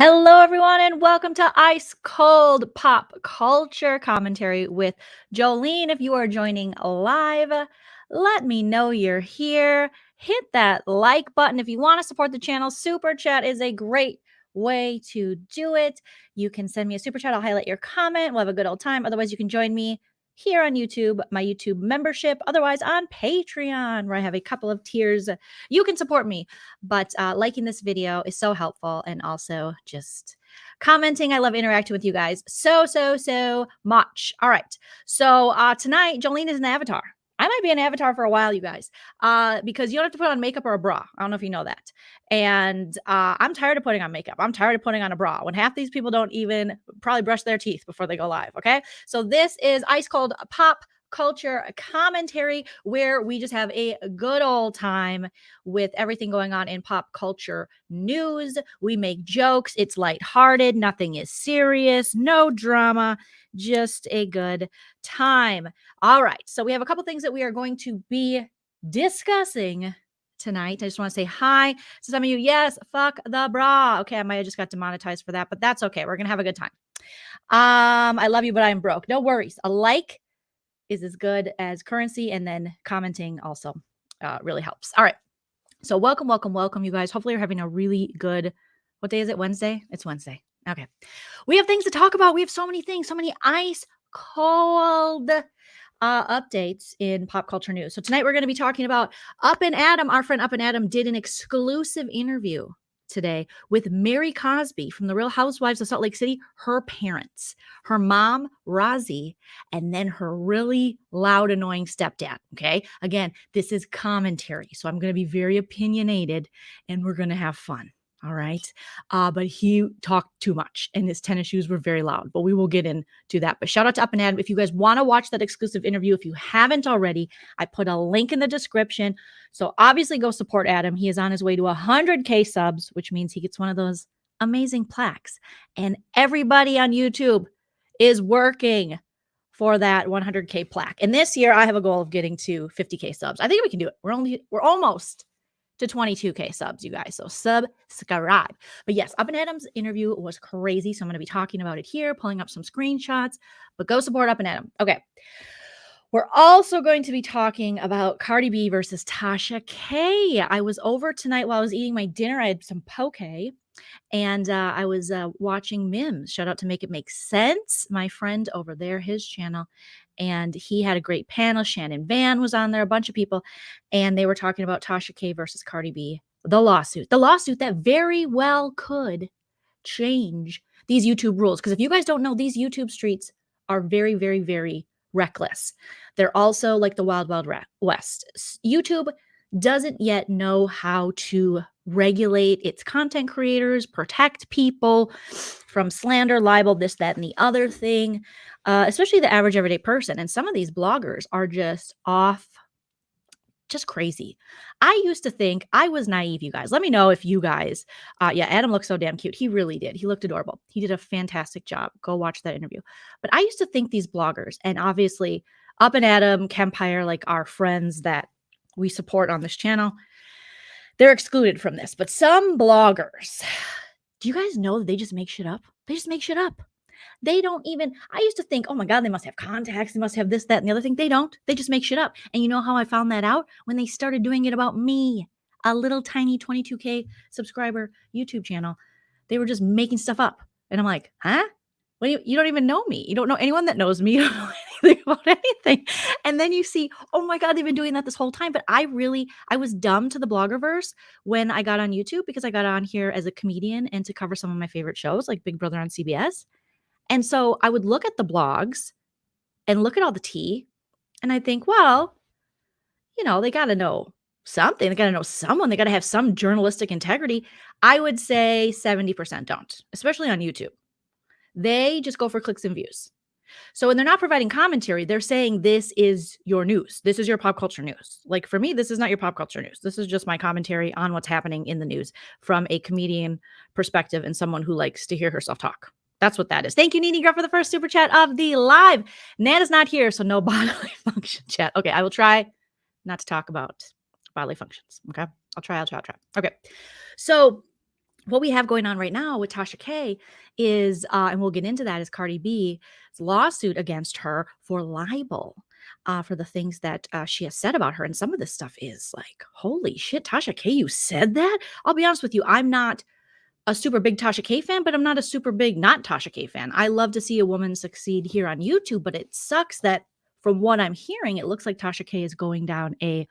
Hello, everyone, and welcome to Ice Cold Pop Culture Commentary with Joleen. If you are joining live, let me know you're here. Hit that like button if you want to support the channel. Super chat is a great way to do it. You can send me a super chat. I'll highlight your comment. We'll have a good old time. Otherwise, you can join me here on YouTube, my YouTube membership. Otherwise, on Patreon, where I have a couple of tiers. You can support me. But liking this video is so helpful, and also just commenting. I love interacting with you guys so much. All right. So tonight, Joleen is an avatar. I might be an avatar for a while, you guys, because you don't have to put on makeup or a bra. I don't know if you know that. And I'm tired of putting on makeup. I'm tired of putting on a bra when half these people don't even probably brush their teeth before they go live. Okay. So this is Ice Cold Pop Culture Commentary, where we just have a good old time with everything going on in pop culture news. We make jokes. It's lighthearted. Nothing is serious. No drama. Just a good time. All right. So we have a couple things that we are going to be discussing tonight. I just want to say hi to some of you. Yes, fuck the bra. Okay, I might have just got demonetized for that, but that's okay. We're going to have a good time. I love you, but I'm broke. No worries. A like is as good as currency, and then commenting also really helps. All right. So welcome, you guys. Hopefully you're having a really good, what day is it? Wednesday? It's Wednesday. Okay. We have things to talk about. We have so many things, so many ice cold updates in pop culture news. So tonight we're going to be talking about Up and Adam. Our friend Up and Adam did an exclusive interview today with Mary Cosby from the Real Housewives of Salt Lake City, her parents, her mom, Rozzy, and then her really loud, annoying stepdad. Okay. Again, this is commentary, so I'm going to be very opinionated and we're going to have fun. All right. But he talked too much and his tennis shoes were very loud, but we will get into that. But shout out to Up and Adam. If you guys want to watch that exclusive interview, if you haven't already, I put a link in the description. So obviously go support Adam. He is on his way to 100K subs, which means he gets one of those amazing plaques. And everybody on YouTube is working for that 100K plaque. And this year I have a goal of getting to 50K subs. I think we can do it. We're almost to 22K subs, you guys. So subscribe. But yes, Up and Adam's interview was crazy. So I'm going to be talking about it here, pulling up some screenshots, but go support Up and Adam. Okay. We're also going to be talking about Cardi B versus Tasha K. I was over tonight while I was eating my dinner. I had some poke, and I was watching Mims. Shout out to Make It Make Sense, my friend over there, his channel. And he had a great panel. Shannon Van was on there, a bunch of people. And they were talking about Tasha K versus Cardi B, the lawsuit that very well could change these YouTube rules. Because if you guys don't know, these YouTube streets are very reckless. They're also like the Wild Wild West. YouTube doesn't yet know how to regulate its content creators, protect people from slander, libel, this, that, and the other thing, especially the average everyday person. And some of these bloggers are just off, just crazy. I used to think I was naive, you guys. Let me know if you guys, yeah, Adam looks so damn cute. He really did. He looked adorable. He did a fantastic job. Go watch that interview. But I used to think these bloggers, and obviously Up and Adam, Kempire, like our friends that we support on this channel, they're excluded from this. But some bloggers, do you guys know that they just make shit up? They just make shit up. They don't even, I used to think, oh my God, they must have contacts. They must have this, that, and the other thing. They don't. They just make shit up. And you know how I found that out? When they started doing it about me, a little tiny 22K subscriber YouTube channel. They were just making stuff up. And I'm like, huh? Well, you don't even know me. You don't know anyone that knows me. You don't know anything about anything. And then you see, oh my God, they've been doing that this whole time. But I was dumb to the bloggerverse when I got on YouTube, because I got on here as a comedian and to cover some of my favorite shows like Big Brother on CBS. And so I would look at the blogs and look at all the tea, and I think, well, you know, they got to know something. They got to know someone. They got to have some journalistic integrity. I would say 70% don't, especially on YouTube. They just go for clicks and views. So when they're not providing commentary, they're saying this is your news. This is your pop culture news. Like for me, this is not your pop culture news. This is just my commentary on what's happening in the news from a comedian perspective and someone who likes to hear herself talk. That's what that is. Thank you, Nini Gruff, for the first super chat of the live. Nana's not here, so no bodily function chat. Okay, I will try not to talk about bodily functions. Okay, I'll try. Okay, so what we have going on right now with Tasha K is, and we'll get into that, is Cardi B's lawsuit against her for libel, for the things that she has said about her. And some of this stuff is like, holy shit, Tasha K, you said that? I'll be honest with you, I'm not a super big Tasha K fan, but I'm not a super big not Tasha K fan. I love to see a woman succeed here on YouTube, but it sucks that from what I'm hearing, it looks like Tasha K is going down a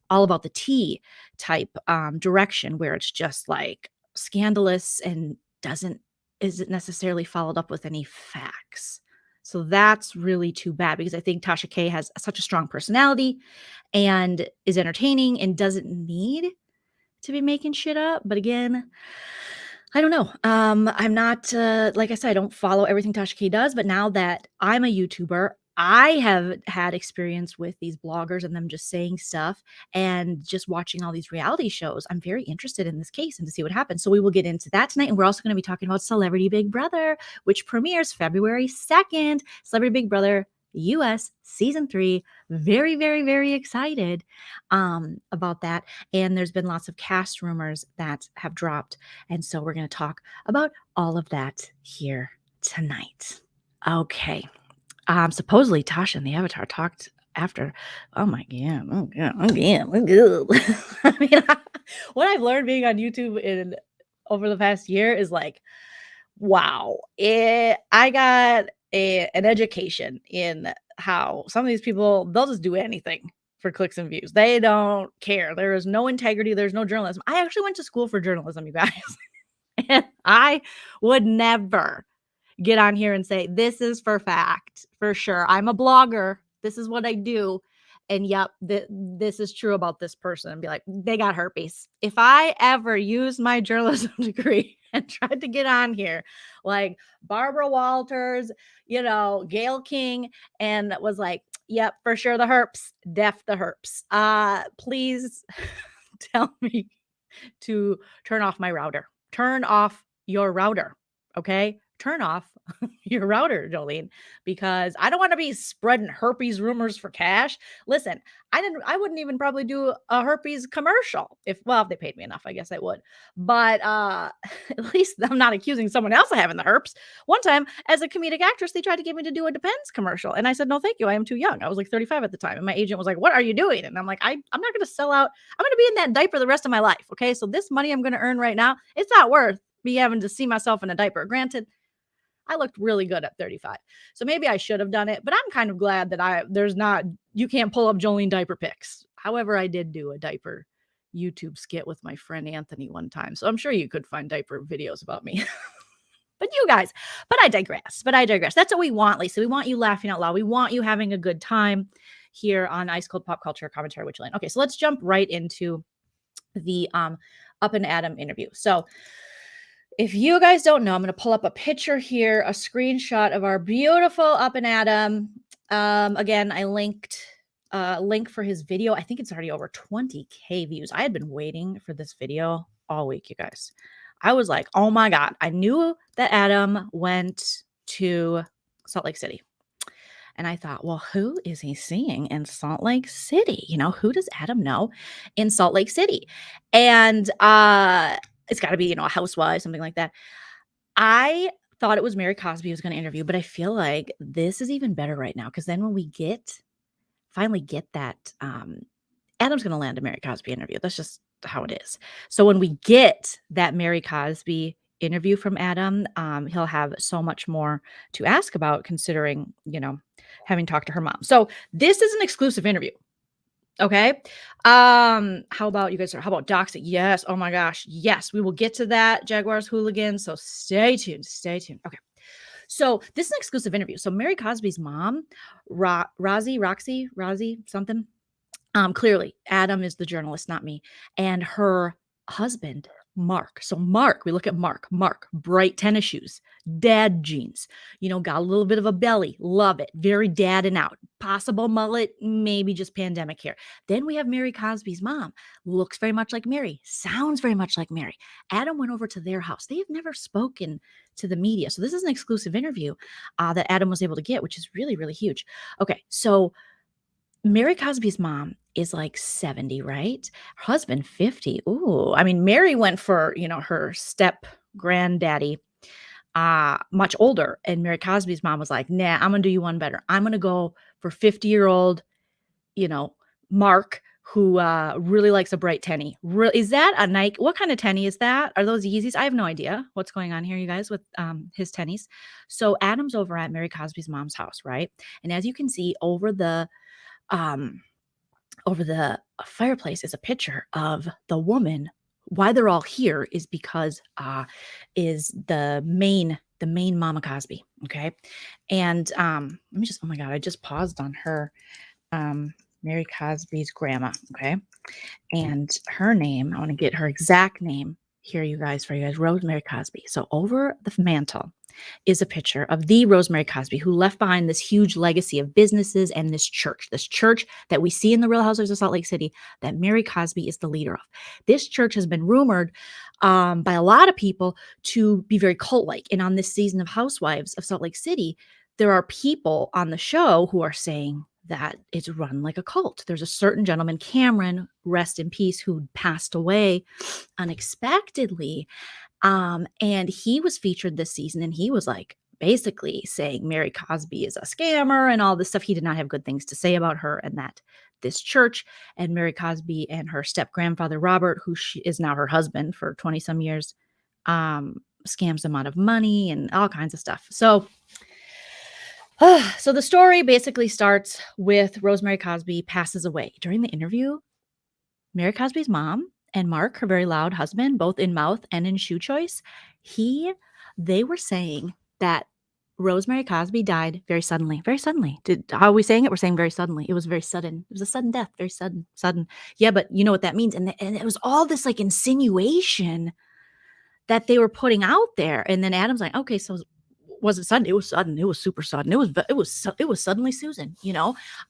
all about the tea type direction where it's just like scandalous and isn't necessarily followed up with any facts. So that's really too bad because I think Tasha K has such a strong personality and is entertaining and doesn't need to be making shit up. But again, I don't know. I'm not, like I said, I don't follow everything Tasha K does, but now that I'm a YouTuber, I have had experience with these bloggers and them just saying stuff and just watching all these reality shows. I'm very interested in this case and to see what happens. So we will get into that tonight. And we're also going to be talking about Celebrity Big Brother, which premieres February 2nd. Celebrity Big Brother US season 3. Very, very, very excited about that. And there's been lots of cast rumors that have dropped. And so we're going to talk about all of that here tonight. Okay. Supposedly Tasha and the Avatar talked after. Oh my God. Oh God. Oh yeah. Oh, good. I mean, what I've learned being on YouTube over the past year is like, wow. I got an education in how some of these people, they'll just do anything for clicks and views. They don't care. There is no integrity. There's no journalism. I actually went to school for journalism, you guys. And I would never get on here and say, this is for fact, for sure. I'm a blogger. This is what I do. And yep, this is true about this person. And be like, they got herpes. If I ever used my journalism degree and tried to get on here like Barbara Walters, Gail King, and was like, yep, for sure the herps, the herps. Please tell me to turn off my router. Turn off your router, okay? Turn off your router, Joleen, because I don't want to be spreading herpes rumors for cash. Listen, I wouldn't even probably do a herpes commercial if they paid me enough, I guess I would. But at least I'm not accusing someone else of having the herpes. One time as a comedic actress, they tried to get me to do a Depends commercial. And I said, no, thank you. I am too young. I was like 35 at the time. And my agent was like, what are you doing? And I'm like, I'm not going to sell out. I'm going to be in that diaper the rest of my life. Okay. So this money I'm going to earn right now, it's not worth me having to see myself in a diaper. Granted, I looked really good at 35. So maybe I should have done it, but I'm kind of glad that you can't pull up Joleen diaper pics. However, I did do a diaper YouTube skit with my friend Anthony one time. So I'm sure you could find diaper videos about me. But I digress. That's what we want, Lisa. We want you laughing out loud. We want you having a good time here on Ice Cold Pop Culture Commentary with Joleen. Okay, so let's jump right into the Up and Adam interview. So if you guys don't know, I'm going to pull up a picture here, a screenshot of our beautiful Up and Adam. Again, I linked a link for his video. I think it's already over 20K views. I had been waiting for this video all week, you guys. I was like, oh my God. I knew that Adam went to Salt Lake City. And I thought, well, who is he seeing in Salt Lake City? Who does Adam know in Salt Lake City? And it's got to be, a housewife, something like that. I thought it was Mary Cosby who was going to interview, but I feel like this is even better right now because then when we finally get that, Adam's going to land a Mary Cosby interview. That's just how it is. So when we get that Mary Cosby interview from Adam, he'll have so much more to ask about considering, having talked to her mom. So this is an exclusive interview. Okay. How about you guys? How about doxing? Yes. Oh my gosh. Yes. We will get to that, Jaguars hooligan. So stay tuned. Okay. So this is an exclusive interview. So Mary Cosby's mom, Roxy, something. Clearly Adam is the journalist, not me. And her husband, Mark. So Mark, we look at Mark, bright tennis shoes, dad jeans, got a little bit of a belly. Love it. Very dad and out. Possible mullet, maybe just pandemic hair. Then we have Mary Cosby's mom. Looks very much like Mary. Sounds very much like Mary. Adam went over to their house. They have never spoken to the media. So this is an exclusive interview that Adam was able to get, which is really, really huge. Okay. So Mary Cosby's mom is like 70, right? Her husband 50. Ooh, I mean, Mary went for, her step granddaddy, much older, and Mary Cosby's mom was like, "Nah, I'm gonna do you one better. I'm gonna go for 50-year-old, you know, Mark, who, really likes a bright tenny." Is that a Nike? What kind of tenny is that? Are those Yeezys? I have no idea what's going on here, you guys, with, his tennies. So Adam's over at Mary Cosby's mom's house, right? And as you can see um over the fireplace is a picture of the woman. Why they're all here is because is the main Mama Cosby. Okay. And let me just, oh my God, I just paused on her. Mary Cosby's grandma. Okay. And her name, I want to get her exact name here, you guys, for you guys, Rosemary Cosby. So over the mantle is a picture of the Rosemary Cosby, who left behind this huge legacy of businesses and this church that we see in the Real Housewives of Salt Lake City, that Mary Cosby is the leader of. This church has been rumored by a lot of people to be very cult-like. And on this season of Housewives of Salt Lake City, there are people on the show who are saying that it's run like a cult. There's a certain gentleman, Cameron, rest in peace, who passed away unexpectedly. And he was featured this season, and he was like basically saying Mary Cosby is a scammer and all this stuff. He did not have good things to say about her, and that this church and Mary Cosby and her step grandfather Robert, who is now her husband for 20 some years, scams them out of money and all kinds of stuff. So the story basically starts with Rosemary Cosby passes away. During the interview, Mary Cosby's mom and Mark, her very loud husband, both in mouth and in shoe choice, they were saying that Rosemary Cosby died very suddenly. Very suddenly. How are we saying it? We're saying very suddenly. It was very sudden. It was a sudden death. Very sudden. Sudden. Yeah, but you know what that means. And it was all this like insinuation that they were putting out there. And then Adam's like, okay, so was it sudden? It was sudden. It was super sudden. It was suddenly Susan,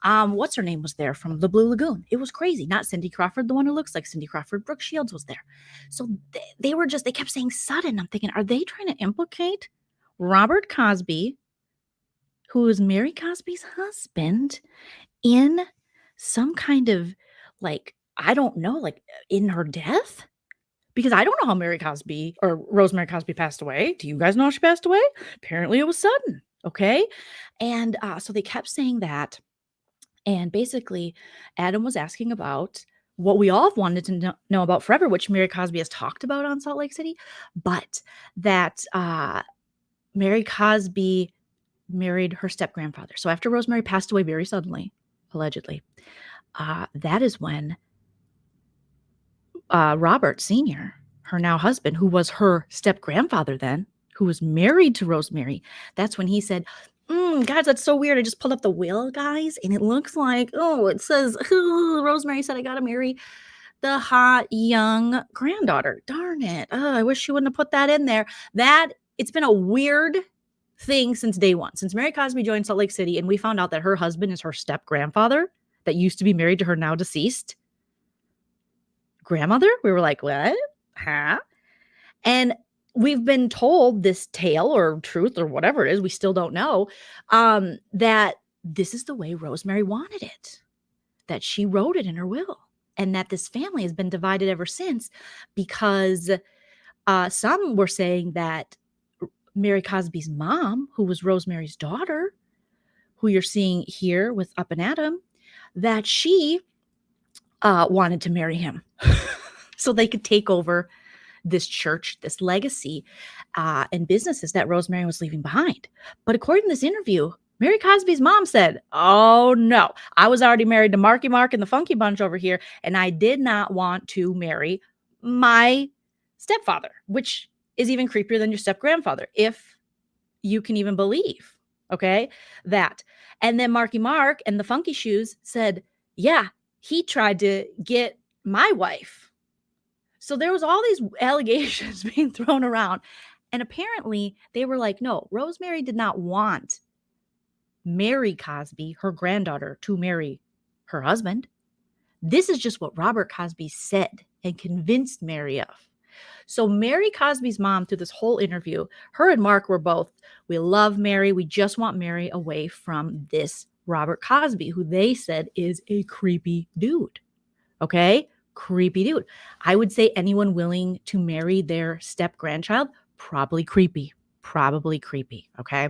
what's her name was there from the Blue Lagoon. It was crazy. Not Cindy Crawford, the one who looks like Cindy Crawford. Brooke Shields was there. So they kept saying sudden. I'm thinking, are they trying to implicate Robert Cosby, who is Mary Cosby's husband, in some kind of like, I don't know, like in her death? Because I don't know how Mary Cosby or Rosemary Cosby passed away. Do you guys know how she passed away? Apparently it was sudden. Okay. And so they kept saying that. And basically, Adam was asking about what we all have wanted to know about forever, which Mary Cosby has talked about on Salt Lake City, but that Mary Cosby married her step grandfather. So after Rosemary passed away very suddenly, allegedly, that is when Robert Sr., her now husband, who was her step grandfather then, who was married to Rosemary, that's when he said, guys, that's so weird. I just pulled up the will, guys, and it looks like, it says, Rosemary said I got to marry the hot young granddaughter. Darn it. I wish she wouldn't have put that in there. It's been a weird thing since day one, since Mary Cosby joined Salt Lake City, and we found out that her husband is her step grandfather that used to be married to her now deceased grandmother. We were like, what? Huh? And we've been told this tale or truth or whatever it is, we still don't know, that this is the way Rosemary wanted it, that she wrote it in her will, and that this family has been divided ever since because some were saying that Mary Cosby's mom, who was Rosemary's daughter, who you're seeing here with Up and Adam, that she wanted to marry him so they could take over this church, this legacy, and businesses that Rosemary was leaving behind. But according to this interview, Mary Cosby's mom said, oh no, I was already married to Marky Mark and the Funky Bunch over here, and I did not want to marry my stepfather, which is even creepier than your step grandfather, if you can even believe, okay, that. And then Marky Mark and the Funky Shoes said, yeah, he tried to get my wife. So there was all these allegations being thrown around. And apparently they were like, no, Rosemary did not want Mary Cosby, her granddaughter, to marry her husband. This is just what Robert Cosby said and convinced Mary of. So Mary Cosby's mom, through this whole interview, her and Mark were both, we love Mary. We just want Mary away from this Robert Cosby, who they said is a creepy dude. Okay? Creepy dude. I would say anyone willing to marry their step grandchild, probably creepy. Probably creepy. Okay?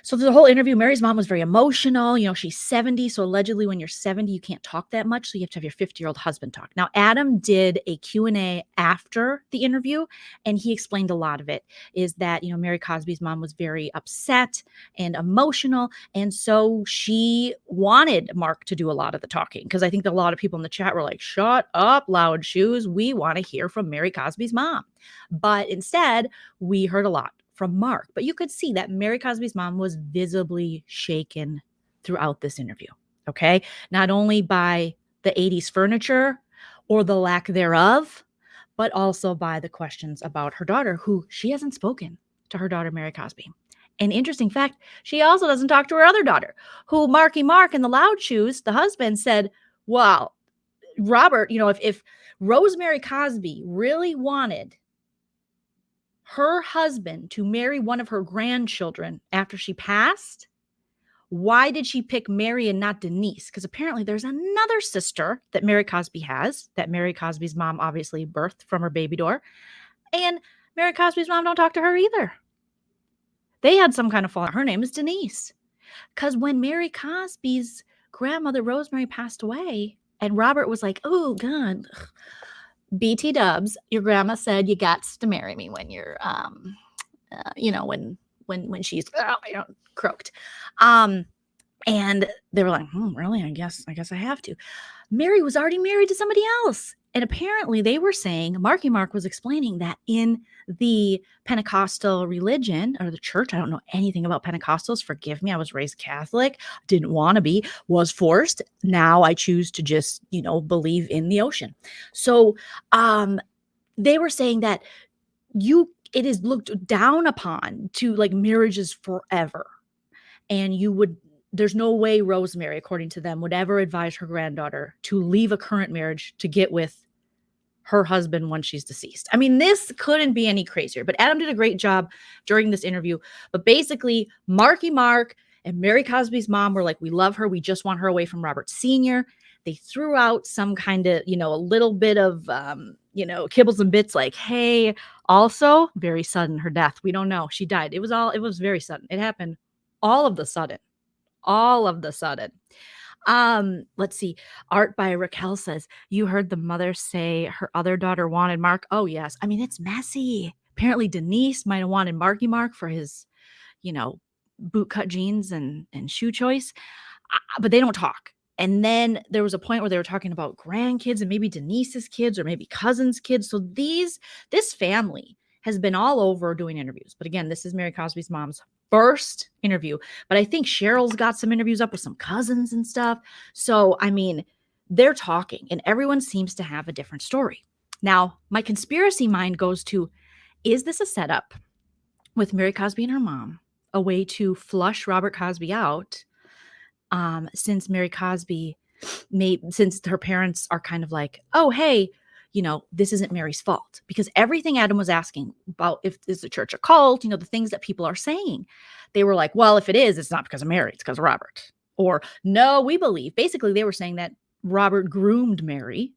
So the whole interview, Mary's mom was very emotional. She's 70. So allegedly when you're 70, you can't talk that much. So you have to have your 50-year-old husband talk. Now, Adam did a Q&A after the interview, and he explained a lot of it is that, Mary Cosby's mom was very upset and emotional. And so she wanted Mark to do a lot of the talking because I think that a lot of people in the chat were like, shut up, loud shoes. We want to hear from Mary Cosby's mom. But instead, we heard a lot from Mark. But you could see that Mary Cosby's mom was visibly shaken throughout this interview. Okay. Not only by the 80s furniture or the lack thereof, but also by the questions about her daughter, who she hasn't spoken to her daughter, Mary Cosby. An interesting fact, she also doesn't talk to her other daughter, who Marky Mark and the Loud Shoes, the husband, said, well, Robert, if Rosemary Cosby really wanted her husband to marry one of her grandchildren after she passed, why did she pick Mary and not Denise? Because apparently there's another sister that Mary Cosby has, that Mary Cosby's mom obviously birthed from her baby door. And Mary Cosby's mom don't talk to her either. They had some kind of fallout. Her name is Denise. Because when Mary Cosby's grandmother, Rosemary, passed away, and Robert was like, oh, God, BT dubs, your grandma said you got to marry me when you're, when she's, croaked. And they were like, really? I guess I have to. Mary was already married to somebody else. And apparently they were saying, Marky Mark was explaining that in the Pentecostal religion or the church, I don't know anything about Pentecostals. Forgive me. I was raised Catholic, didn't want to be, was forced. Now I choose to just, believe in the ocean. So they were saying that it is looked down upon to like marriages forever. And there's no way Rosemary, according to them, would ever advise her granddaughter to leave a current marriage to get with her husband once she's deceased. I mean, this couldn't be any crazier, but Adam did a great job during this interview. But basically, Marky Mark and Mary Cosby's mom were like, we love her. We just want her away from Robert Sr. They threw out some kind of, a little bit of, kibbles and bits like, hey, also very sudden, her death. We don't know. She died. It was very sudden. It happened all of the sudden. Let's see. Art by Raquel says, you heard the mother say her other daughter wanted Mark. Oh, yes. I mean, it's messy. Apparently Denise might have wanted Marky Mark for his, bootcut jeans and shoe choice, but they don't talk. And then there was a point where they were talking about grandkids and maybe Denise's kids or maybe cousins' kids. So this family has been all over doing interviews. But again, this is Mary Cosby's mom's first interview. But I think Cheryl's got some interviews up with some cousins and stuff. So, I mean, they're talking and everyone seems to have a different story. Now, my conspiracy mind goes to, is this a setup with Mary Cosby and her mom, a way to flush Robert Cosby out? Since Mary Cosby since her parents are kind of like, oh, hey, this isn't Mary's fault, because everything Adam was asking about, if is the church a cult, the things that people are saying, they were like, well, if it is, it's not because of Mary, it's because of Robert. Or no, we believe, basically they were saying that Robert groomed Mary.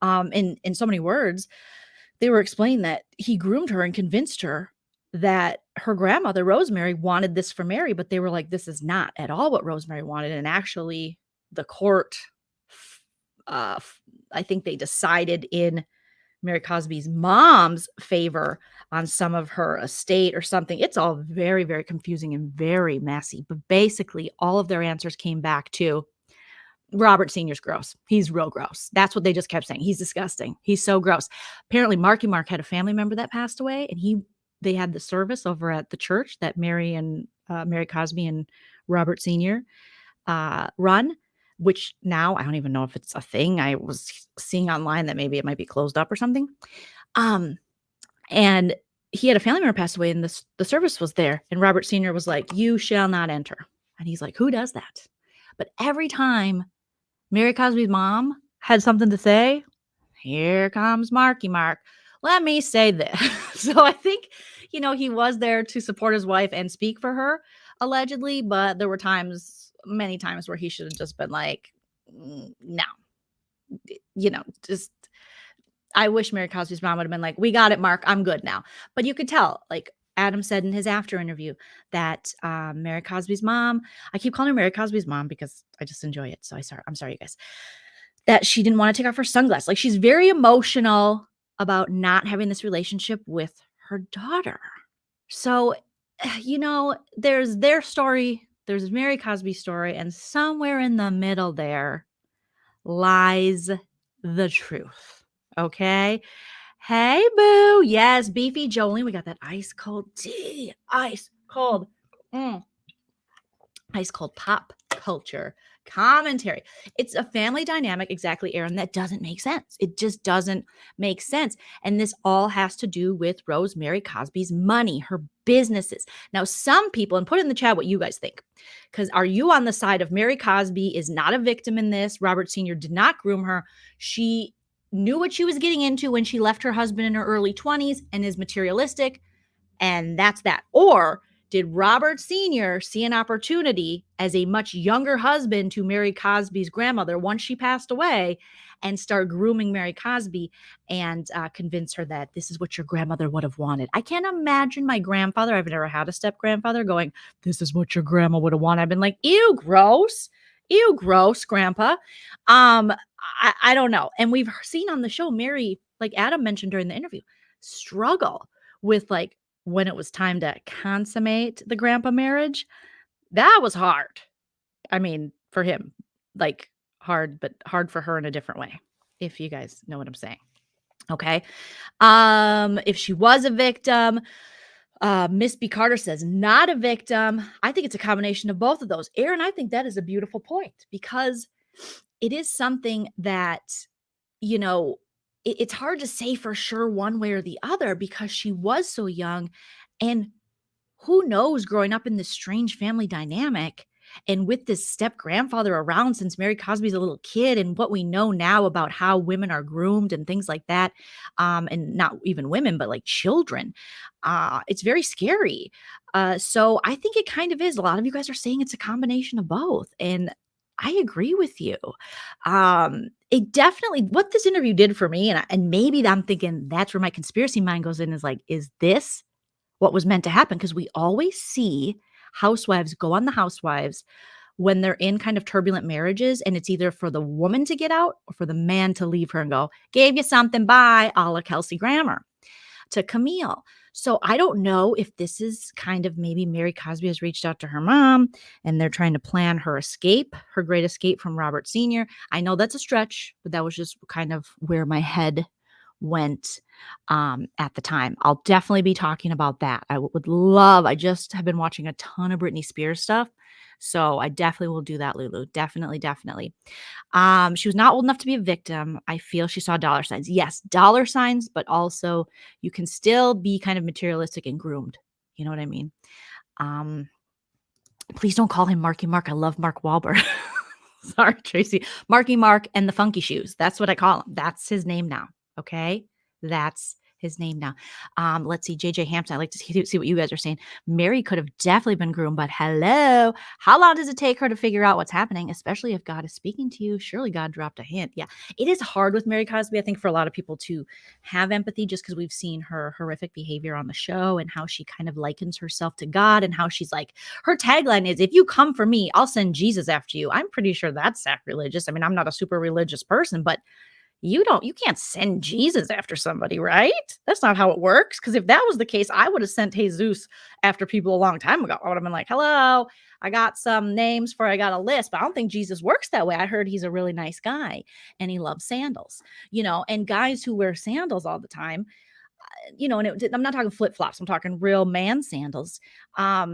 In so many words, they were explaining that he groomed her and convinced her that her grandmother, Rosemary, wanted this for Mary, but they were like, this is not at all what Rosemary wanted. And actually the court, I think they decided in Mary Cosby's mom's favor on some of her estate or something. It's all very, very confusing and very messy. But basically, all of their answers came back to Robert Sr.'s gross. He's real gross. That's what they just kept saying. He's disgusting. He's so gross. Apparently, Marky Mark had a family member that passed away, and they had the service over at the church that Mary Cosby and Robert Sr. Run, which now I don't even know if it's a thing. I was seeing online that maybe it might be closed up or something. And he had a family member pass away, and the service was there, and Robert Sr. was like, you shall not enter. And he's like, who does that? But every time Mary Cosby's mom had something to say, here comes Marky Mark. Let me say this. So I think, he was there to support his wife and speak for her, allegedly, but there were times many times where he should have just been like, no, just I wish Mary Cosby's mom would have been like, we got it, Mark. I'm good now. But you could tell, like Adam said in his after interview, that Mary Cosby's mom, I keep calling her Mary Cosby's mom because I just enjoy it. So I'm sorry, you guys, that she didn't want to take off her sunglasses. Like she's very emotional about not having this relationship with her daughter. So, there's their story, there's Mary Cosby's story, and somewhere in the middle there lies the truth. Okay. Hey, boo. Yes, beefy Joleen. We got that ice cold tea. Ice cold. Ice cold pop culture commentary. It's a family dynamic, exactly, Aaron, that doesn't make sense. It just doesn't make sense. And this all has to do with Rosemary Cosby's money, her businesses. Now, some people, and put in the chat what you guys think, because are you on the side of Mary Cosby is not a victim in this? Robert Sr. did not groom her. She knew what she was getting into when she left her husband in her early 20s and is materialistic. And that's that. Or did Robert Sr. see an opportunity as a much younger husband to Mary Cosby's grandmother once she passed away and start grooming Mary Cosby and convince her that this is what your grandmother would have wanted? I can't imagine my grandfather, I've never had a step grandfather, going, this is what your grandma would have wanted. I've been like, ew, gross. Ew, gross, grandpa. I don't know. And we've seen on the show, Mary, like Adam mentioned during the interview, struggle with like, when it was time to consummate the grandpa marriage, that was hard. I mean, for him, like hard, but hard for her in a different way, if you guys know what I'm saying. Okay. If she was a victim, Miss B. Carter says not a victim. I think it's a combination of both of those. Aaron, I think that is a beautiful point because it is something that, it's hard to say for sure one way or the other because she was so young. And who knows, growing up in this strange family dynamic and with this step grandfather around since Mary Cosby's a little kid and what we know now about how women are groomed and things like that, and not even women, but like children, it's very scary. So I think it kind of is. A lot of you guys are saying it's a combination of both. And I agree with you. It definitely, what this interview did for me, and maybe I'm thinking that's where my conspiracy mind goes in, is like, is this what was meant to happen? Because we always see housewives go on the Housewives when they're in kind of turbulent marriages, and it's either for the woman to get out or for the man to leave her and go, gave you something, bye, a la Kelsey Grammer to Camille. So I don't know if this is kind of maybe Mary Cosby has reached out to her mom and they're trying to plan her escape, her great escape from Robert Sr. I know that's a stretch, but that was just kind of where my head went at the time. I'll definitely be talking about that. I just have been watching a ton of Britney Spears stuff. So I definitely will do that, Lulu. Definitely, definitely. She was not old enough to be a victim. I feel she saw dollar signs. Yes, dollar signs, but also you can still be kind of materialistic and groomed. You know what I mean? Please don't call him Marky Mark. I love Mark Wahlberg. Sorry, Tracy. Marky Mark and the Funky Shoes. That's what I call him. That's his name now. Okay. That's his name now. Let's see. JJ Hampton. I'd like to see what you guys are saying. Mary could have definitely been groomed, but hello. How long does it take her to figure out what's happening, especially if God is speaking to you? Surely God dropped a hint. Yeah. It is hard with Mary Cosby, I think, for a lot of people to have empathy just because we've seen her horrific behavior on the show and how she kind of likens herself to God and how she's like, her tagline is, if you come for me, I'll send Jesus after you. I'm pretty sure that's sacrilegious. I mean, I'm not a super religious person, but you can't send Jesus after somebody, right? That's not how it works. Because if that was the case, I would have sent Jesus after people a long time ago. I would have been like, hello, I got some names I got a list, but I don't think Jesus works that way. I heard he's a really nice guy and he loves sandals, and guys who wear sandals all the time, and I'm not talking flip flops. I'm talking real man sandals. I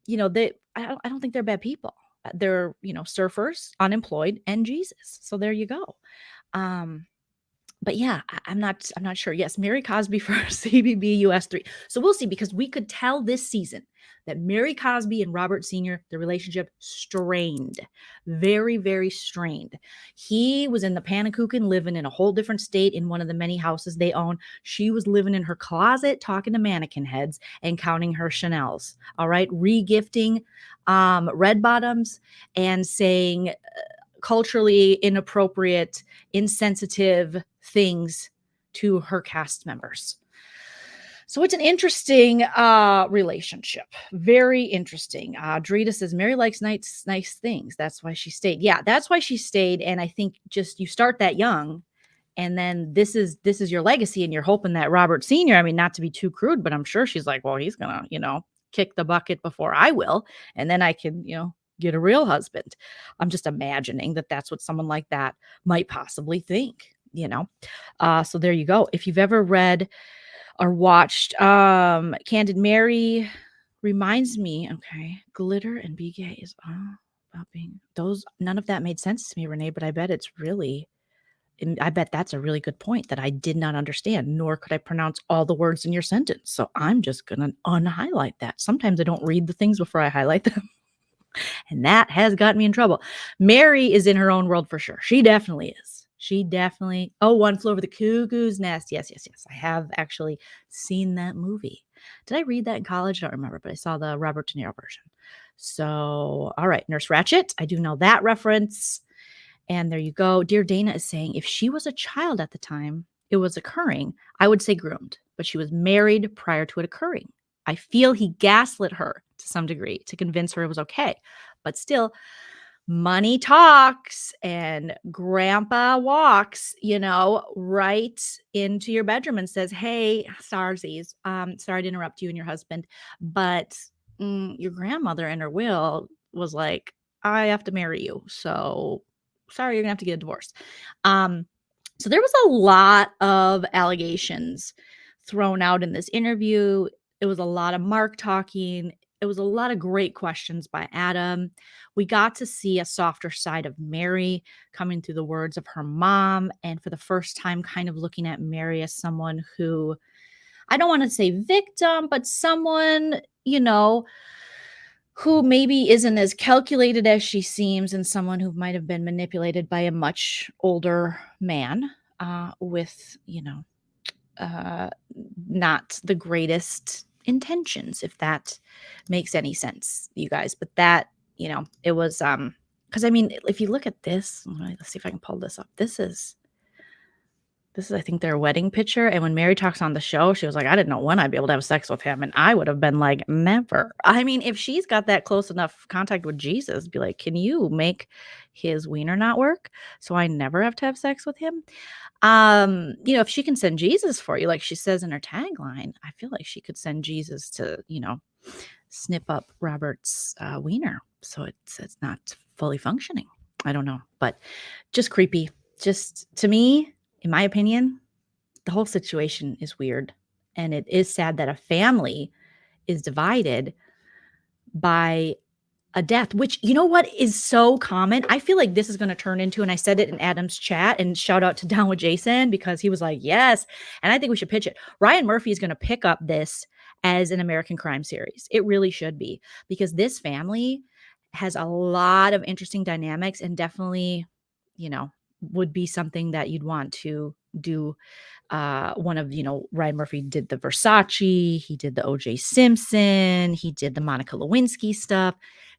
don't think they're bad people. They're, surfers, unemployed, and Jesus. So there you go. But yeah, I'm not sure. Yes, Mary Cosby for CBB US 3. So we'll see, because we could tell this season that Mary Cosby and Robert Sr., the relationship strained, very, very strained. He was in the Panakuchen, living in a whole different state in one of the many houses they own. She was living in her closet, talking to mannequin heads and counting her Chanels. All right, regifting red bottoms and saying culturally inappropriate, insensitive things to her cast members. So it's an interesting relationship. Very interesting. Drita says Mary likes nice things. That's why she stayed. Yeah, that's why she stayed. And I think just you start that young, and then this is your legacy, and you're hoping that Robert Sr., I mean, not to be too crude, but I'm sure she's like, well, he's gonna, kick the bucket before I will, and then I can, get a real husband. I'm just imagining that that's what someone like that might possibly think. So there you go. If you've ever read or watched Candid Mary, reminds me, okay, glitter and be gay is all about being those. None of that made sense to me, Renee, but I bet it's really, and I bet that's a really good point that I did not understand, nor could I pronounce all the words in your sentence. So I'm just going to unhighlight that. Sometimes I don't read the things before I highlight them. And that has gotten me in trouble. Mary is in her own world for sure. She definitely is. One Flew Over the Cuckoo's Nest. Yes. I have actually seen that movie. Did I read that in college? I don't remember, but I saw the Robert De Niro version. So, all right, Nurse Ratched. I do know that reference. And there you go. Dear Dana is saying, if she was a child at the time it was occurring, I would say groomed, but she was married prior to it occurring. I feel he gaslit her to some degree to convince her it was okay. But still, money talks and grandpa walks, right into your bedroom and says, hey, Starsies, sorry to interrupt you and your husband, but your grandmother in her will was like, I have to marry you. So sorry, you're gonna have to get a divorce. So there was a lot of allegations thrown out in this interview. It was a lot of Mark talking. It was a lot of great questions by Adam. We got to see a softer side of Mary coming through the words of her mom. And for the first time, kind of looking at Mary as someone who, I don't want to say victim, but someone, who maybe isn't as calculated as she seems, and someone who might have been manipulated by a much older man with, not the greatest intentions, if that makes any sense, you guys. But that, it was, because I mean, if you look at this, let's see if I can pull this up. This is, I think, their wedding picture. And when Mary talks on the show, she was like, I didn't know when I'd be able to have sex with him. And I would have been like, never. I mean, if she's got that close enough contact with Jesus, be like, can you make his wiener not work so I never have to have sex with him? If she can send Jesus for you, like she says in her tagline, I feel like she could send Jesus to, snip up Robert's wiener so it's not fully functioning. I don't know, but just creepy. Just, to me, in my opinion, the whole situation is weird. And it is sad that a family is divided by a death, which, you know what is so common? I feel like this is going to turn into, and I said it in Adam's chat, and shout out to Down with Jason, because he was like, yes. And I think we should pitch it. Ryan Murphy is going to pick up this as an American crime series. It really should be, because this family has a lot of interesting dynamics, and definitely, would be something that you'd want to do. One of, Ryan Murphy did the Versace, he did the OJ Simpson, he did the Monica Lewinsky stuff.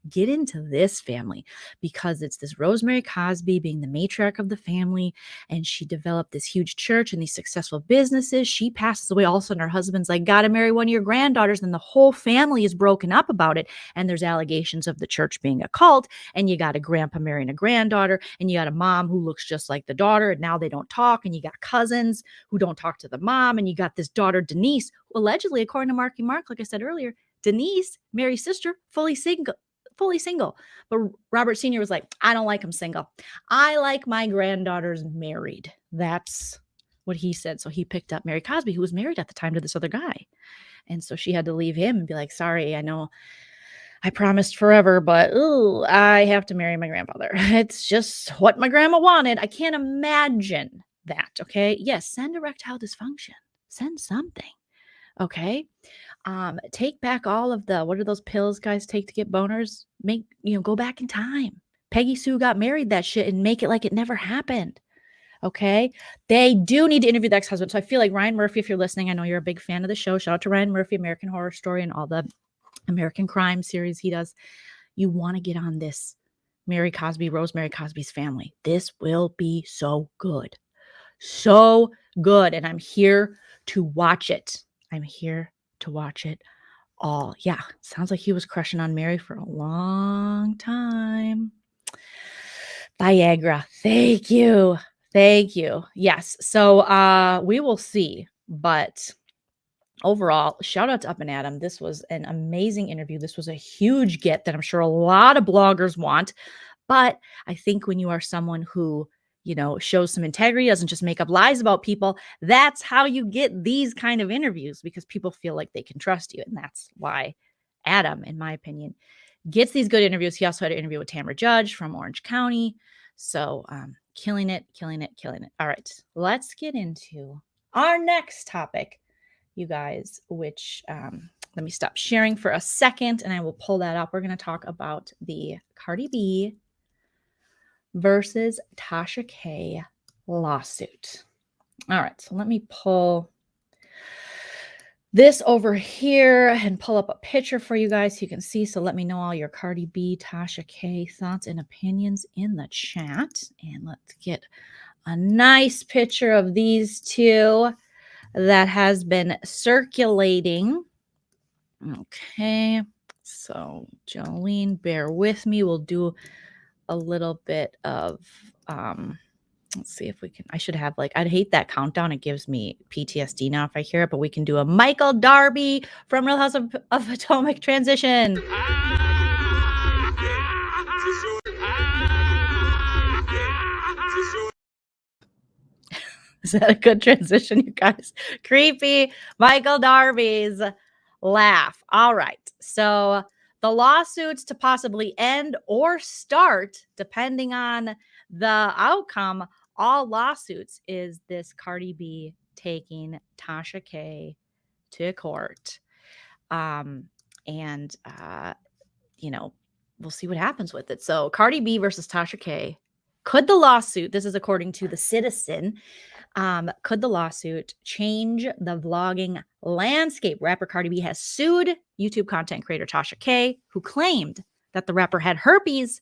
Get into this family, because it's this Rosemary Cosby being the matriarch of the family, and she developed this huge church and these successful businesses. She passes away. All of a sudden her husband's like, gotta marry one of your granddaughters. And the whole family is broken up about it. And there's allegations of the church being a cult, and you got a grandpa marrying a granddaughter, and you got a mom who looks just like the daughter, and now they don't talk, and you got cousins who don't talk to the mom, and you got this daughter Denise, who allegedly, according to Marky Mark, like I said earlier, Denise, Mary's sister, fully single. But Robert Sr. was like, I don't like him single. I like my granddaughters married. That's what he said. So he picked up Mary Cosby, who was married at the time to this other guy. And so she had to leave him and be like, sorry, I know I promised forever, but I have to marry my grandfather. It's just what my grandma wanted. I can't imagine that, okay? Yes, send erectile dysfunction. Send something, okay? Take back all of the, what are those pills guys take to get boners? Go back in time. Peggy Sue got married, that shit, and make it like it never happened. Okay. They do need to interview the ex-husband. So I feel like Ryan Murphy, if you're listening, I know you're a big fan of the show. Shout out to Ryan Murphy, American Horror Story, and all the American crime series he does. You want to get on this Mary Cosby, Rosemary Cosby's family. This will be so good. So good. And I'm here to watch it. I'm here to watch it all. Yeah. Sounds like he was crushing on Mary for a long time. Viagra. Thank you. Thank you. Yes. So we will see. But overall, shout out to Up and Adam. This was an amazing interview. This was a huge get that I'm sure a lot of bloggers want. But I think when you are someone who, shows some integrity, doesn't just make up lies about people, that's how you get these kind of interviews, because people feel like they can trust you. And that's why Adam, in my opinion, gets these good interviews. He also had an interview with Tamara Judge from Orange County. So killing it. All right, let's get into our next topic, you guys, which let me stop sharing for a second and I will pull that up. We're going to talk about the Cardi B versus Tasha K lawsuit. All right, so let me pull this over here and pull up a picture for you guys so you can see. So let me know all your Cardi B, Tasha K thoughts and opinions in the chat. And let's get a nice picture of these two that has been circulating. Okay, so Joleen, bear with me. We'll do a little bit of, let's see if we can, I should have I'd hate that countdown. It gives me PTSD now if I hear it, but we can do a Michael Darby from Real House of Atomic transition. Is that a good transition, you guys? Creepy Michael Darby's laugh. All right. So the lawsuits to possibly end or start, depending on the outcome, all lawsuits is this Cardi B taking Tasha K to court. We'll see what happens with it. So Cardi B versus Tasha K. Could the lawsuit, this is according to The Citizen, could the lawsuit change the vlogging landscape? Rapper Cardi B has sued YouTube content creator Tasha K, who claimed that the rapper had herpes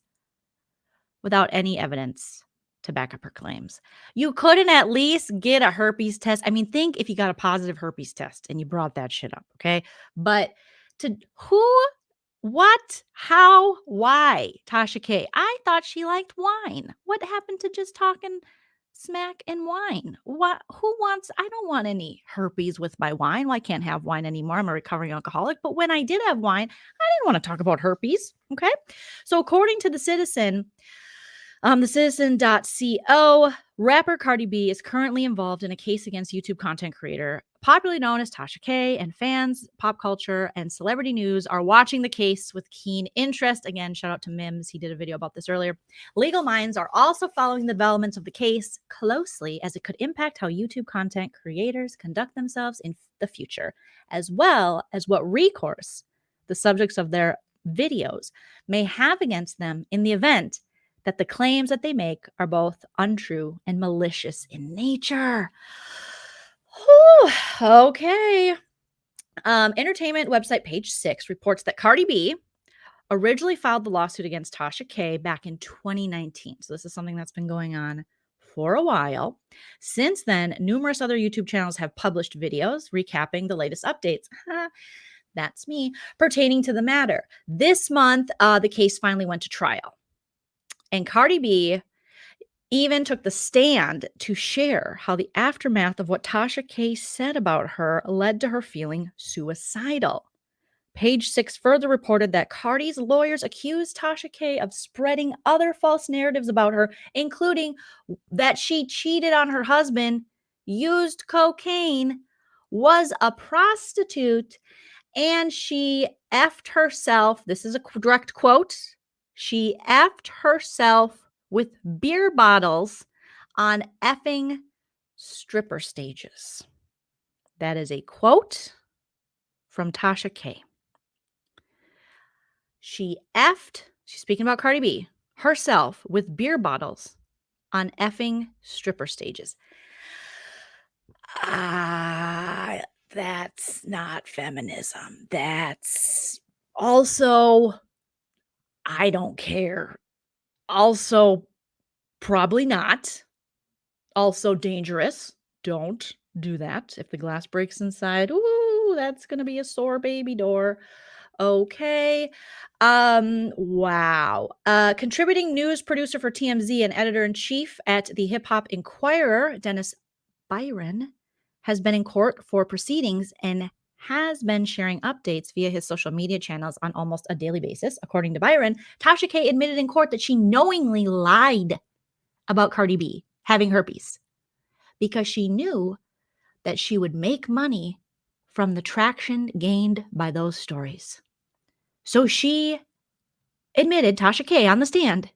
without any evidence to back up her claims. You couldn't at least get a herpes test. I mean, think if you got a positive herpes test and you brought that shit up, okay? But to who, what, how, why Tasha K? I thought she liked wine. What happened to just talking smack and wine? Who wants, I don't want any herpes with my wine. Well, I can't have wine anymore. I'm a recovering alcoholic. But when I did have wine, I didn't want to talk about herpes. Okay. So according to The Citizen, the citizen.co, rapper Cardi B is currently involved in a case against YouTube content creator, popularly known as Tasha K, and fans, pop culture, and celebrity news are watching the case with keen interest. Again, shout out to Mims. He did a video about this earlier. Legal minds are also following the developments of the case closely, as it could impact how YouTube content creators conduct themselves in the future, as well as what recourse the subjects of their videos may have against them in the event that the claims that they make are both untrue and malicious in nature. Whew, okay. Entertainment website Page 6 reports that Cardi B originally filed the lawsuit against Tasha K back in 2019. So this is something that's been going on for a while. Since then, numerous other YouTube channels have published videos recapping the latest updates. That's me, pertaining to the matter. This month, the case finally went to trial. And Cardi B even took the stand to share how the aftermath of what Tasha K said about her led to her feeling suicidal. Page 6 further reported that Cardi's lawyers accused Tasha K of spreading other false narratives about her, including that she cheated on her husband, used cocaine, was a prostitute, and she effed herself. This is a direct quote. She effed herself with beer bottles on effing stripper stages. That is a quote from Tasha K. She's speaking about Cardi B, herself with beer bottles on effing stripper stages. That's not feminism. That's also, I don't care. Also, probably not. Also dangerous. Don't do that. If the glass breaks inside, ooh, that's going to be a sore baby door. Okay. Wow. Contributing news producer for TMZ and editor-in-chief at the Hip Hop Inquirer, Dennis Byron, has been in court for proceedings and has been sharing updates via his social media channels on almost a daily basis. According to Byron, Tasha K admitted in court that she knowingly lied about Cardi B having herpes because she knew that she would make money from the traction gained by those stories. So she admitted, Tasha K, on the stand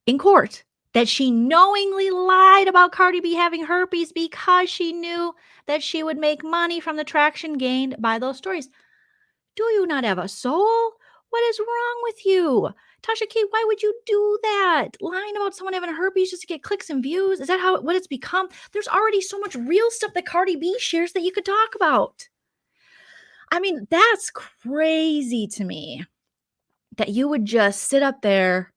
in court, that she knowingly lied about Cardi B having herpes because she knew that she would make money from the traction gained by those stories. Do you not have a soul? What is wrong with you? Tasha K, why would you do that? Lying about someone having herpes just to get clicks and views? Is that what it's become? There's already so much real stuff that Cardi B shares that you could talk about. I mean, that's crazy to me that you would just sit up there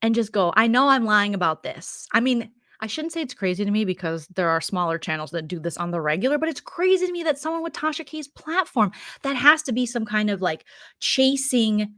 and just go, I know I'm lying about this. I mean, I shouldn't say it's crazy to me because there are smaller channels that do this on the regular, but it's crazy to me that someone with Tasha K's platform, that has to be some kind of like chasing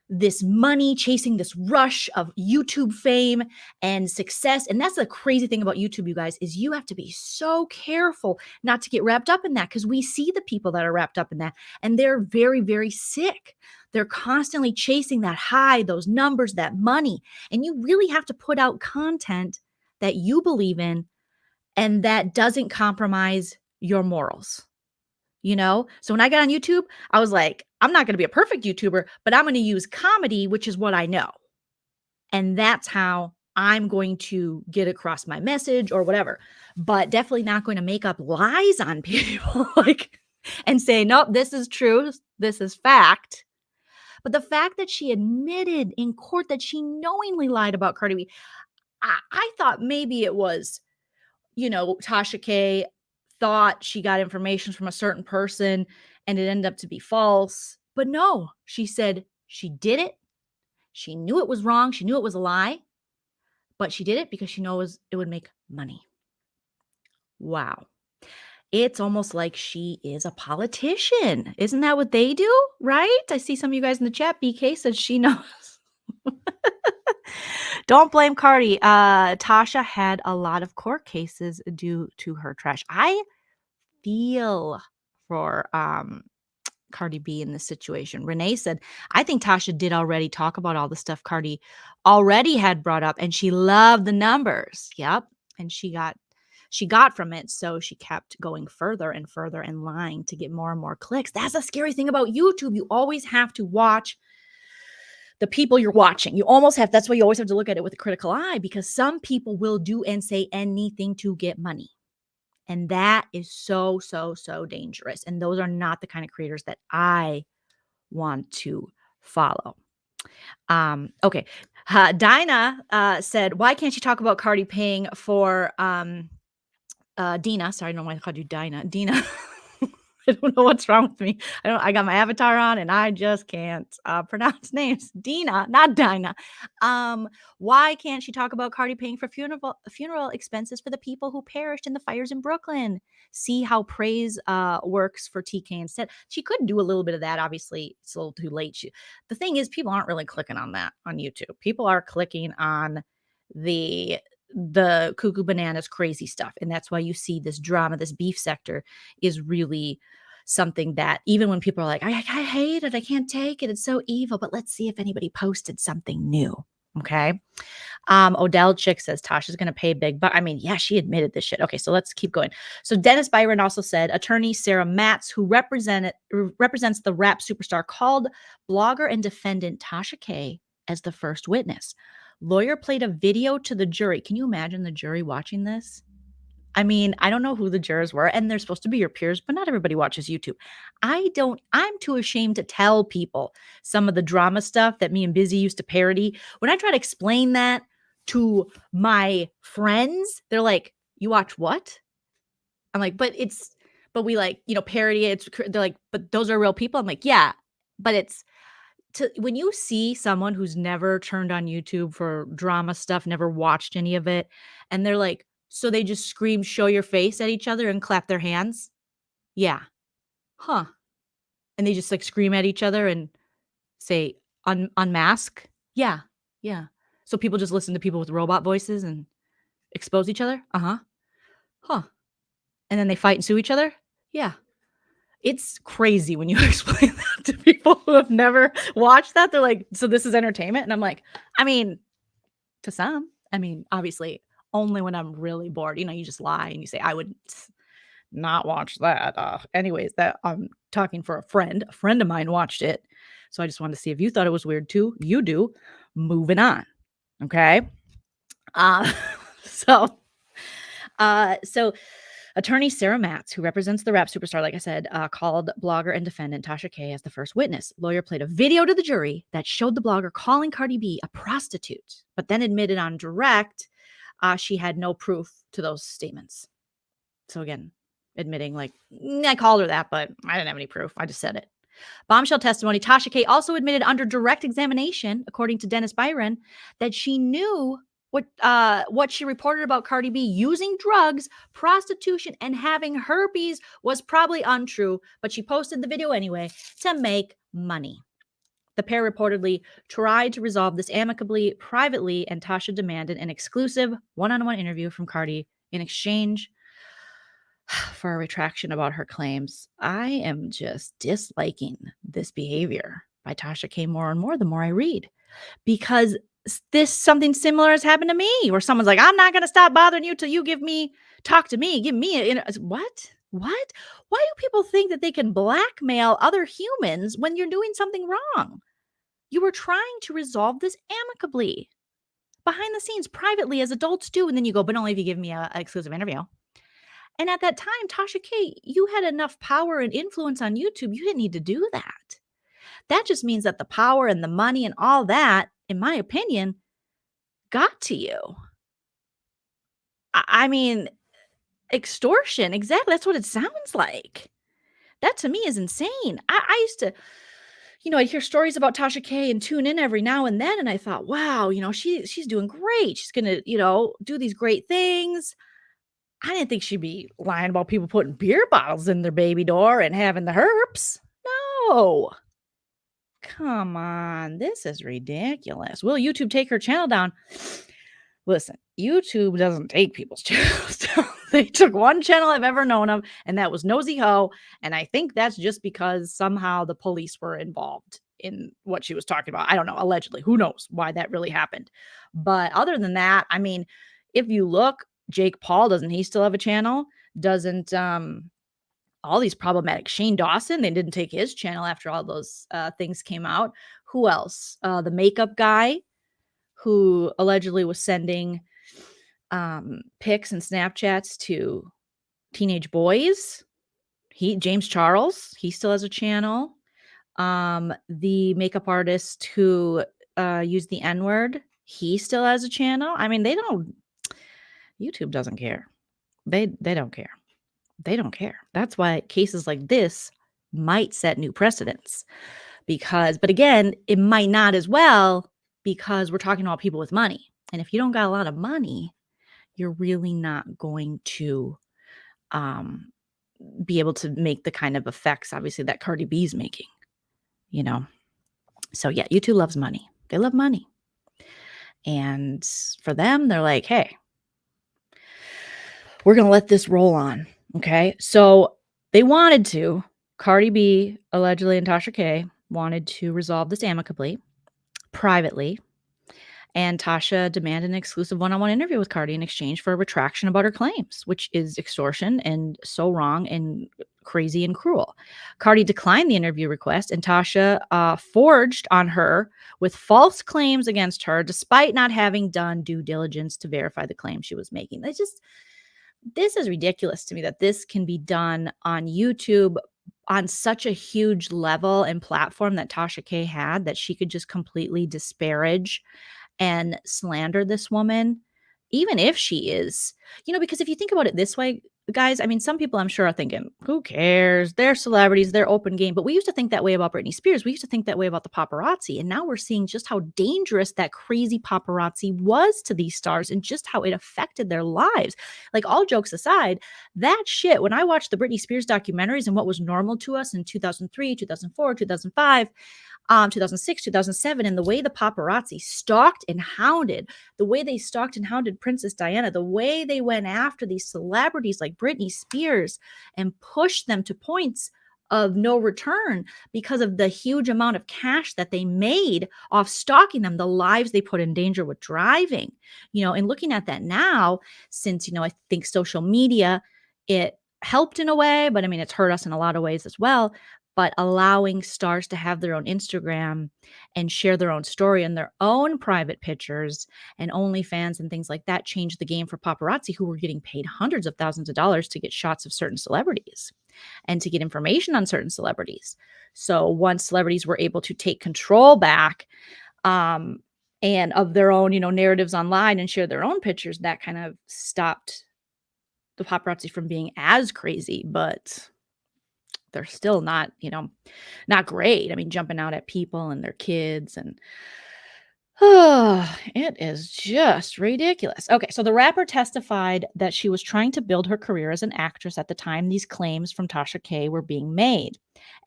this money, chasing this rush of YouTube fame and success. And that's the crazy thing about YouTube, you guys, is you have to be so careful not to get wrapped up in that, because we see the people that are wrapped up in that and they're very, very sick. They're constantly chasing that high, those numbers, that money. And you really have to put out content that you believe in and that doesn't compromise your morals. You know? So when I got on YouTube, I was like, I'm not going to be a perfect YouTuber, but I'm going to use comedy, which is what I know. And that's how I'm going to get across my message or whatever. But definitely not going to make up lies on people and say, nope, this is true. This is fact. But the fact that she admitted in court that she knowingly lied about Cardi B, I thought maybe it was, Tasha K thought she got information from a certain person and it ended up to be false. But no, she said she did it. She knew it was wrong. She knew it was a lie, but she did it because she knows it would make money. Wow. It's almost like she is a politician. Isn't that what they do? Right? I see some of you guys in the chat. BK says she knows. Don't blame Cardi. Tasha had a lot of court cases due to her trash. I feel for Cardi B in this situation. Renee said, I think Tasha did already talk about all the stuff Cardi already had brought up, and she loved the numbers. Yep. And she got from it. So she kept going further and further and lying to get more and more clicks. That's the scary thing about YouTube. You always have to watch the people you're watching. That's why you always have to look at it with a critical eye, because some people will do and say anything to get money. And that is so, so, so dangerous. And those are not the kind of creators that I want to follow. Okay. Dinah said, why can't you talk about Cardi paying for Dina? Sorry, I don't know why I called you Dinah. Dina. I don't know what's wrong with me. I got my avatar on and I just can't pronounce names. Dina, not Dinah. Why can't she talk about Cardi paying for funeral expenses for the people who perished in the fires in Brooklyn? See how praise works for TK instead. She could do a little bit of that. Obviously, it's a little too late. The thing is, people aren't really clicking on that on YouTube. People are clicking on the cuckoo bananas crazy stuff. And that's why you see this drama, this beef sector is really something that even when people are like, I hate it, I can't take it, it's so evil, but let's see if anybody posted something new. Okay. Odell Chick says Tasha's going to pay big, but I mean, yeah, she admitted this shit. Okay. So let's keep going. So Dennis Byron also said attorney Sarah Matz, who represents the rap superstar, called blogger and defendant Tasha K as the first witness. Lawyer played a video to the jury. Can you imagine the jury watching this? I mean, I don't know who the jurors were, and they're supposed to be your peers, but not everybody watches YouTube. I'm too ashamed to tell people some of the drama stuff that me and Busy used to parody. When I try to explain that to my friends, they're like, "You watch what?" I'm like, but we like, parody it. They're like, "But those are real people." I'm like, "Yeah, but it's when you see someone who's never turned on YouTube for drama stuff, never watched any of it, and they're like, so they just scream, show your face at each other and clap their hands? Yeah. Huh. And they just like scream at each other and say, unmask? Yeah. Yeah. So people just listen to people with robot voices and expose each other? Uh huh. Huh. And then they fight and sue each other? Yeah. It's crazy when you explain that to people who have never watched that. They're like, "So this is entertainment?" And I'm like, "I mean, to some. I mean, obviously, only when I'm really bored. You just lie and you say, 'I would not watch that.'" Anyways, that I'm talking for a friend. A friend of mine watched it. So I just wanted to see if you thought it was weird too. You do. Moving on. Okay. Uh, so so attorney Sarah Matz, who represents the rap superstar, like I said, called blogger and defendant Tasha K as the first witness. Lawyer played a video to the jury that showed the blogger calling Cardi B a prostitute, but then admitted on direct she had no proof to those statements. So again, admitting like, I called her that, but I didn't have any proof. I just said it. Bombshell testimony. Tasha K also admitted under direct examination, according to Dennis Byron, that she knew what she reported about Cardi B using drugs, prostitution, and having herpes was probably untrue, but she posted the video anyway to make money. The pair reportedly tried to resolve this amicably, privately, and Tasha demanded an exclusive one-on-one interview from Cardi in exchange for a retraction about her claims. I am just disliking this behavior by Tasha K more and more the more I read, because something similar has happened to me where someone's like, "I'm not going to stop bothering you till you talk to me, give me what? What? Why do people think that they can blackmail other humans when you're doing something wrong? You were trying to resolve this amicably, behind the scenes, privately, as adults do, and then you go, but only if you give me an exclusive interview." And at that time, Tasha K, you had enough power and influence on YouTube. You didn't need to do that. That just means that the power and the money and all that, in my opinion, got to you. I mean, extortion. Exactly. That's what it sounds like. That to me is insane. I used to, I'd hear stories about Tasha K and tune in every now and then. And I thought, wow, she's doing great. She's going to, do these great things. I didn't think she'd be lying about people putting beer bottles in their baby door and having the herpes. No. Come on. This is ridiculous. Will YouTube take her channel down? Listen, YouTube doesn't take people's channels down. They took one channel I've ever known of, and that was Nosy Ho. And I think that's just because somehow the police were involved in what she was talking about. I don't know, allegedly. Who knows why that really happened? But other than that, I mean, if you look, Jake Paul, doesn't he still have a channel? Doesn't all these problematic Shane Dawson, they didn't take his channel after all those things came out. Who else? The makeup guy who allegedly was sending pics and Snapchats to teenage boys. James Charles, he still has a channel. The makeup artist who used the N-word, he still has a channel. I mean, YouTube doesn't care. They don't care. They don't care. That's why cases like this might set new precedents. But again, it might not as well, because we're talking about people with money. And if you don't got a lot of money, you're really not going to be able to make the kind of effects, obviously, that Cardi B is making, So yeah, YouTube loves money. They love money. And for them, they're like, hey, we're going to let this roll on. Okay. So they wanted to, Cardi B, allegedly, and Tasha K wanted to resolve this amicably, privately. And Tasha demanded an exclusive one-on-one interview with Cardi in exchange for a retraction about her claims, which is extortion and so wrong and crazy and cruel. Cardi declined the interview request, and Tasha forged on her with false claims against her, despite not having done due diligence to verify the claims she was making. This is ridiculous to me that this can be done on YouTube on such a huge level and platform that Tasha K had, that she could just completely disparage and slander this woman, even if she is, because if you think about it this way, guys, I mean, some people I'm sure are thinking, who cares? They're celebrities, they're open game. But we used to think that way about Britney Spears. We used to think that way about the paparazzi. And now we're seeing just how dangerous that crazy paparazzi was to these stars and just how it affected their lives. Like, all jokes aside, that shit, when I watched the Britney Spears documentaries and what was normal to us in 2003, 2004, 2005, 2006, 2007, and the way the paparazzi stalked and hounded, the way they stalked and hounded Princess Diana, the way they went after these celebrities like Britney Spears and pushed them to points of no return because of the huge amount of cash that they made off stalking them, the lives they put in danger with driving, and looking at that now, since, I think social media, it helped in a way, but I mean, it's hurt us in a lot of ways as well. But allowing stars to have their own Instagram and share their own story and their own private pictures and OnlyFans and things like that changed the game for paparazzi, who were getting paid hundreds of thousands of dollars to get shots of certain celebrities and to get information on certain celebrities. So once celebrities were able to take control back, and of their own, narratives online and share their own pictures, that kind of stopped the paparazzi from being as crazy, but they're still not, not great. I mean, jumping out at people and their kids, and it is just ridiculous. Okay, so the rapper testified that she was trying to build her career as an actress at the time these claims from Tasha K were being made,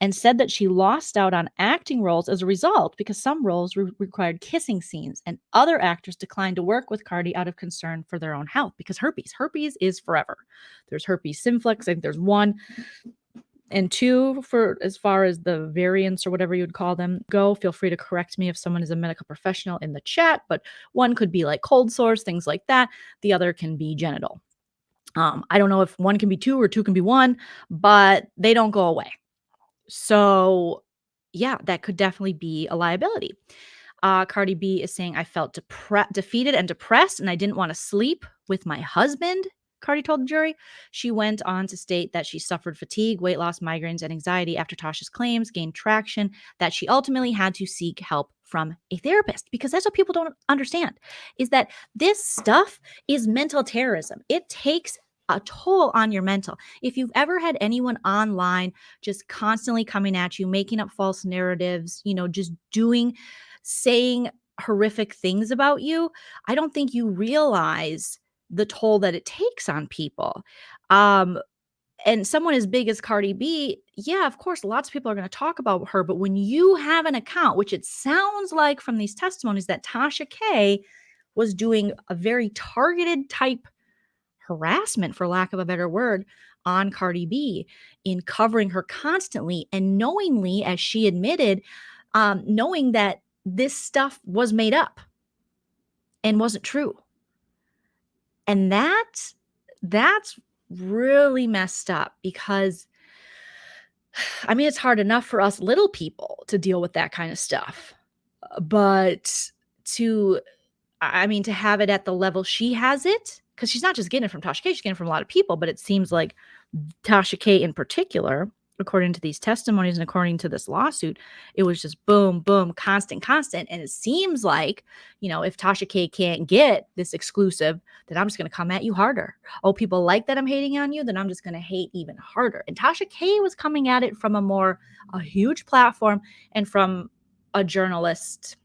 and said that she lost out on acting roles as a result because some roles required kissing scenes, and other actors declined to work with Cardi out of concern for their own health, because herpes is forever. There's herpes simplex, I think there's one. And two, for as far as the variants or whatever you'd call them go, feel free to correct me if someone is a medical professional in the chat, but one could be like cold sores, things like that. The other can be genital. I don't know if one can be two or two can be one, but they don't go away. So yeah, that could definitely be a liability. Cardi B is saying, I felt defeated and depressed, and I didn't want to sleep with my husband, Cardi told the jury. She went on to state that she suffered fatigue, weight loss, migraines, and anxiety after Tasha's claims gained traction, that she ultimately had to seek help from a therapist, because that's what people don't understand, is that this stuff is mental terrorism. It takes a toll on your mental. If you've ever had anyone online just constantly coming at you, making up false narratives, just saying horrific things about you, I don't think you realize the toll that it takes on people. And someone as big as Cardi B, yeah, of course, lots of people are going to talk about her. But when you have an account, which it sounds like from these testimonies that Tasha K was doing a very targeted type harassment, for lack of a better word, on Cardi B, in covering her constantly and knowingly, as she admitted, knowing that this stuff was made up and wasn't true. And that's really messed up, because I mean, it's hard enough for us little people to deal with that kind of stuff. But to have it at the level she has it, because she's not just getting it from Tasha K, she's getting it from a lot of people, but it seems like Tasha K in particular, according to these testimonies and according to this lawsuit, it was just boom, boom, constant. And it seems like, if Tasha K can't get this exclusive, then I'm just going to come at you harder. Oh, people like that I'm hating on you, then I'm just going to hate even harder. And Tasha K was coming at it from a huge platform and from a journalist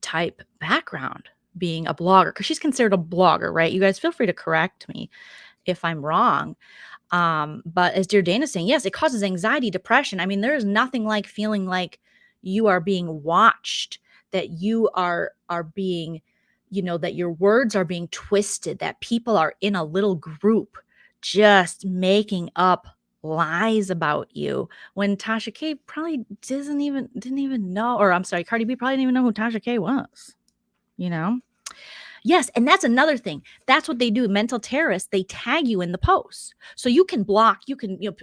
type background, being a blogger, because she's considered a blogger, right? You guys feel free to correct me if I'm wrong. But as Dear Dana's saying, yes, it causes anxiety, depression. I mean, there is nothing like feeling like you are being watched, that you are being, that your words are being twisted, that people are in a little group just making up lies about you, when Tasha K probably didn't even know, or I'm sorry, Cardi B probably didn't even know who Tasha K was. you know? Yes, and that's another thing. That's what they do. Mental terrorists, they tag you in the posts. So you can block,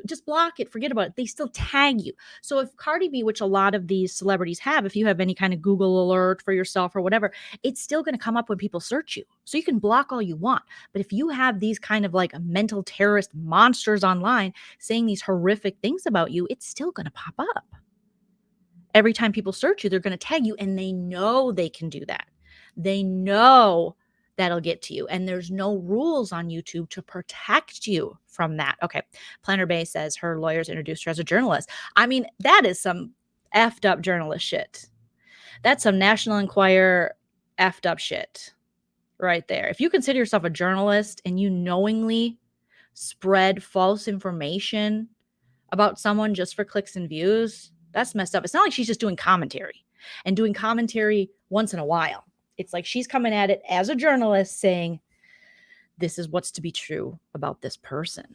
just block it, forget about it. They still tag you. So if Cardi B, which a lot of these celebrities have, if you have any kind of Google alert for yourself or whatever, it's still going to come up when people search you. So you can block all you want. But if you have these kind of like mental terrorist monsters online saying these horrific things about you, it's still going to pop up. Every time people search you, they're going to tag you, and they know they can do that. They know that'll get to you, and there's no rules on YouTube to protect you from that. Okay. Planner Bay says her lawyers introduced her as a journalist. I mean, that is some effed up journalist shit. That's some National Enquirer effed up shit right there. If you consider yourself a journalist and you knowingly spread false information about someone just for clicks and views, that's messed up. It's not like she's just doing commentary and doing commentary once in a while. It's like she's coming at it as a journalist saying, this is what's to be true about this person.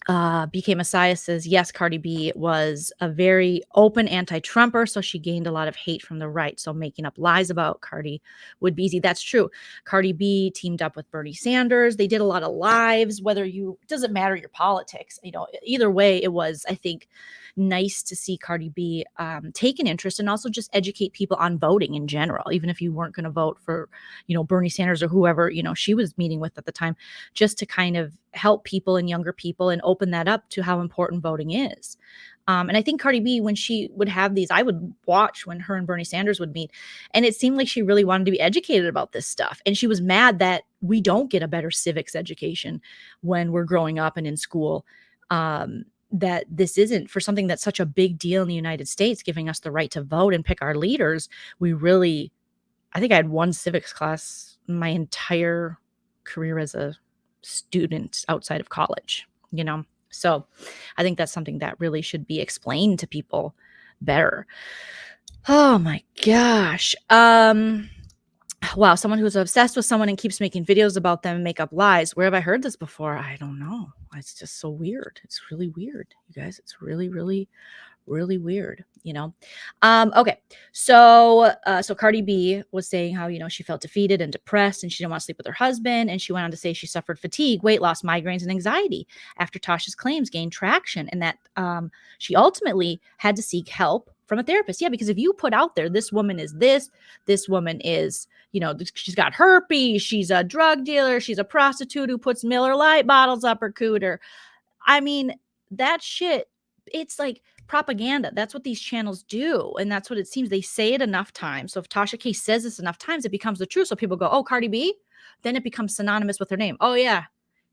BK Messiah says, yes, Cardi B was a very open anti-Trumper, so she gained a lot of hate from the right. So making up lies about Cardi would be easy. That's true. Cardi B teamed up with Bernie Sanders. They did a lot of lives, it doesn't matter your politics. Either way, it was, I think, nice to see Cardi B take an interest and also just educate people on voting in general, even if you weren't going to vote for, Bernie Sanders or whoever, she was meeting with at the time, just to kind of help people and younger people and open that up to how important voting is. And I think Cardi B, when she would have these, I would watch when her and Bernie Sanders would meet, and it seemed like she really wanted to be educated about this stuff. And she was mad that we don't get a better civics education when we're growing up and in school. That this isn't for something that's such a big deal in the United States, giving us the right to vote and pick our leaders. I think I had one civics class my entire career as a student outside of college, So I think that's something that really should be explained to people better. Oh my gosh. Wow, someone who's obsessed with someone and keeps making videos about them and make up lies. Where have I heard this before? I don't know. It's just so weird. It's really weird, you guys. It's really, really, really weird, Okay. So Cardi B was saying how, she felt defeated and depressed and she didn't want to sleep with her husband. And she went on to say she suffered fatigue, weight loss, migraines, and anxiety after Tasha's claims gained traction, and that she ultimately had to seek help from a therapist. Yeah, because if you put out there, this woman is this woman is, she's got herpes, she's a drug dealer, she's a prostitute who puts Miller Lite bottles up her cooter. I mean, that shit, it's like propaganda. That's what these channels do. And that's what it seems. They say it enough times. So if Tasha K says this enough times, it becomes the truth. So people go, oh, Cardi B? Then it becomes synonymous with her name. Oh, yeah.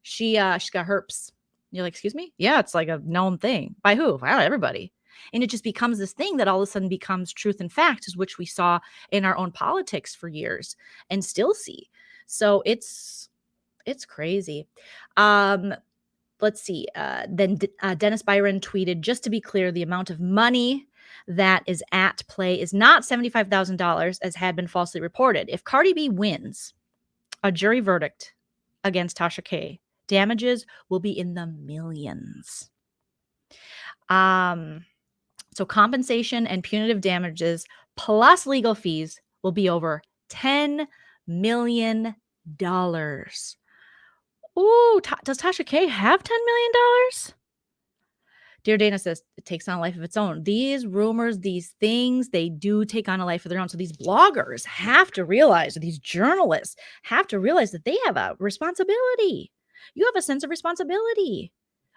She's got herpes. You're like, excuse me? Yeah, it's like a known thing. By who? Well, everybody. And it just becomes this thing that all of a sudden becomes truth and fact, is which we saw in our own politics for years and still see. So it's crazy. Let's see. Then Dennis Byron tweeted, just to be clear, the amount of money that is at play is not $75,000 as had been falsely reported. If Cardi B wins a jury verdict against Tasha K, damages will be in the millions. So compensation and punitive damages plus legal fees will be over $10 million. Ooh, does Tasha K have $10 million? Dear Dana says, it takes on a life of its own. These rumors, these things, they do take on a life of their own. So these bloggers have to realize, or these journalists have to realize that they have a responsibility. You have a sense of responsibility.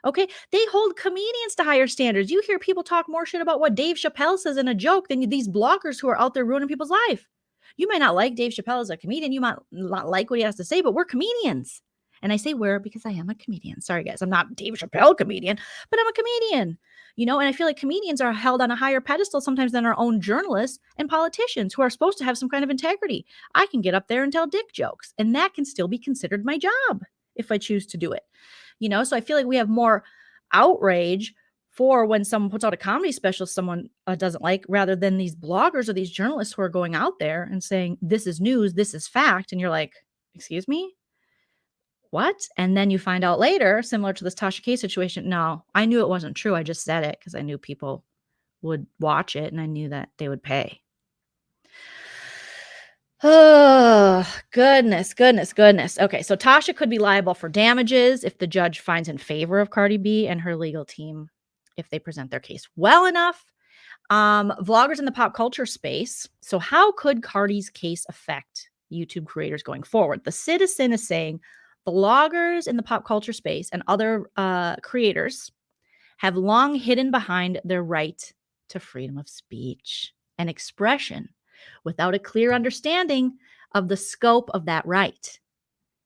Okay? They hold comedians to higher standards. You hear people talk more shit about what Dave Chappelle says in a joke than these bloggers who are out there ruining people's life. You might not like Dave Chappelle as a comedian. You might not like what he has to say, but we're comedians. And I say we're because I am a comedian. Sorry, guys. I'm not Dave Chappelle comedian, but I'm a comedian, and I feel like comedians are held on a higher pedestal sometimes than our own journalists and politicians who are supposed to have some kind of integrity. I can get up there and tell dick jokes, and that can still be considered my job if I choose to do it, so I feel like we have more outrage for when someone puts out a comedy special someone doesn't like, rather than these bloggers or these journalists who are going out there and saying, this is news, this is fact. And you're like, excuse me? What? And then you find out later, similar to this Tasha K situation, no, I knew it wasn't true. I just said it because I knew people would watch it and I knew that they would pay. Oh, goodness, goodness, goodness. Okay, so Tasha could be liable for damages if the judge finds in favor of Cardi B and her legal team if they present their case well enough. Vloggers in the pop culture space. So, how could Cardi's case affect YouTube creators going forward? The Citizen is saying vloggers in the pop culture space and other creators have long hidden behind their right to freedom of speech and expression without a clear understanding of the scope of that right.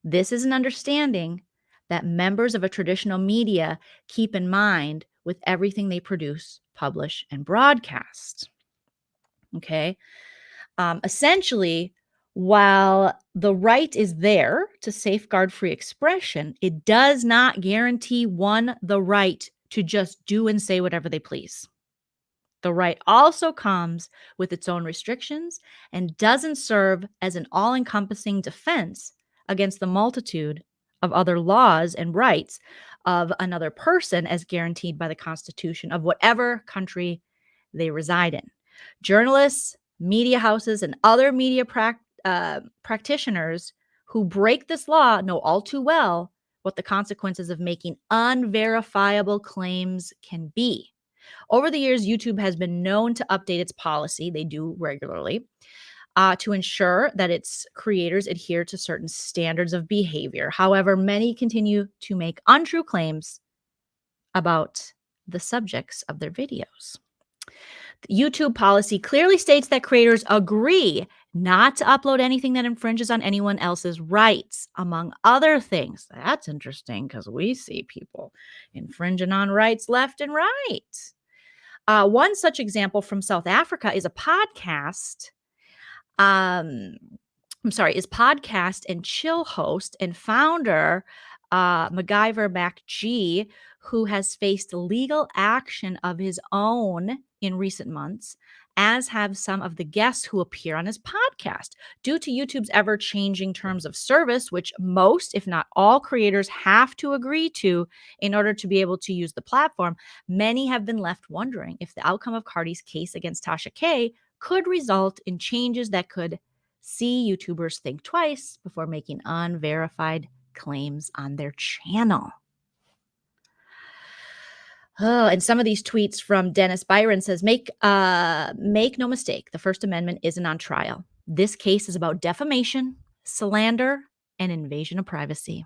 This is an understanding that members of a traditional media keep in mind with everything they produce, publish, and broadcast. Okay. Essentially, while the right is there to safeguard free expression, it does not guarantee one the right to just do and say whatever they please. The right also comes with its own restrictions and doesn't serve as an all encompassing defense against the multitude of other laws and rights of another person as guaranteed by the Constitution of whatever country they reside in. Journalists, media houses, and other media practitioners who break this law know all too well what the consequences of making unverifiable claims can be. Over the years, YouTube has been known to update its policy, they do regularly, to ensure that its creators adhere to certain standards of behavior. However, many continue to make untrue claims about the subjects of their videos. The YouTube policy clearly states that creators agree not to upload anything that infringes on anyone else's rights, among other things. That's interesting because we see people infringing on rights left and right. One such example from South Africa is a podcast. Is podcast and chill host and founder MacGyver Mac G, who has faced legal action of his own in recent months, as have some of the guests who appear on his podcast. Due to YouTube's ever changing terms of service, which most, if not all, creators have to agree to in order to be able to use the platform, many have been left wondering if the outcome of Cardi's case against Tasha K could result in changes that could see YouTubers think twice before making unverified claims on their channel. Oh, and some of these tweets from Dennis Byron says, make no mistake, the First Amendment isn't on trial. This case is about defamation, slander, and invasion of privacy.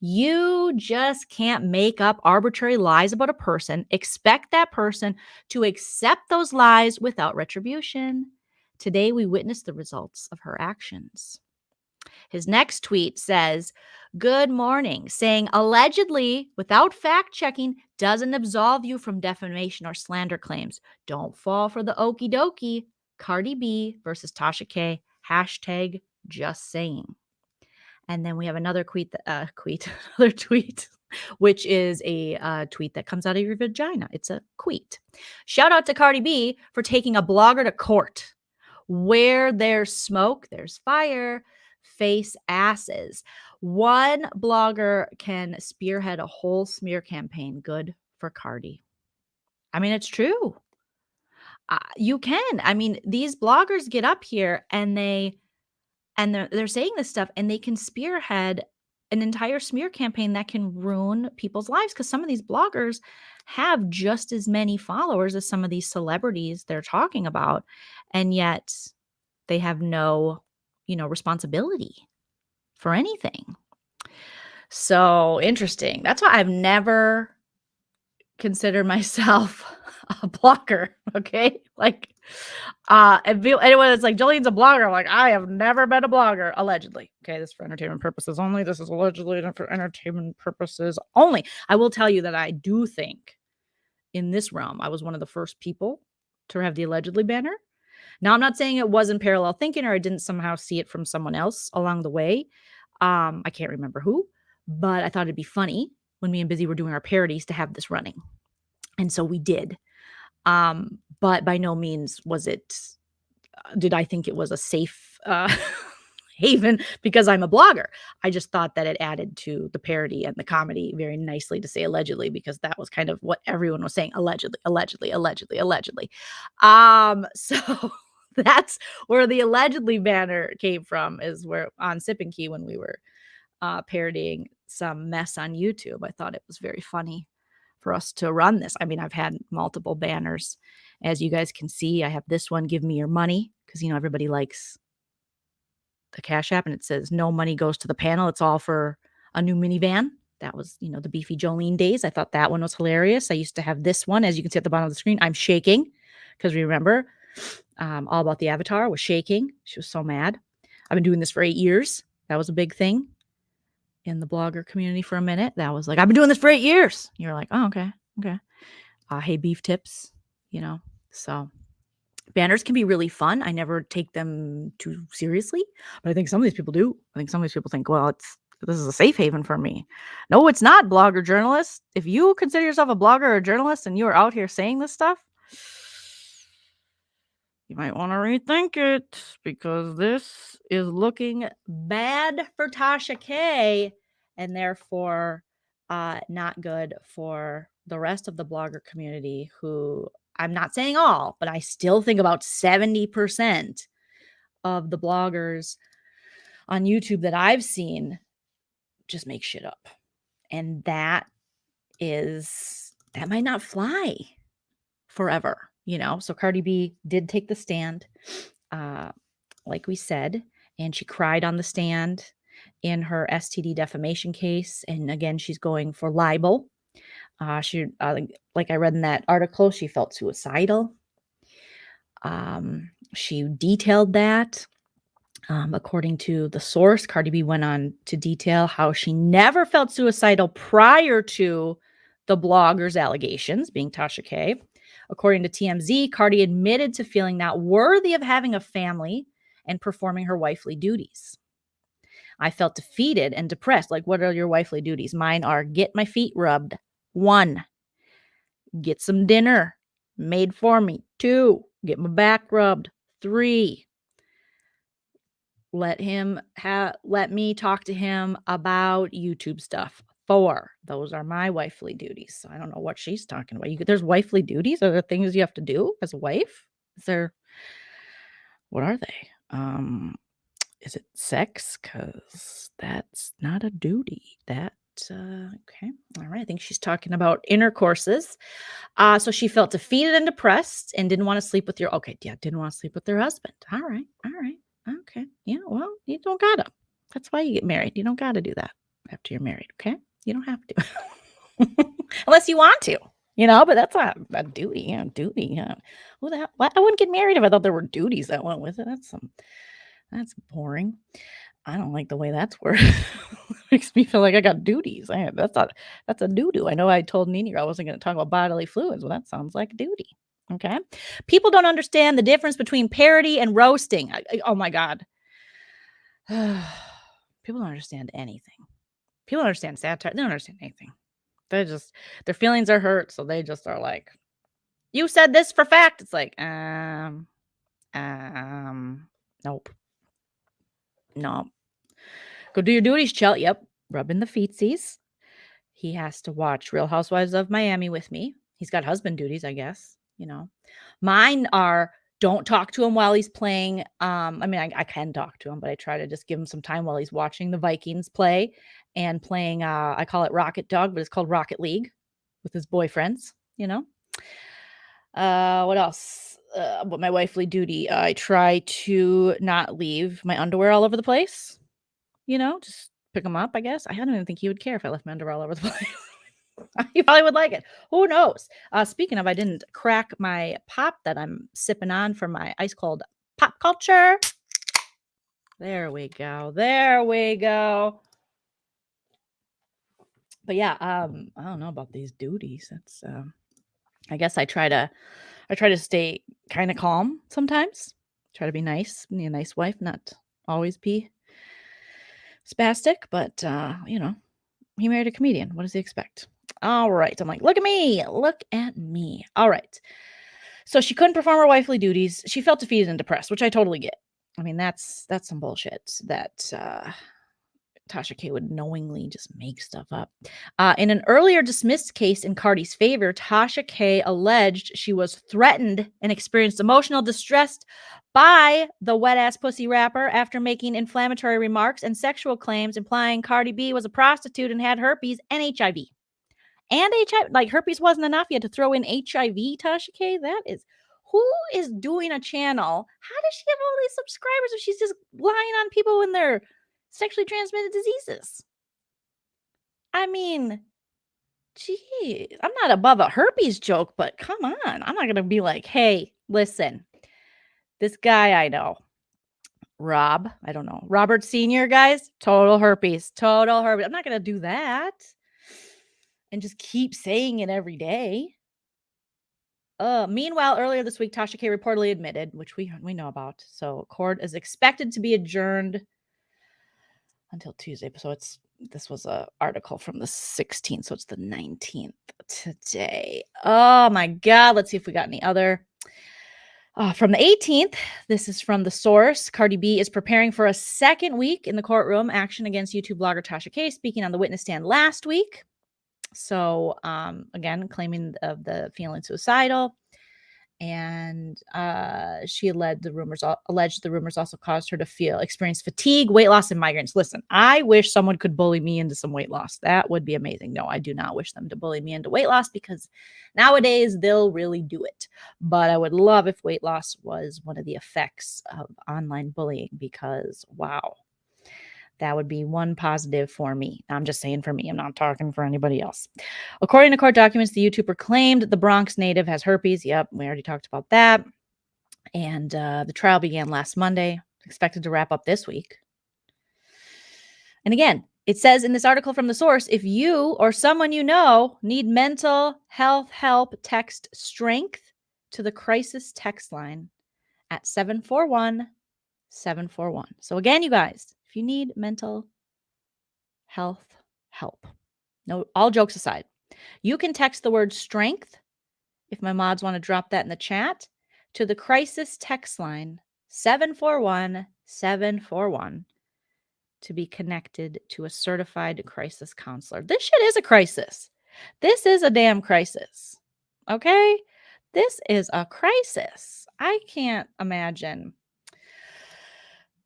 You just can't make up arbitrary lies about a person, expect that person to accept those lies without retribution. Today, we witness the results of her actions. His next tweet says, "Good morning," saying allegedly without fact checking doesn't absolve you from defamation or slander claims. Don't fall for the okie dokie. Cardi B versus Tasha K. Hashtag just saying. And then we have another another tweet, which is a tweet that comes out of your vagina. It's a tweet. Shout out to Cardi B for taking a blogger to court. Where there's smoke, there's fire. Face asses. One blogger can spearhead a whole smear campaign. Good for Cardi. I mean, it's true. You can. I mean, these bloggers get up here and they're saying this stuff and they can spearhead an entire smear campaign that can ruin people's lives because some of these bloggers have just as many followers as some of these celebrities they're talking about, and yet they have no, responsibility for anything. So interesting. That's why I've never considered myself a blogger. Okay. Like, anyone that's like, Jolene's a blogger, I'm like, I have never been a blogger, allegedly. Okay. This is for entertainment purposes only. This is allegedly for entertainment purposes only. I will tell you that I do think in this realm, I was one of the first people to have the allegedly banner. Now, I'm not saying it wasn't parallel thinking or I didn't somehow see it from someone else along the way. I can't remember who, but I thought it'd be funny when me and Busy were doing our parodies to have this running. And so we did. But by no means did I think it was a safe haven because I'm a blogger. I just thought that it added to the parody and the comedy very nicely to say allegedly, because that was kind of what everyone was saying. Allegedly, allegedly, allegedly, allegedly. So That's where the allegedly banner came from, is where on Sip and Key when we were parodying some mess on YouTube. I thought it was very funny for us to run this. I mean, I've had multiple banners. As you guys can see, I have this one, give me your money, because, everybody likes the Cash App, and it says no money goes to the panel. It's all for a new minivan. That was, the beefy Joleen days. I thought that one was hilarious. I used to have this one, as you can see at the bottom of the screen. I'm shaking because remember, All About the Avatar was shaking. She was so mad. I've been doing this for 8 years. That was a big thing in the blogger community for a minute. That was like, I've been doing this for 8 years. You're like, oh, okay. Hey, beef tips, so banners can be really fun. I never take them too seriously, but I think some of these people do. I think some of these people think, well, this is a safe haven for me. No, it's not, blogger journalist. If you consider yourself a blogger or a journalist and you are out here saying this stuff, you might want to rethink it, because this is looking bad for Tasha K, and therefore not good for the rest of the blogger community, who, I'm not saying all, but I still think about 70% of the bloggers on YouTube that I've seen just make shit up. And that might not fly forever, So Cardi B did take the stand, like we said, and she cried on the stand in her STD defamation case. And again, she's going for libel. She, like I read in that article, she felt suicidal. She detailed that. According to the source, Cardi B went on to detail how she never felt suicidal prior to the blogger's allegations, being Tasha K. According to TMZ, Cardi admitted to feeling not worthy of having a family and performing her wifely duties. I felt defeated and depressed. Like, what are your wifely duties? Mine are get my feet rubbed. 1, get some dinner made for me. 2, get my back rubbed. 3, let me talk to him about YouTube stuff. 4, those are my wifely duties. So I don't know what she's talking about. There's wifely duties. Are there things you have to do as a wife? What are they? Is it sex? Because that's not a duty. Okay. All right. I think she's talking about intercourses. So she felt defeated and depressed and didn't want to sleep with didn't want to sleep with their husband. All right. Okay. Yeah, well, you don't gotta. That's why you get married. You don't gotta do that after you're married, okay? You don't have to. Unless you want to, but that's not a duty. Duty. Who the hell? What? I wouldn't get married if I thought there were duties that went with it. That's boring. I don't like the way that's worded. Makes me feel like I got duties. That's a doo-doo. I know I told Nini I wasn't going to talk about bodily fluids. Well, that sounds like a duty. Okay. People don't understand the difference between parody and roasting. Oh my God. People don't understand anything. People don't understand satire. They don't understand anything. Their feelings are hurt. So they just are like, you said this for fact. It's like, nope. No. Go do your duties, Chell. Yep. Rubbing the feetsies. He has to watch Real Housewives of Miami with me. He's got husband duties, I guess. Mine are, don't talk to him while he's playing. I can talk to him, but I try to just give him some time while he's watching the Vikings play and playing, I call it Rocket Dog, but it's called Rocket League with his boyfriends, What else? What my wifely duty? I try to not leave my underwear all over the place, just pick them up, I guess. I don't even think he would care if I left my underwear all over the place. You probably would like it. Who knows? Speaking of, I didn't crack my pop that I'm sipping on for my ice cold pop culture. There we go. But yeah, I don't know about these duties. That's I guess I try to stay kind of calm sometimes. Try to be nice, be a nice wife, not always be spastic, but he married a comedian. What does he expect? All right. I'm like, look at me. All right. So she couldn't perform her wifely duties. She felt defeated and depressed, which I totally get. I mean, that's some bullshit that Tasha K would knowingly just make stuff up. In an earlier dismissed case in Cardi's favor, Tasha K alleged she was threatened and experienced emotional distress by the wet-ass pussy rapper after making inflammatory remarks and sexual claims implying Cardi B was a prostitute and had herpes and HIV. And HIV, like herpes wasn't enough. You had to throw in HIV, Tasha K. That is, who is doing a channel? How does she have all these subscribers if she's just lying on people when they're sexually transmitted diseases? I mean, gee, I'm not above a herpes joke, but come on. I'm not going to be like, hey, listen, this guy I know, I don't know, Robert Sr., guys, total herpes. I'm not going to do that and just keep saying it every day. Meanwhile, earlier this week, Tasha K reportedly admitted, which we know about. So court is expected to be adjourned until Tuesday. So this was an article from the 16th. So it's the 19th today. Oh my God. Let's see if we got any other. From the 18th, this is from The Source. Cardi B is preparing for a second week in the courtroom action against YouTube blogger Tasha K, speaking on the witness stand last week. So, again, claiming of the feeling suicidal, and she alleged the rumors also caused her to experience fatigue, weight loss, and migraines. Listen, I wish someone could bully me into some weight loss. That would be amazing. No, I do not wish them to bully me into weight loss because nowadays they'll really do it. But I would love if weight loss was one of the effects of online bullying because, wow. That would be one positive for me. I'm just saying for me. I'm not talking for anybody else. According to court documents, the YouTuber claimed the Bronx native has herpes. Yep, we already talked about that. And the trial began last Monday, expected to wrap up this week. And again, it says in this article from The Source, if you or someone you know need mental health help, text STRENGTH to the crisis text line at 741-741. So again, you guys, if you need mental health help, no, all jokes aside, you can text the word strength, if my mods want to drop that in the chat, to the crisis text line 741-741 to be connected to a certified crisis counselor. This shit is a crisis. This is a damn crisis. Okay? This is a crisis. I can't imagine.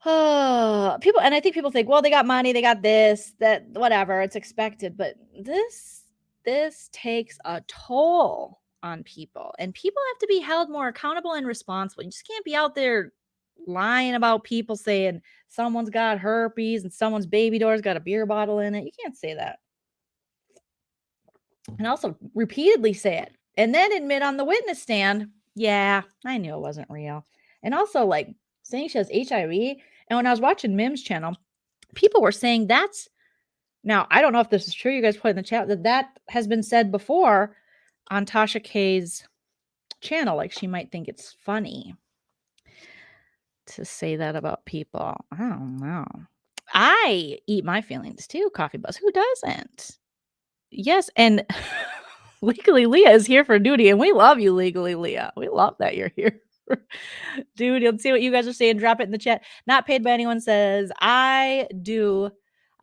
People, and I think people think, well, they got money, they got this, that, whatever, it's expected. But this takes a toll on people, and people have to be held more accountable and responsible. You just can't be out there lying about people saying someone's got herpes and someone's baby door's got a beer bottle in it. You can't say that. And also repeatedly say it. And then admit on the witness stand, yeah, I knew it wasn't real. And also like saying she has HIV. And when I was watching Mim's channel, people were saying now, I don't know if this is true. You guys put in the chat that has been said before on Tasha K's channel. Like she might think it's funny to say that about people. I don't know. I eat my feelings too, Coffee Buzz. Who doesn't? Yes. And Legally Leah is here for duty. And we love you, Legally Leah. We love that you're here. Dude, let's see what you guys are saying. Drop it in the chat. Not paid by anyone says, I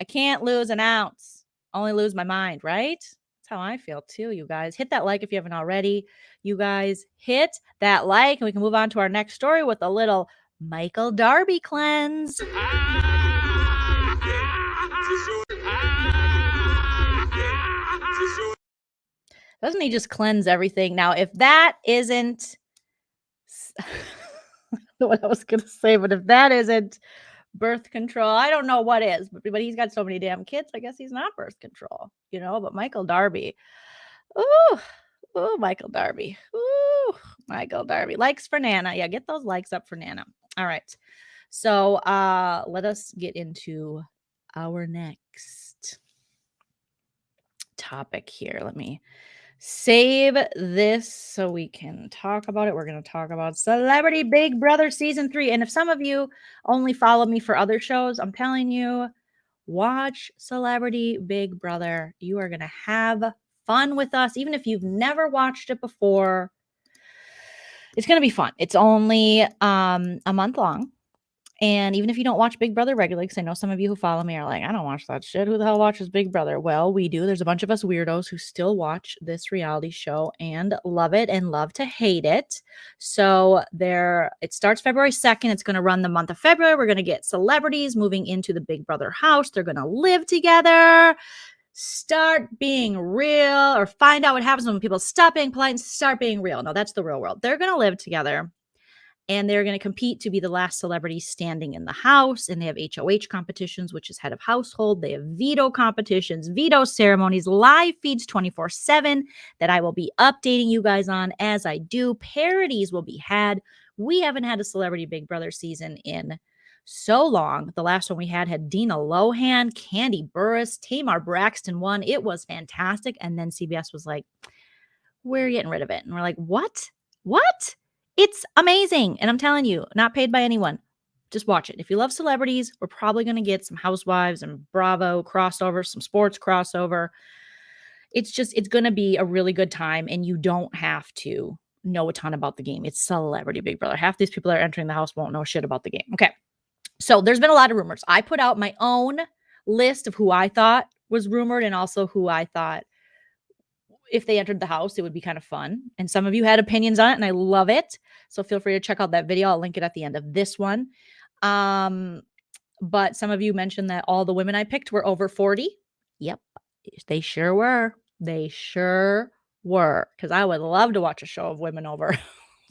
can't lose an ounce. Only lose my mind, right? That's how I feel too, you guys. Hit that like if you haven't already. You guys hit that like and we can move on to our next story with a little Michael Darby cleanse. Doesn't he just cleanse everything? Now, if that isn't what I was going to say, but if that isn't birth control, I don't know what is, but he's got so many damn kids. I guess he's not birth control, but Michael Darby. Ooh, Michael Darby. Ooh, Michael Darby. Likes for Nana. Yeah, get those likes up for Nana. All right. So let us get into our next topic here. Let me save this so we can talk about it. We're going to talk about Celebrity Big Brother Season 3. And if some of you only follow me for other shows, I'm telling you, watch Celebrity Big Brother. You are going to have fun with us. Even if you've never watched it before, it's going to be fun. It's only a month long. And even if you don't watch Big Brother regularly, because I know some of you who follow me are like, I don't watch that shit. Who the hell watches Big Brother? Well, we do. There's a bunch of us weirdos who still watch this reality show and love it and love to hate it. So it starts February 2nd. It's going to run the month of February. We're going to get celebrities moving into the Big Brother house. They're going to live together, start being real, or find out what happens when people stop being polite and start being real. No, that's the real world. They're going to live together. And they're going to compete to be the last celebrity standing in the house. And they have HOH competitions, which is head of household. They have veto competitions, veto ceremonies, live feeds 24/7 that I will be updating you guys on as I do. Parodies will be had. We haven't had a Celebrity Big Brother season in so long. The last one we had Dina Lohan, Candy Burris, Tamar Braxton won. It was fantastic. And then CBS was like, we're getting rid of it. And we're like, what? What? It's amazing. And I'm telling you, not paid by anyone. Just watch it. If you love celebrities, we're probably going to get some Housewives and Bravo crossover, some sports crossover. It's going to be a really good time. And you don't have to know a ton about the game. It's Celebrity Big Brother. Half these people that are entering the house won't know shit about the game. Okay. So there's been a lot of rumors. I put out my own list of who I thought was rumored and also who I thought if they entered the house, it would be kind of fun. And some of you had opinions on it, and I love it. So feel free to check out that video. I'll link it at the end of this one. But some of you mentioned that all the women I picked were over 40. Yep, they sure were. They sure were. Because I would love to watch a show of women over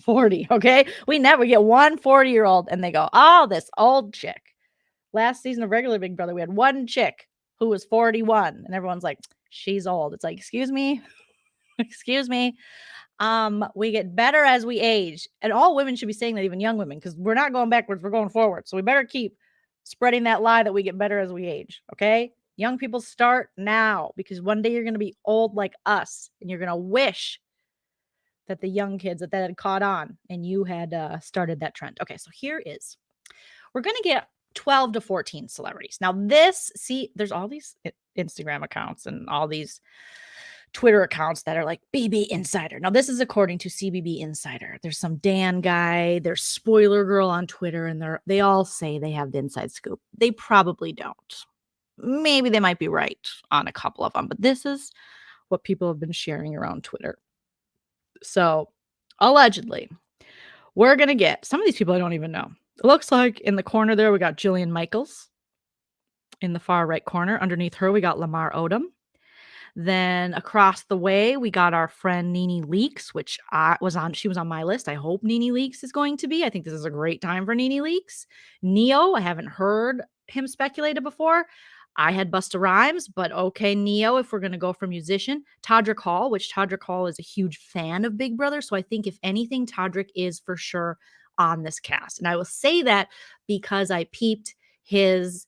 40, okay? We never get one 40-year-old, and they go, oh, this old chick. Last season of regular Big Brother, we had one chick who was 41, and everyone's like, she's old. It's like, excuse me? Excuse me. We get better as we age. And all women should be saying that, even young women, because we're not going backwards, we're going forward. So we better keep spreading that lie that we get better as we age. Okay. Young people, start now, because one day you're going to be old like us and you're going to wish that the young kids that had caught on and you had started that trend. Okay. So we're going to get 12 to 14 celebrities. Now there's all these Instagram accounts and all these Twitter accounts that are like BB Insider. Now, this is according to CBB Insider. There's some Dan guy, there's Spoiler Girl on Twitter, and they all say they have the inside scoop. They probably don't. Maybe they might be right on a couple of them, but this is what people have been sharing around Twitter. So, allegedly, we're going to get some of these people I don't even know. It looks like in the corner there, we got Jillian Michaels. In the far right corner, underneath her, we got Lamar Odom. Then across the way, we got our friend Nene Leakes, which she was on my list. I hope Nene Leakes is going to be. I think this is a great time for Nene Leakes. Neo, I haven't heard him speculated before. I had Busta Rhymes, but okay, Neo, if we're going to go for musician. Todrick Hall, which Todrick Hall is a huge fan of Big Brother. So I think if anything, Todrick is for sure on this cast. And I will say that because I peeped his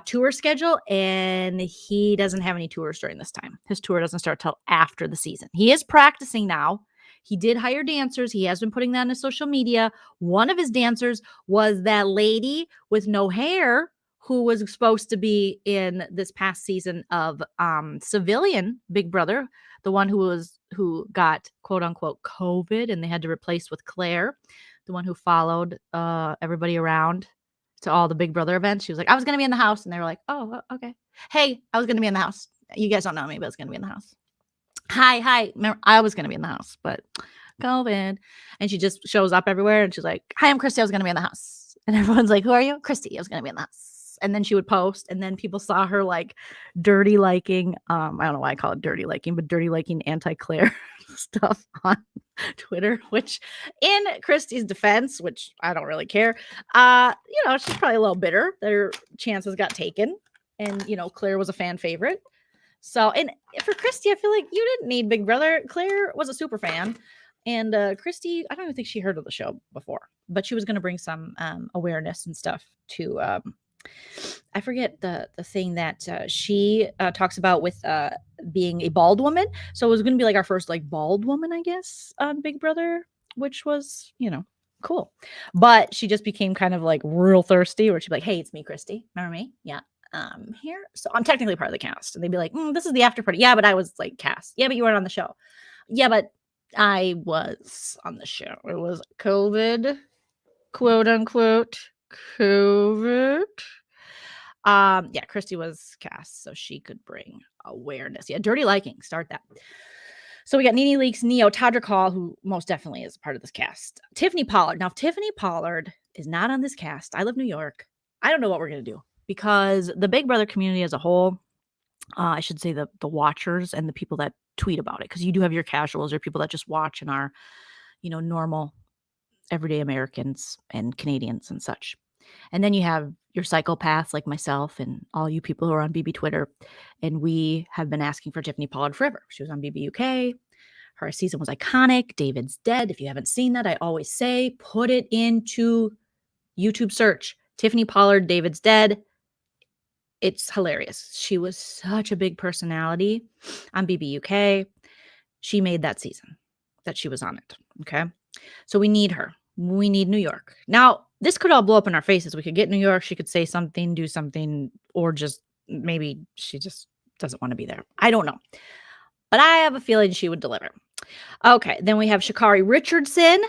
tour schedule, and he doesn't have any tours during this time. His tour doesn't start till after the season. He is practicing now. He did hire dancers. He has been putting that on his social media. One of his dancers was that lady with no hair who was supposed to be in this past season of Civilian Big Brother, the one who got quote unquote COVID and they had to replace with Claire, the one who followed everybody around to all the Big Brother events. She was like, I was going to be in the house. And they were like, oh, okay. Hey, I was going to be in the house. You guys don't know me, but I was going to be in the house. Hi. Remember, I was going to be in the house, but COVID. And she just shows up everywhere. And she's like, hi, I'm Christy. I was going to be in the house. And everyone's like, who are you? Christy. I was going to be in the house. And then she would post. And then people saw her like dirty liking. I don't know why I call it dirty liking, but dirty liking anti-Claire stuff on Twitter, which in Christy's defense, which I don't really care, she's probably a little bitter that her chances got taken. And, Claire was a fan favorite. So, and for Christy, I feel like you didn't need Big Brother. Claire was a super fan. And Christy, I don't even think she heard of the show before, but she was going to bring some awareness and stuff to, I forget the thing that she talks about with being a bald woman. So it was going to be like our first like bald woman, I guess, on Big Brother, which was, cool. But she just became kind of like real thirsty where she'd be like, hey, it's me, Christy. Remember me? Yeah. Here. So I'm technically part of the cast. And they'd be like, this is the after party. Yeah, but I was like cast. Yeah, but you weren't on the show. Yeah, but I was on the show. It was COVID, quote unquote, COVID. Yeah, Christy was cast, so she could bring awareness. Yeah, Dirty Liking, start that. So we got Nene Leakes, Neo, Todrick Hall, who most definitely is a part of this cast. Tiffany Pollard. Now, if Tiffany Pollard is not on this cast, I live in New York. I don't know what we're gonna do because the Big Brother community as a whole, I should say the watchers and the people that tweet about it, because you do have your casuals or people that just watch and are, normal everyday Americans and Canadians and such. And then you have your psychopaths like myself and all you people who are on BB Twitter. And we have been asking for Tiffany Pollard forever. She was on BB UK. Her season was iconic. David's dead. If you haven't seen that, I always say put it into YouTube search. Tiffany Pollard, David's dead. It's hilarious. She was such a big personality on BB UK. She made that season that she was on it. Okay. So we need her. We need New York. Now, this could all blow up in our faces. We could get New York. She could say something, do something, or just maybe she just doesn't want to be there. I don't know. But I have a feeling she would deliver. Okay. Then we have Sha'Carri Richardson,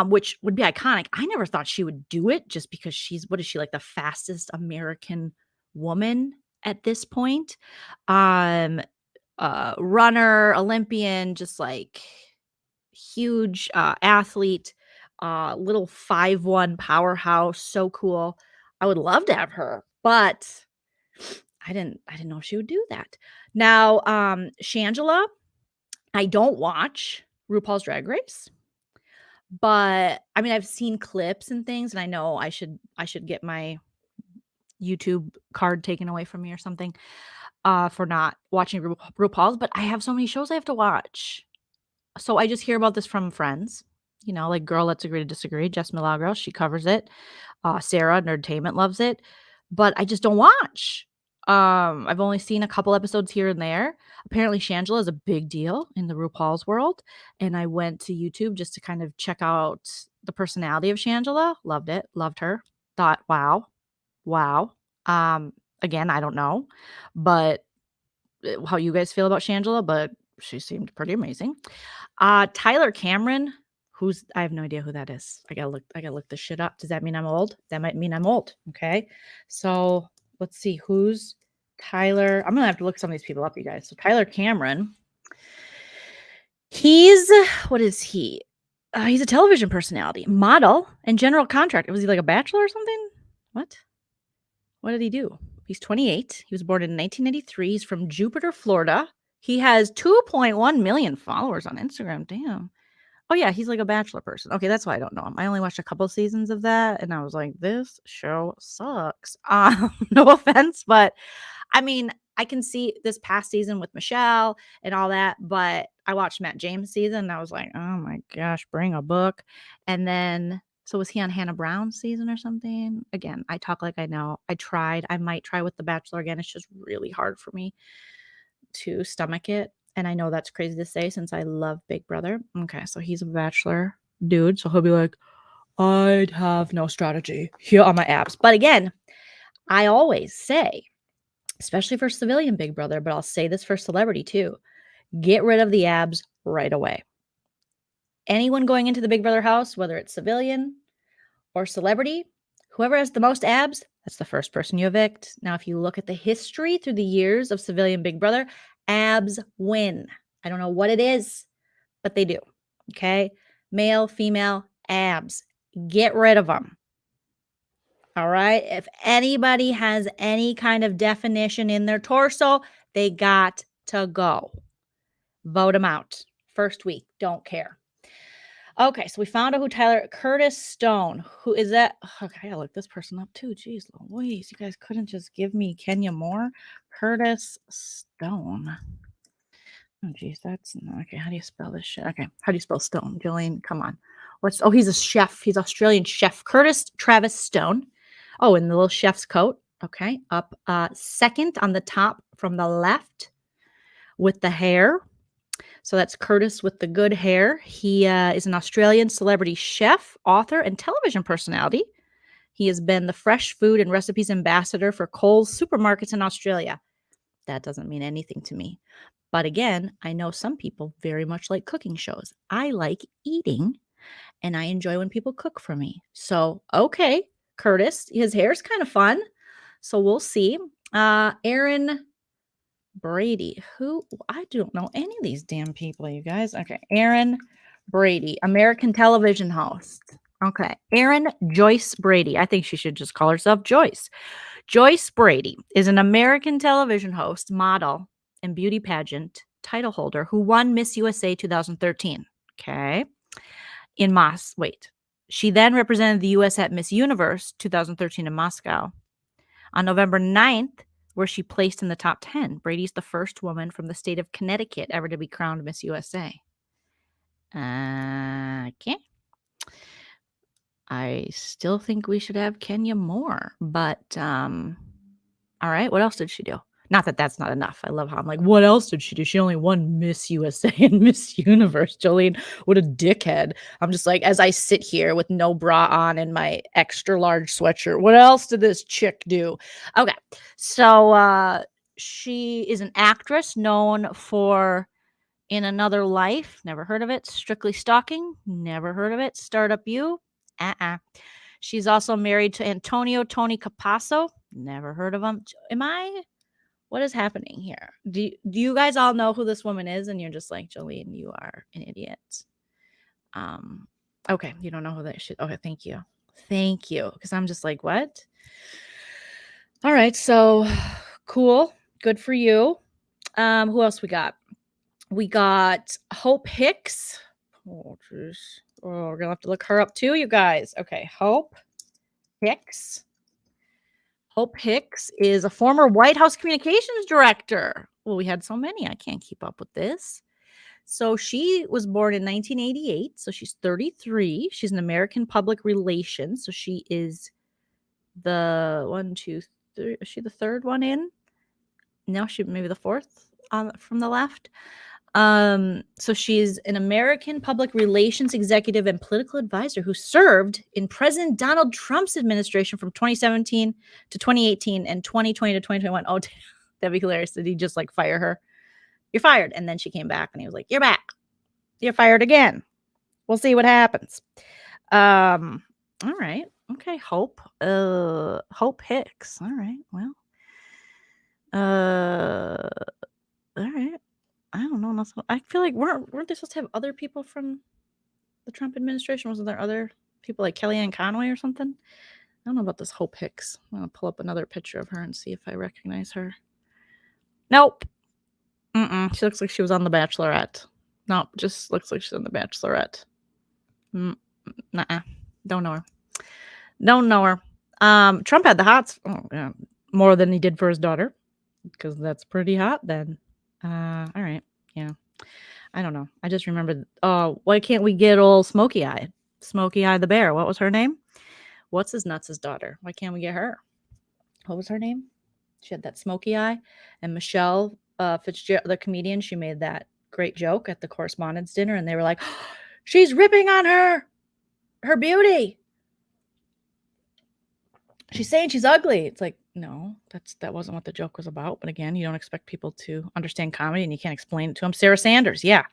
which would be iconic. I never thought she would do it just because what is she, like the fastest American woman at this point? Runner, Olympian, just like huge athlete, little 5'1" powerhouse, so cool. I would love to have her, but I didn't know if she would do that. Now, Shangela, I don't watch RuPaul's Drag Race, but I mean I've seen clips and things, and I know I should get my YouTube card taken away from me or something for not watching RuPaul's, but I have so many shows I have to watch. So I just hear about this from friends, like Girl Let's Agree to Disagree, Jess Milagros, she covers it. Sarah, Nerdtainment, loves it, but I just don't watch. I've only seen a couple episodes here and there. Apparently, Shangela is a big deal in the RuPaul's world, and I went to YouTube just to kind of check out the personality of Shangela. Loved it, loved her. Thought, wow, wow. Again, I don't know, but how you guys feel about Shangela, but she seemed pretty amazing. Tyler Cameron, I have no idea who that is. I gotta look this shit up. Does that mean I'm old? That might mean I'm old. Okay. So let's see who's Tyler. I'm gonna have to look some of these people up, you guys. So Tyler Cameron, what is he? He's a television personality, model, and general contractor. Was he like a bachelor or something? What did he do? He's 28. He was born in 1993. He's from Jupiter, Florida. He has 2.1 million followers on Instagram. Damn. Oh, yeah, he's like a bachelor person. Okay, that's why I don't know him. I only watched a couple seasons of that, and I was like, this show sucks. No offense, but I mean, I can see this past season with Michelle and all that, but I watched Matt James' season, and I was like, oh my gosh, bring a book. And then, so was he on Hannah Brown's season or something? Again, I talk like I know. I might try with The Bachelor again. It's just really hard for me to stomach it. And I know that's crazy to say since I love Big Brother. Okay, so he's a bachelor dude. So he'll be like, I'd have no strategy. Here are my abs. But again, I always say, especially for civilian Big Brother, but I'll say this for celebrity too, get rid of the abs right away. Anyone going into the Big Brother house, whether it's civilian or celebrity, whoever has the most abs, that's the first person you evict. Now, if you look at the history through the years of civilian Big Brother, abs win. I don't know what it is, but they do. Okay? Male, female, abs. Get rid of them. All right? If anybody has any kind of definition in their torso, they got to go. Vote them out. First week. Don't care. Okay, so we found out who Curtis Stone. Who is that? Okay, I gotta look this person up too. Jeez Louise, you guys couldn't just give me Kenya Moore? Curtis Stone. Oh, geez, that's not okay. How do you spell this shit? Okay, how do you spell Stone? Joleen, come on. He's a chef. He's Australian chef. Curtis Travis Stone. Oh, in the little chef's coat. Okay, up second on the top from the left with the hair. So that's Curtis with the good hair. He is an Australian celebrity chef, author, and television personality. He has been the fresh food and recipes ambassador for Coles supermarkets in Australia. That doesn't mean anything to me. But again, I know some people very much like cooking shows. I like eating, and I enjoy when people cook for me. So, okay, Curtis. His hair's kind of fun. So we'll see. Aaron Brady. Who? I don't know any of these damn people, you guys. Okay. Aaron Brady, American television host. Okay. Aaron Joyce Brady. I think she should just call herself Joyce. Joyce Brady is an American television host, model, and beauty pageant title holder who won Miss USA 2013. Okay. She then represented the US at Miss Universe 2013 in Moscow. On November 9th, where she placed in the top 10, Brady's the first woman from the state of Connecticut ever to be crowned Miss USA. Okay. I still think we should have Kenya Moore, but all right. What else did she do? Not that that's not enough. I love how I'm like, what else did she do? She only won Miss USA and Miss Universe. Joleen, what a dickhead. I'm just like, as I sit here with no bra on and my extra large sweatshirt, what else did this chick do? Okay. So she is an actress known for In Another Life. Never heard of it. Strictly Stalking. Never heard of it. Startup You. She's also married to Antonio Tony Capasso. Never heard of him. What is happening here? Do you guys all know who this woman is? And you're just like, Joleen, you are an idiot. Okay, you don't know who that shit. Okay, thank you. Thank you. Because I'm just like, what? All right, so cool. Good for you. Who else we got? We got Hope Hicks. Oh, jeez. Oh, we're gonna have to look her up too, you guys. Okay, Hope Hicks. Hope Hicks is a former White House communications director. Well, we had so many. I can't keep up with this. So she was born in 1988. So she's 33. She's an American public relations. So she is the 1, 2, 3. Is she the third one in? No, she maybe the fourth from the left. So she's an American public relations executive and political advisor who served in President Donald Trump's administration from 2017 to 2018 and 2020 to 2021. Oh, that'd be hilarious. Did he just like fire her? You're fired. And then she came back and he was like, you're back. You're fired again. We'll see what happens. All right. Okay. Hope Hicks. All right. Well, all right. I don't know. I feel like weren't they supposed to have other people from the Trump administration? Wasn't there other people like Kellyanne Conway or something? I don't know about this Hope Hicks. I'm gonna pull up another picture of her and see if I recognize her. Nope. She looks like she was on The Bachelorette. Nope, just looks like she's on The Bachelorette. Nuh-uh. Don't know her. Don't know her. Trump had the hots more than he did for his daughter, because that's pretty hot then. All right. Yeah. I don't know. I just remembered. Oh, why can't we get old Smokey Eye? Smokey Eye the bear. What was her name? What's his nuts' daughter? Why can't we get her? What was her name? She had that Smokey Eye. And Michelle Fitzgerald, the comedian, she made that great joke at the correspondence dinner. And they were like, oh, she's ripping on her beauty. She's saying she's ugly. It's like, no, that wasn't what the joke was about. But again, you don't expect people to understand comedy and you can't explain it to them. Sarah Sanders, yeah.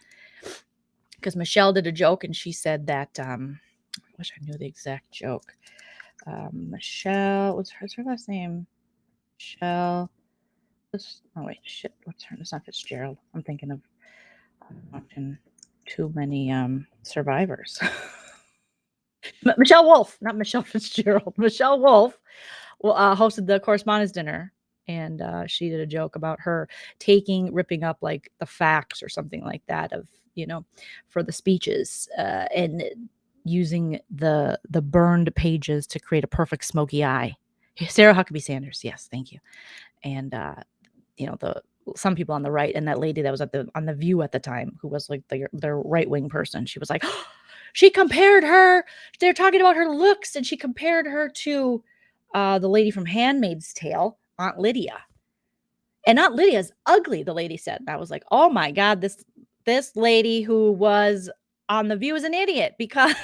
Because Michelle did a joke and she said that, I wish I knew the exact joke. Michelle, what's her last name? Michelle. Oh, wait, shit. What's her? It's not Fitzgerald. I'm thinking of watching too many survivors. Michelle Wolf, not Michelle Fitzgerald. Michelle Wolf hosted the correspondence dinner, and she did a joke about her ripping up like the facts or something like that of, for the speeches and using the burned pages to create a perfect smoky eye. Sarah Huckabee Sanders, yes, thank you. And some people on the right, and that lady that was on the View at the time, who was like their right wing person, she was like, oh, she compared her. They're talking about her looks, and she compared her to the lady from Handmaid's Tale, Aunt Lydia. And Aunt Lydia's ugly, the lady said. And I was like, oh my God, this lady who was on The View is an idiot, because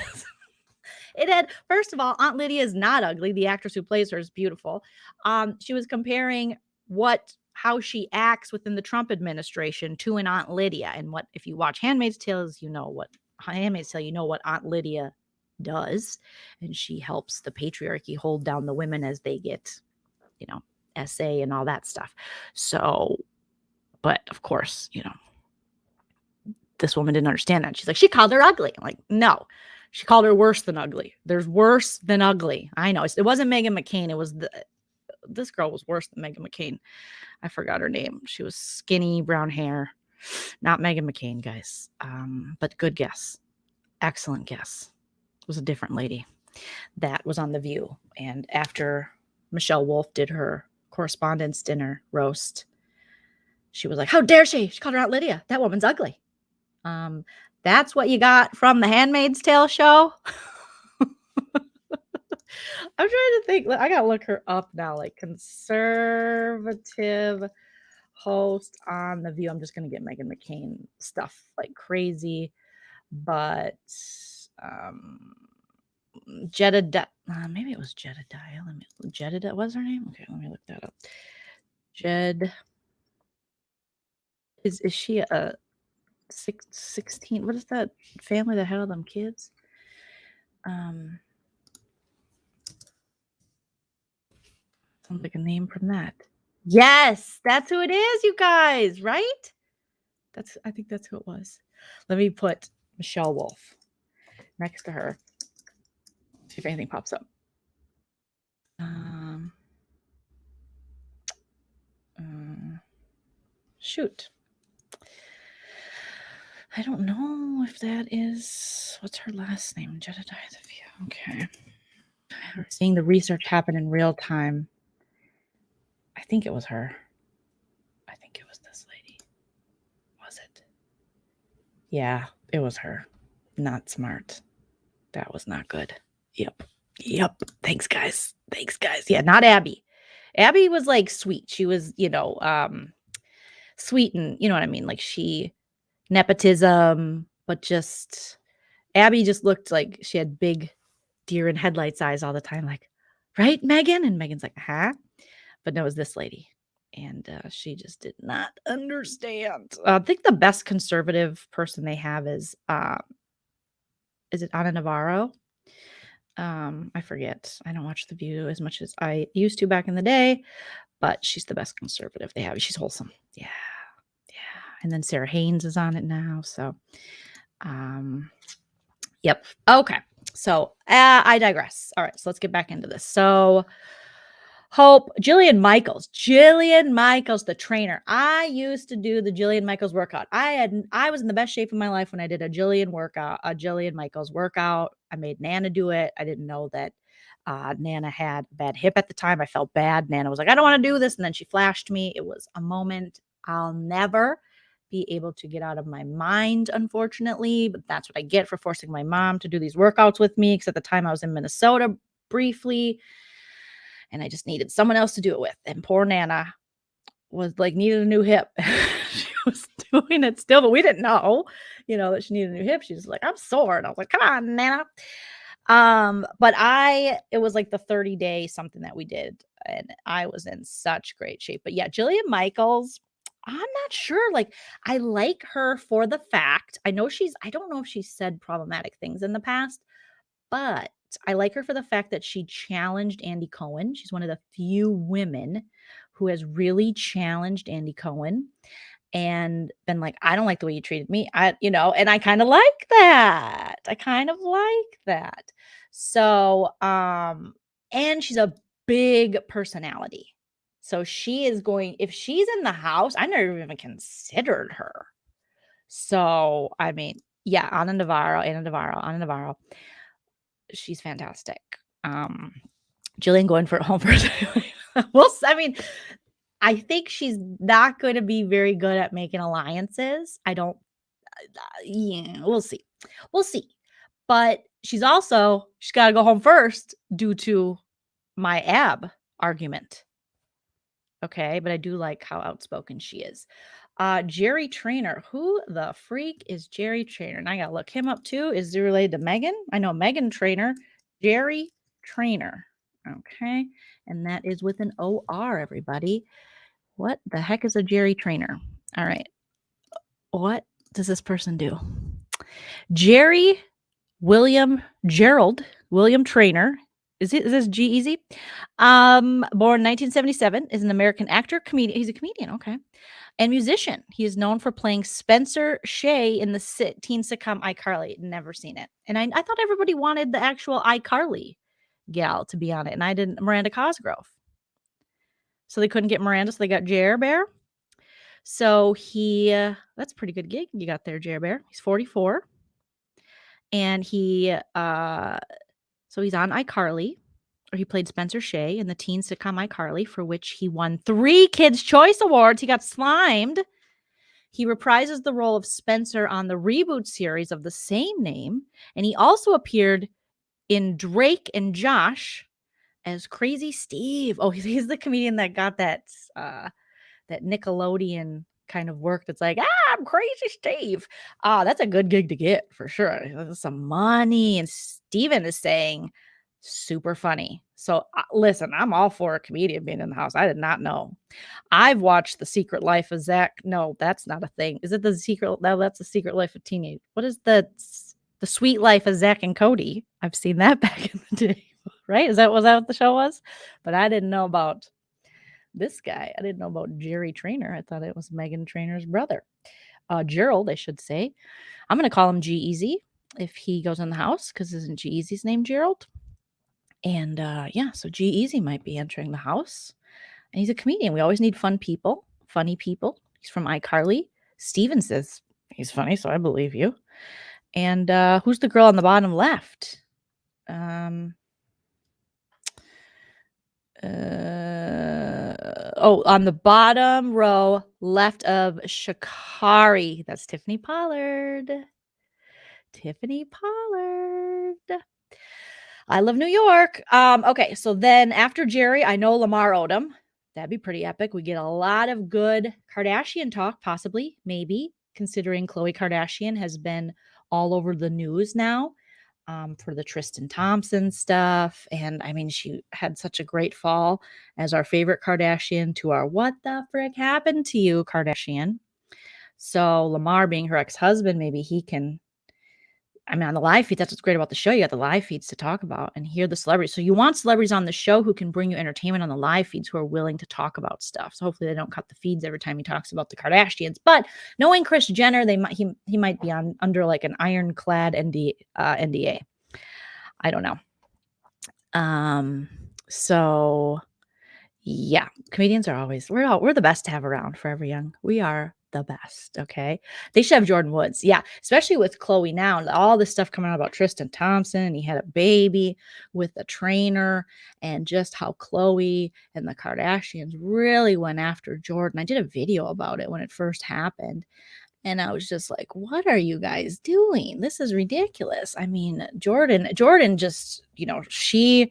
first of all, Aunt Lydia is not ugly. The actress who plays her is beautiful. She was comparing how she acts within the Trump administration to an Aunt Lydia. And if you watch Handmaid's Tale, you know what Aunt Lydia does. And she helps the patriarchy hold down the women as they get, SA and all that stuff. So, but of course, this woman didn't understand that. She's like, she called her ugly. I'm like, no, she called her worse than ugly. There's worse than ugly. I know. It wasn't Meghan McCain. It was this girl was worse than Meghan McCain. I forgot her name. She was skinny, brown hair. Not Meghan McCain, guys. But good guess. Excellent guess. It was a different lady that was on The View. And after Michelle Wolf did her correspondence dinner roast, she was like, how dare she? She called her Aunt Lydia. That woman's ugly. That's what you got from the Handmaid's Tale show. I'm trying to think. I gotta look her up now. Like conservative host on The View. I'm just gonna get Meghan McCain stuff like crazy, but Jedediah. Maybe it was Jedediah. Jedediah. What's her name? Okay, let me look that up. Jed. Is she a 16? What is that family that had all them kids? Sounds like a name from that. Yes, that's who it is, you guys, right? I think that's who it was. Let me put Michelle Wolf next to her. See if anything pops up. Shoot. I don't know if that is, what's her last name? Jedediah The View. Okay. We're seeing the research happen in real time. I think it was her. I think it was this lady. Was it? Yeah, it was her. Not smart. That was not good. Yep. Thanks, guys. Yeah, not Abby. Abby was like sweet. She was, sweet and, you know what I mean? Like nepotism, but just Abby just looked like she had big deer in headlights eyes all the time. Like, right, Megan? And Megan's like, huh? But no, it was this lady. And she just did not understand. I think the best conservative person they have is it Ana Navarro? I forget. I don't watch The View as much as I used to back in the day, but she's the best conservative they have. She's wholesome. Yeah. And then Sarah Haynes is on it now. So, yep. Okay. So I digress. All right. So let's get back into this. So Jillian Michaels, the trainer. I used to do the Jillian Michaels workout. I was in the best shape of my life when I did a Jillian Michaels workout. I made Nana do it. I didn't know that Nana had a bad hip at the time. I felt bad. Nana was like, I don't want to do this. And then she flashed me. It was a moment I'll never be able to get out of my mind, unfortunately. But that's what I get for forcing my mom to do these workouts with me. Because at the time I was in Minnesota briefly. And I just needed someone else to do it with. And poor Nana was like, needed a new hip. She was doing it still, but we didn't know, that she needed a new hip. She was like, I'm sore. And I was like, come on, Nana. But it was like the 30-day something that we did. And I was in such great shape. But yeah, Jillian Michaels, I'm not sure. Like, I like her for the fact, I don't know if she's said problematic things in the past, but I like her for the fact that she challenged Andy Cohen. She's one of the few women who has really challenged Andy Cohen and been like, I don't like the way you treated me. And I kind of like that. So, and she's a big personality. So she is if she's in the house, I never even considered her. So, I mean, yeah, Ana Navarro. She's fantastic. Jillian going for home first. I think she's not going to be very good at making alliances. We'll see. But she's got to go home first due to my ab argument. Okay, but I do like how outspoken she is. Jerry Trainer. Who the freak is Jerry Trainer? And I gotta look him up too. Is he related to Megan? I know Megan Trainer. Jerry Trainer. Okay, and that is with an OR, everybody. What the heck is a Jerry Trainer? All right. What does this person do? Jerry William Trainer. Is this G-Eazy? Born 1977, is an American actor, comedian. He's a comedian, okay, and musician. He is known for playing Spencer Shay in the teen sitcom iCarly. Never seen it. And I thought everybody wanted the actual iCarly gal to be on it, and I didn't. Miranda Cosgrove. So they couldn't get Miranda, so they got Jer Bear. So that's a pretty good gig you got there, Jer Bear. He's 44. And so he's on iCarly, or he played Spencer Shay in the teen sitcom iCarly, for which he won 3 Kids' Choice Awards. He got slimed. He reprises the role of Spencer on the reboot series of the same name, and he also appeared in Drake and Josh as Crazy Steve. Oh, he's the comedian that got that Nickelodeon kind of work that's like, I'm Crazy Steve. That's a good gig to get for sure. There's some money, and Steven is saying super funny. So listen, I'm all for a comedian being in the house. I did not know. I've watched The Secret Life of Zach. No, that's not a thing. Is it The Secret? No, that's The Secret Life of Teenage. What is the Sweet Life of Zach and Cody? I've seen that back in the day, right? Was that what the show was? But I didn't know about this guy. I didn't know about Jerry Trainer. I thought it was Megan Trainor's brother. Gerald, I should say. I'm going to call him G-Eazy if he goes in the house, because isn't G-Eazy's name Gerald? And so G-Eazy might be entering the house. And he's a comedian. We always need funny people. He's from iCarly. Steven says he's funny, so I believe you. And who's the girl on the bottom left? On the bottom row left of Shakari. That's Tiffany Pollard. I love New York. Okay, so then after Jerry, I know Lamar Odom. That'd be pretty epic. We get a lot of good Kardashian talk, possibly, maybe, considering Khloe Kardashian has been all over the news now for the Tristan Thompson stuff. And I mean, she had such a great fall as our favorite Kardashian to our what the frick happened to you Kardashian. So Lamar being her ex-husband, maybe he can, I mean, on the live feed, that's what's great about the show. You got the live feeds to talk about and hear the celebrities. So you want celebrities on the show who can bring you entertainment on the live feeds, who are willing to talk about stuff. So hopefully they don't cut the feeds every time he talks about the Kardashians. But knowing Kris Jenner, he might be under like an ironclad NDA. I don't know. So yeah, comedians are always, we're the best to have around Forever Young. We are the best. Okay. They should have Jordan Woods. Yeah. Especially with Khloe now, all this stuff coming out about Tristan Thompson. He had a baby with a trainer, and just how Khloe and the Kardashians really went after Jordan. I did a video about it when it first happened. And I was just like, what are you guys doing? This is ridiculous. I mean, Jordan just, she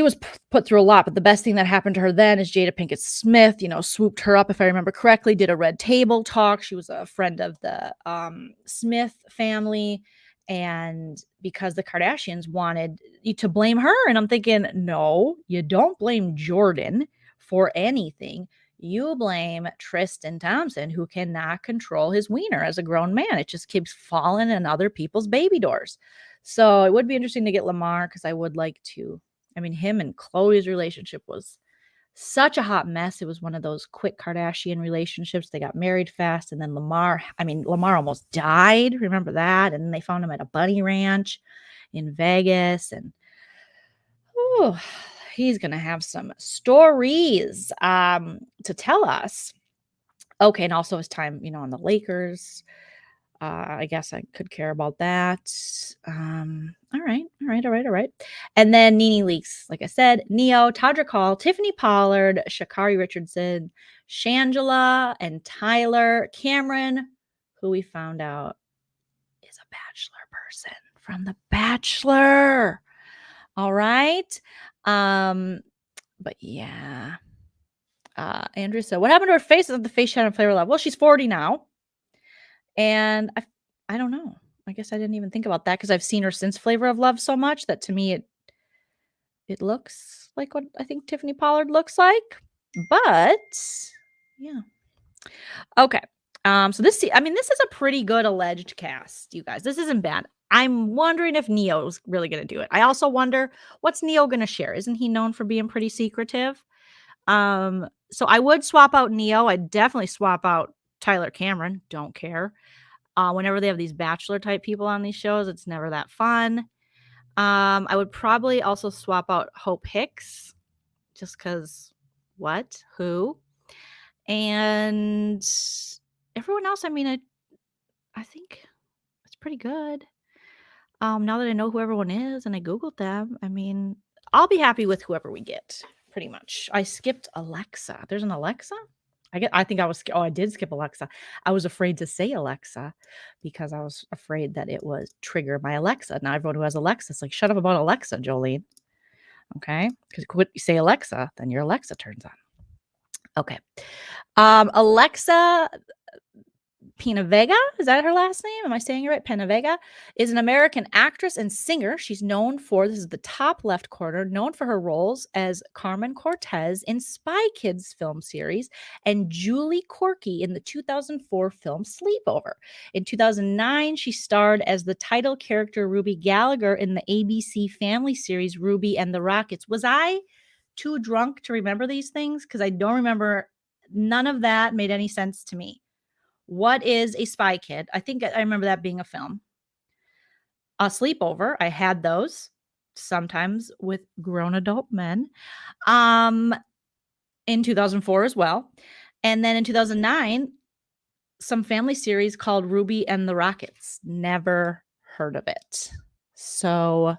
was put through a lot, but the best thing that happened to her then is Jada Pinkett Smith, swooped her up, if I remember correctly, did a red table talk. She was a friend of the Smith family. And because the Kardashians wanted you to blame her, and I'm thinking, no, you don't blame Jordan for anything. You blame Tristan Thompson, who cannot control his wiener as a grown man. It just keeps falling in other people's baby doors. So it would be interesting to get Lamar, because I would like to. I mean, him and Khloe's relationship was such a hot mess. It was one of those quick Kardashian relationships. They got married fast. And then Lamar almost died. Remember that? And then they found him at a bunny ranch in Vegas. And he's going to have some stories to tell us. Okay. And also his time, on the Lakers. I guess I could care about that. All right. And then Nene Leakes, like I said, Neo, Todrick Hall, Tiffany Pollard, Sha'Carri Richardson, Shangela, and Tyler Cameron, who we found out is a Bachelor person from The Bachelor. All right. But yeah. Andrew said, what happened to her face of the face shot on Flavor Love? Well, she's 40 now. And I don't know. I guess I didn't even think about that, because I've seen her since Flavor of Love so much that to me it looks like what I think Tiffany Pollard looks like. But yeah. Okay. So this is a pretty good alleged cast, you guys. This isn't bad. I'm wondering if Neo's really gonna do it. I also wonder, what's Neo gonna share? Isn't he known for being pretty secretive? So I would swap out Neo. I'd definitely swap out Tyler Cameron. Don't care. Whenever they have these bachelor type people on these shows, it's never that fun. I would probably also swap out Hope Hicks, just because what? Who? And everyone else, I mean, I think it's pretty good. Now that I know who everyone is and I Googled them, I mean, I'll be happy with whoever we get, pretty much. I skipped Alexa. There's an Alexa? I think I was oh, I did skip Alexa. I was afraid to say Alexa because I was afraid that it would trigger my Alexa. Now everyone who has Alexa is like, shut up about Alexa, Joleen. Okay? Because when you say Alexa, then your Alexa turns on. Okay. Alexa Penavega, is that her last name? Am I saying it right? Penavega is an American actress and singer. She's known for, this is the top left corner, known for her roles as Carmen Cortez in Spy Kids film series and Julie Corky in the 2004 film Sleepover. In 2009, she starred as the title character Ruby Gallagher in the ABC family series Ruby and the Rockets. Was I too drunk to remember these things? Because I don't remember, none of that made any sense to me. What is a Spy Kid? I think I remember that being a film. A Sleepover, I had those sometimes with grown adult men. In 2004 as well. And then in 2009, some family series called Ruby and the Rockets. Never heard of it. So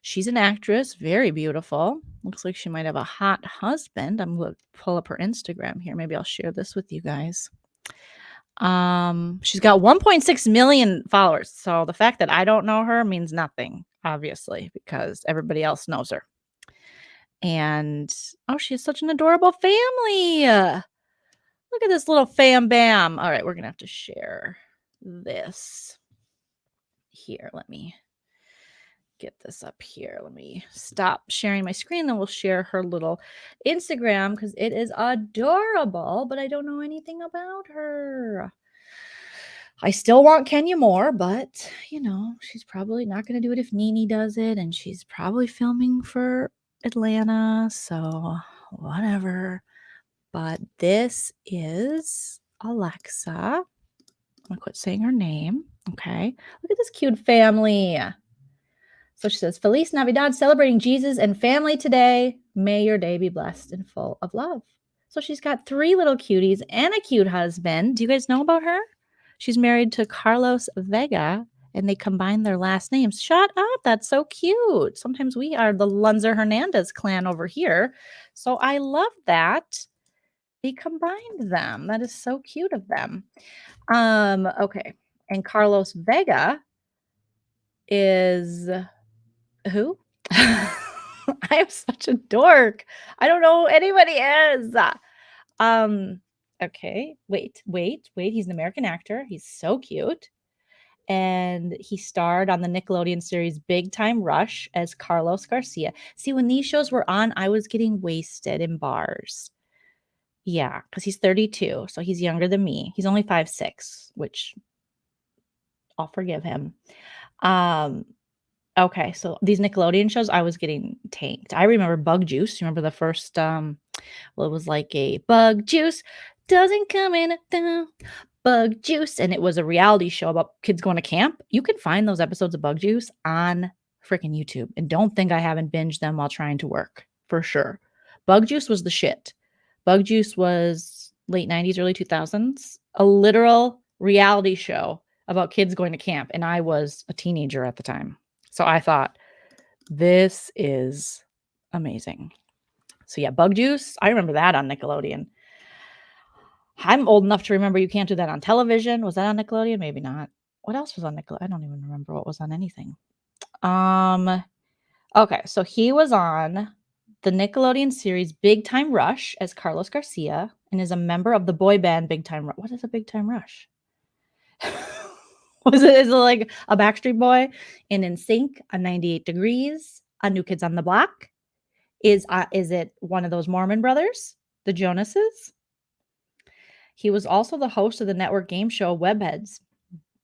she's an actress, very beautiful. Looks like she might have a hot husband. I'm going to pull up her Instagram here. Maybe I'll share this with you guys. She's got 1.6 million followers. So the fact that I don't know her means nothing, obviously, because everybody else knows her. And oh, she has such an adorable family. Look at this little fam bam. All right, we're gonna have to share this here. Let me get this up here. Let me stop sharing my screen. Then we'll share her little Instagram because it is adorable, but I don't know anything about her. I still want Kenya more, but you know, she's probably not going to do it if Nene does it, and she's probably filming for Atlanta, so whatever. But this is Alexa. I'm gonna quit saying her name. Okay, look at this cute family. So she says, Feliz Navidad, celebrating Jesus and family today. May your day be blessed and full of love. So she's got 3 little cuties and a cute husband. Do you guys know about her? She's married to Carlos Vega, and they combine their last names. Shut up. That's so cute. Sometimes we are the Lunzer Hernandez clan over here. So I love that. They combined them. That is so cute of them. Okay. And Carlos Vega is who? I am such a dork. I don't know who anybody is. Okay. Wait. He's an American actor. He's so cute. And he starred on the Nickelodeon series Big Time Rush as Carlos Garcia. See, when these shows were on, I was getting wasted in bars. Yeah, because he's 32, so he's younger than me. He's only 5'6", which I'll forgive him. Okay, so these Nickelodeon shows, I was getting tanked. I remember Bug Juice. You remember the first, well, it was like a Bug Juice doesn't come in a Bug Juice, and it was a reality show about kids going to camp. You can find those episodes of Bug Juice on freaking YouTube, and don't think I haven't binged them while trying to work, for sure. Bug Juice was the shit. Bug Juice was late 90s, early 2000s, a literal reality show about kids going to camp, and I was a teenager at the time. So I thought, this is amazing. So yeah, Bug Juice, I remember that on Nickelodeon. I'm old enough to remember you can't do that on television. Was that on Nickelodeon? Maybe not. What else was on Nickelodeon? I don't even remember what was on anything. Okay, so he was on the Nickelodeon series Big Time Rush as Carlos Garcia and is a member of the boy band Big Time Rush. What is a Big Time Rush? Is it like a Backstreet Boy, an NSYNC, a 98 Degrees, a New Kids on the Block? Is it one of those Mormon brothers, the Jonases? He was also the host of the network game show Webheads.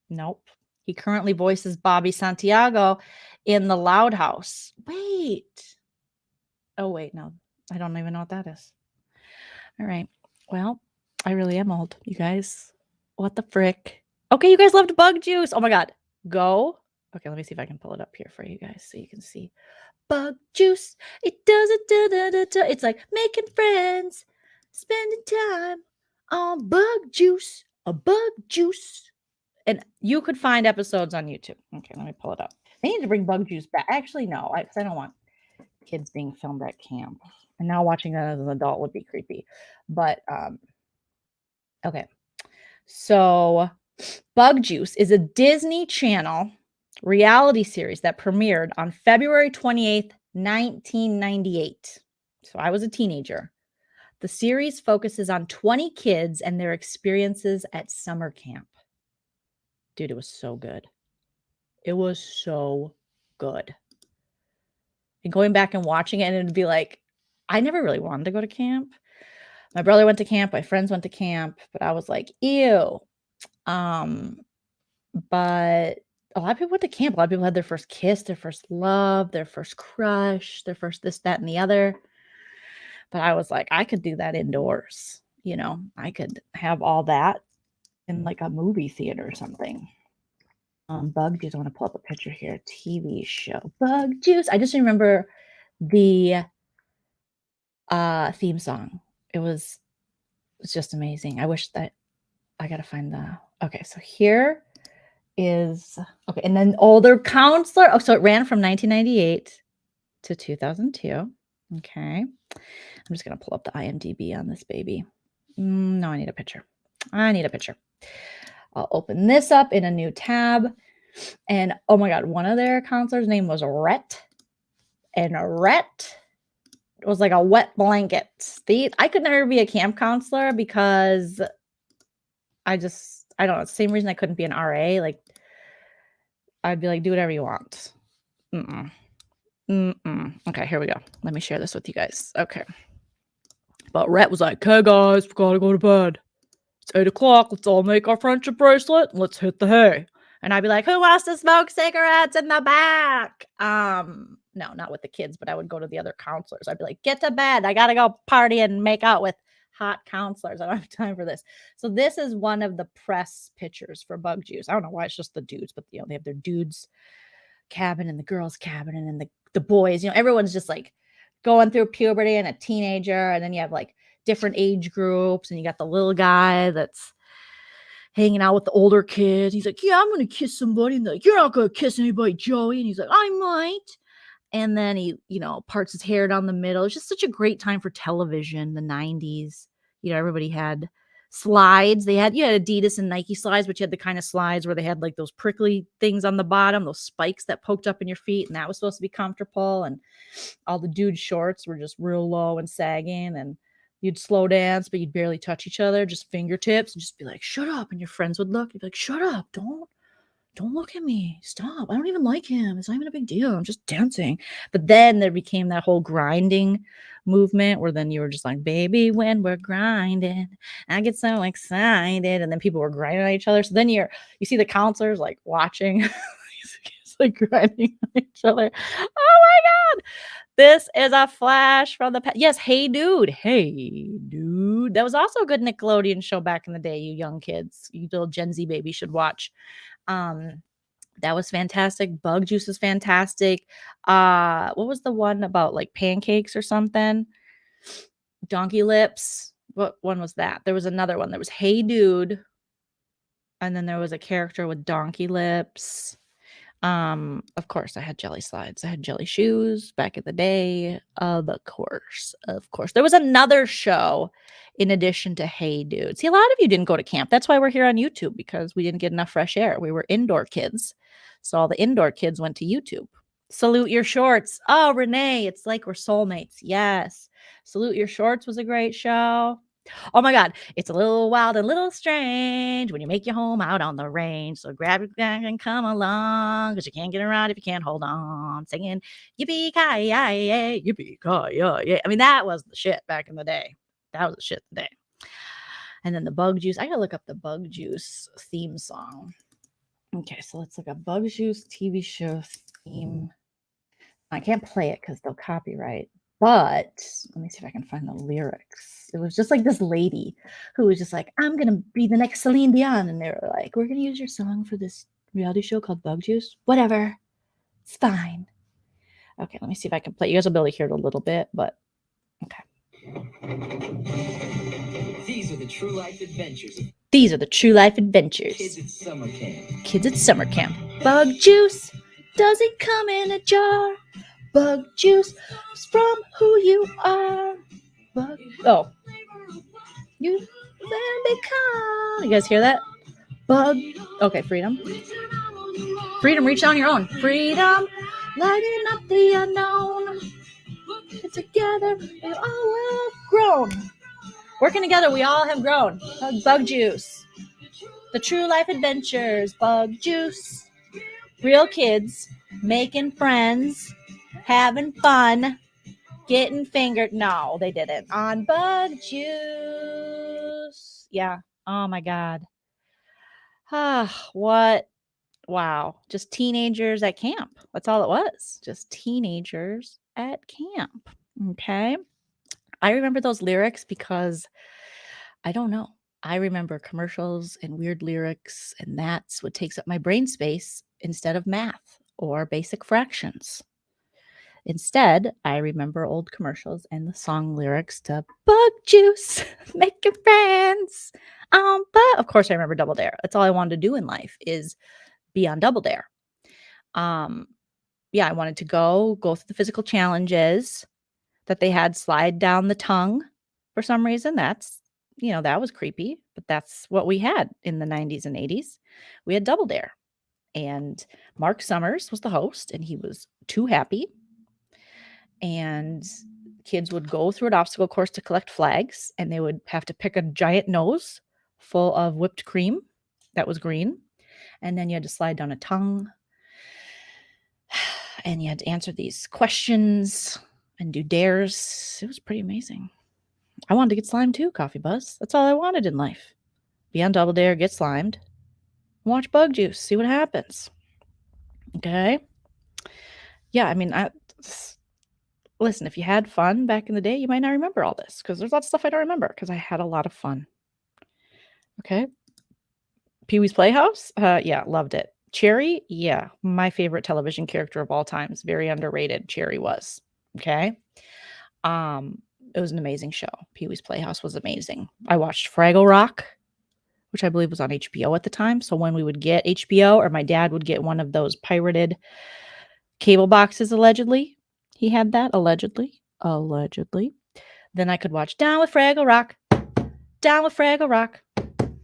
Nope. He currently voices Bobby Santiago in The Loud House. Wait. Oh, wait, no. I don't even know what that is. All right. Well, I really am old, you guys. What the frick? Okay, you guys loved Bug Juice. Oh my God. Go. Okay, let me see if I can pull it up here for you guys so you can see. Bug Juice. It does it. It's like making friends, spending time on Bug Juice. A Bug Juice. And you could find episodes on YouTube. Okay, let me pull it up. They need to bring Bug Juice back. Actually, no, because I don't want kids being filmed at camp. And now watching that as an adult would be creepy. But okay. So Bug Juice is a Disney Channel reality series that premiered on February 28th, 1998. So I was a teenager. The series focuses on 20 kids and their experiences at summer camp. Dude, it was so good. It was so good. And going back and watching it, and it'd be like, I never really wanted to go to camp. My brother went to camp, my friends went to camp, but I was like, ew. But a lot of people went to camp. A lot of people had their first kiss, their first love, their first crush, their first this, that, and the other. But I was like, I could do that indoors. You know, I could have all that in like a movie theater or something. Bug Juice. I want to pull up a picture here. TV show. Bug Juice. I just remember the theme song. It's just amazing. I wish that I gotta find the okay. So here is okay, and then older counselor. Oh, so it ran from 1998 to 2002. Okay, I'm just gonna pull up the IMDb on this baby. No, I need a picture. I'll open this up in a new tab. And oh my God, one of their counselors' name was Rhett. And Rhett was like a wet blanket. I could never be a camp counselor because I don't know. It's the same reason I couldn't be an RA. Like, I'd be like, do whatever you want. Okay, here we go. Let me share this with you guys. Okay. But Rhett was like, okay, guys, we gotta go to bed. It's 8 o'clock. Let's all make our friendship bracelet and let's hit the hay. And I'd be like, who wants to smoke cigarettes in the back? No, not with the kids, but I would go to the other counselors. I'd be like, get to bed. I got to go party and make out with hot counselors. I don't have time for this. So this is one of the press pictures for Bug Juice. I don't know why it's just the dudes, but they have their dudes cabin and the girls cabin and then the boys, everyone's just like going through puberty and a teenager. And then you have like different age groups and you got the little guy that's hanging out with the older kid. He's like, yeah, I'm going to kiss somebody. And they're like, you're not going to kiss anybody, Joey. And he's like, I might. And then he, parts his hair down the middle. It's just such a great time for television, the 90s. Everybody had slides. You had Adidas and Nike slides, but you had the kind of slides where they had like those prickly things on the bottom, those spikes that poked up in your feet. And that was supposed to be comfortable. And all the dude shorts were just real low and sagging. And you'd slow dance, but you'd barely touch each other, just fingertips, and just be like, shut up. And your friends would look. You'd be like, shut up. Don't look at me. Stop. I don't even like him. It's not even a big deal. I'm just dancing. But then there became that whole grinding movement where then you were just like, baby, when we're grinding, I get so excited. And then people were grinding on each other. So then you see the counselors like watching, it's like grinding on each other. Oh my God. This is a flash from the past. Yes, Hey Dude. Hey Dude. That was also a good Nickelodeon show back in the day, you young kids. You little Gen Z baby should watch. That was fantastic. Bug Juice is fantastic. What was the one about like pancakes or something? Donkey Lips. What one was that? There was another one. There was Hey Dude. And then there was a character with donkey lips. Of course, I had jelly slides. I had jelly shoes back in the day. Of course. There was another show in addition to Hey Dude. See, a lot of you didn't go to camp. That's why we're here on YouTube, because we didn't get enough fresh air. We were indoor kids. So all the indoor kids went to YouTube. Salute Your Shorts. Oh, Renee, it's like we're soulmates. Yes. Salute Your Shorts was a great show. Oh my God, it's a little wild and a little strange when you make your home out on the range. So grab your bag and come along, because you can't get around if you can't hold on. Singing yippee-ki-yay, yippee-ki-yay. I mean, that was the shit back in the day. That was the shit today. And then the Bug Juice. I gotta look up the Bug Juice theme song. Okay, so let's look at Bug Juice TV show theme. I can't play it because they'll copyright. But let me see if I can find the lyrics. It was just like this lady who was just like, I'm going to be the next Celine Dion. And they were like, we're going to use your song for this reality show called Bug Juice. Whatever. It's fine. Okay, let me see if I can play. You guys will be able to hear it a little bit, but okay. These are the true life adventures. These are the true life adventures. Kids at summer camp. Kids at summer camp. Bug juice doesn't come in a jar. Bug juice is from who you are. Bug. Oh. You will become. You guys hear that? Bug. Okay, freedom. Freedom, reach on your own. Freedom, lighting up the unknown. Get together, we all have grown. Working together, we all have grown. Bug juice. The true life adventures. Bug juice. Real kids making friends, having fun, getting fingered. No, they didn't. On Bug Juice. Yeah. Oh my God. What? Wow. Just teenagers at camp. That's all it was. Just teenagers at camp. Okay. I remember those lyrics because I don't know. I remember commercials and weird lyrics, and that's what takes up my brain space instead of math or basic fractions. Instead, I remember old commercials and the song lyrics to Bug Juice, making friends. But of course, I remember Double Dare. That's all I wanted to do in life is be on Double Dare. Yeah, I wanted to go through the physical challenges that they had, slide down the tongue for some reason. That's, that was creepy, but that's what we had in the 90s and 80s. We had Double Dare, and Mark Summers was the host, and he was too happy. And kids would go through an obstacle course to collect flags, and they would have to pick a giant nose full of whipped cream that was green. And then you had to slide down a tongue, and you had to answer these questions and do dares. It was pretty amazing. I wanted to get slimed too, Coffee Buzz. That's all I wanted in life. Be on Double Dare, get slimed, watch Bug Juice, see what happens. Okay? Yeah, I mean, listen, if you had fun back in the day, you might not remember all this because there's lots of stuff I don't remember because I had a lot of fun. Okay? Pee-wee's Playhouse? Yeah, loved it. Cherry? Yeah, my favorite television character of all times. Very underrated, Cherry was. Okay? It was an amazing show. Pee-wee's Playhouse was amazing. I watched Fraggle Rock, which I believe was on HBO at the time. So when we would get HBO, or my dad would get one of those pirated cable boxes, allegedly. He had that, allegedly. Then I could watch Down with Fraggle Rock. Down with Fraggle Rock.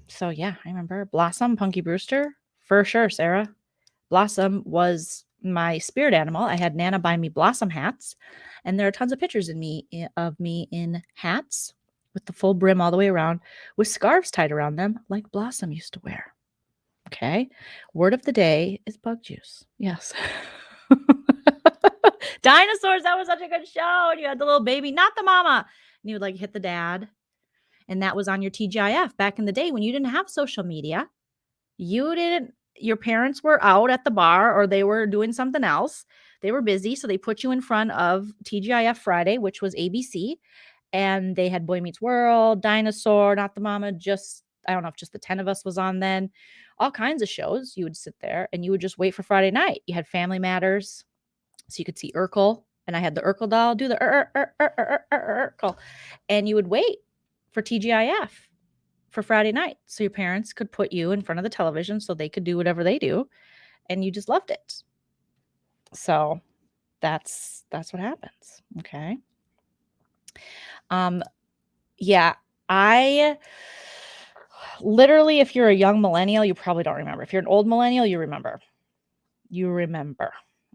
So yeah, I remember Blossom, Punky Brewster. For sure, Sarah. Blossom was my spirit animal. I had Nana buy me Blossom hats. And there are tons of pictures of me in hats with the full brim all the way around with scarves tied around them like Blossom used to wear. Okay. Word of the day is Bug Juice. Yes. Dinosaurs. That was such a good show. And you had the little baby, not the mama. And you would hit the dad. And that was on your TGIF back in the day when you didn't have social media. Your parents were out at the bar or they were doing something else. They were busy. So they put you in front of TGIF Friday, which was ABC. And they had Boy Meets World, Dinosaur, Not the Mama, I don't know if just the 10 of us was on then. All kinds of shows. You would sit there and you would just wait for Friday night. You had Family Matters. So you could see Urkel. And I had the Urkel doll do the Urkel. And you would wait for TGIF for Friday night. So your parents could put you in front of the television so they could do whatever they do. And you just loved it. So that's what happens. Okay. Yeah, I literally, if you're a young millennial, you probably don't remember. If you're an old millennial, you remember.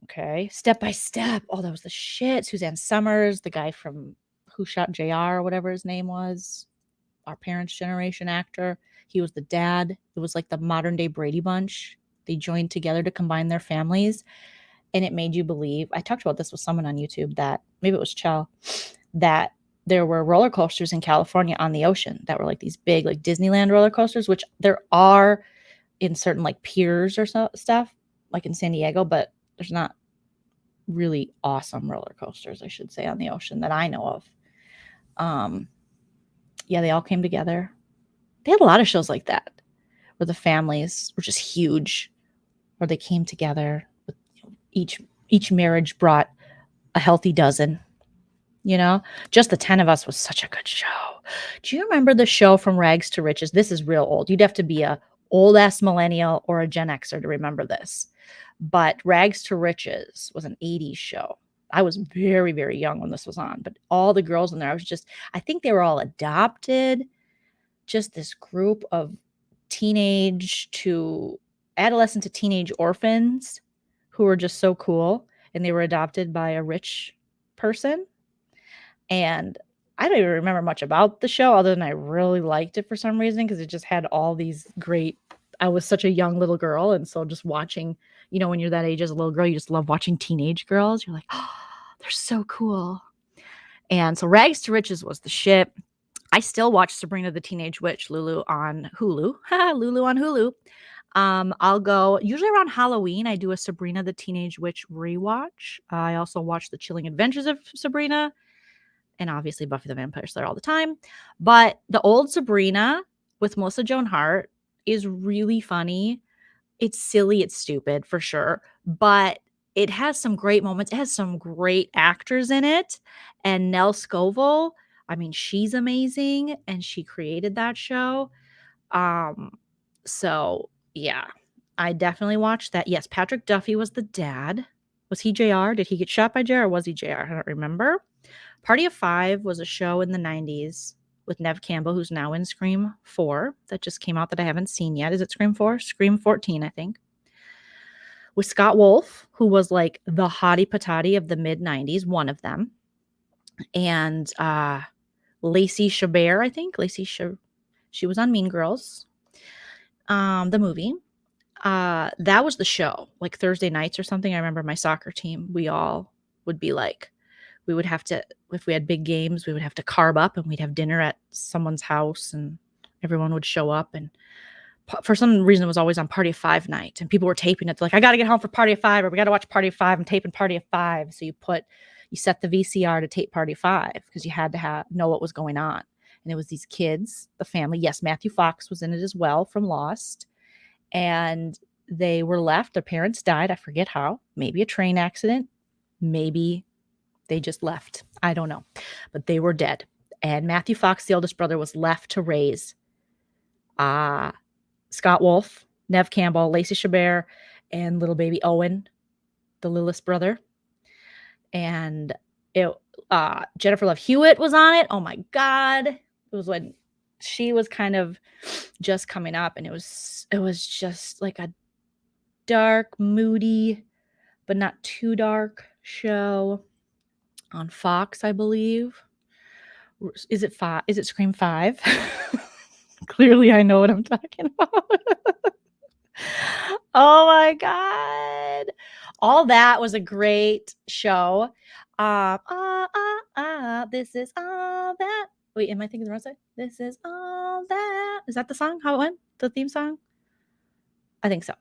Okay. Step by Step. Oh, that was the shit. Suzanne Summers, the guy from Who Shot JR or whatever his name was. Our parents' generation actor. He was the dad. It was like the modern day Brady Bunch. They joined together to combine their families. And it made you believe. I talked about this with someone on YouTube that maybe it was Chell, that there were roller coasters in California on the ocean that were like these big, like Disneyland roller coasters, which there are in certain like piers or stuff, like in San Diego, but there's not really awesome roller coasters, I should say, on the ocean that I know of. Yeah, they all came together. They had a lot of shows like that where the families were just huge, where they came together. With, each marriage brought a healthy dozen. Just the 10 of us was such a good show. Do you remember the show From Rags to Riches? This is real old. You'd have to be a old ass millennial or a Gen Xer to remember this. But Rags to Riches was an 80s show. I was very, very young when this was on, but all the girls in there, I think they were all adopted. Just this group of teenage to adolescent to teenage orphans who were just so cool, and they were adopted by a rich person. And I don't even remember much about the show other than I really liked it for some reason because it just had all these great. I was such a young little girl, and so just watching, when you're that age as a little girl, you just love watching teenage girls. You're like, oh, they're so cool. And so Rags to Riches was the shit. I still watch Sabrina the Teenage Witch, Lulu on Hulu. Lulu on Hulu. I'll go usually around Halloween. I do a Sabrina the Teenage Witch rewatch. I also watch The Chilling Adventures of Sabrina, and obviously Buffy the Vampire Slayer all the time. But the old Sabrina with Melissa Joan Hart is really funny. It's silly, it's stupid for sure, but it has some great moments. It has some great actors in it. And Nell Scovell, I mean, she's amazing, and she created that show. So yeah, I definitely watched that. Yes, Patrick Duffy was the dad. Was he JR? Did he get shot by JR or was he JR? I don't remember. Party of Five was a show in the 90s with Neve Campbell, who's now in Scream 4, that just came out that I haven't seen yet. Is it Scream 4? Scream 14, I think. With Scott Wolf, who was like the hottie patati of the mid-90s, one of them. And Lacey Chabert, I think. She was on Mean Girls, the movie. That was the show, like Thursday nights or something. I remember my soccer team, we all would be like, we would have to, if we had big games, we would have to carb up and we'd have dinner at someone's house and everyone would show up. And for some reason, it was always on Party of Five night and people were taping it. They're like, I got to get home for Party of Five, or we got to watch Party of Five. I'm taping Party of Five. So you set the VCR to tape Party of Five because you had to know what was going on. And it was these kids, the family. Yes, Matthew Fox was in it as well from Lost. And they were left. Their parents died. I forget how. Maybe a train accident. Maybe they just left. I don't know. But they were dead. And Matthew Fox, the oldest brother, was left to raise Scott Wolf, Neve Campbell, Lacey Chabert, and little baby Owen, the littlest brother. And Jennifer Love Hewitt was on it. Oh my God. It was when she was kind of just coming up, and it was just like a dark, moody, but not too dark show on Fox, I believe. Is it Scream 5? Clearly I know what I'm talking about. Oh my God. All that was a great show. This is all that. Wait, am I thinking the wrong side? This is all that. Is that the song? How it went? The theme song? I think so.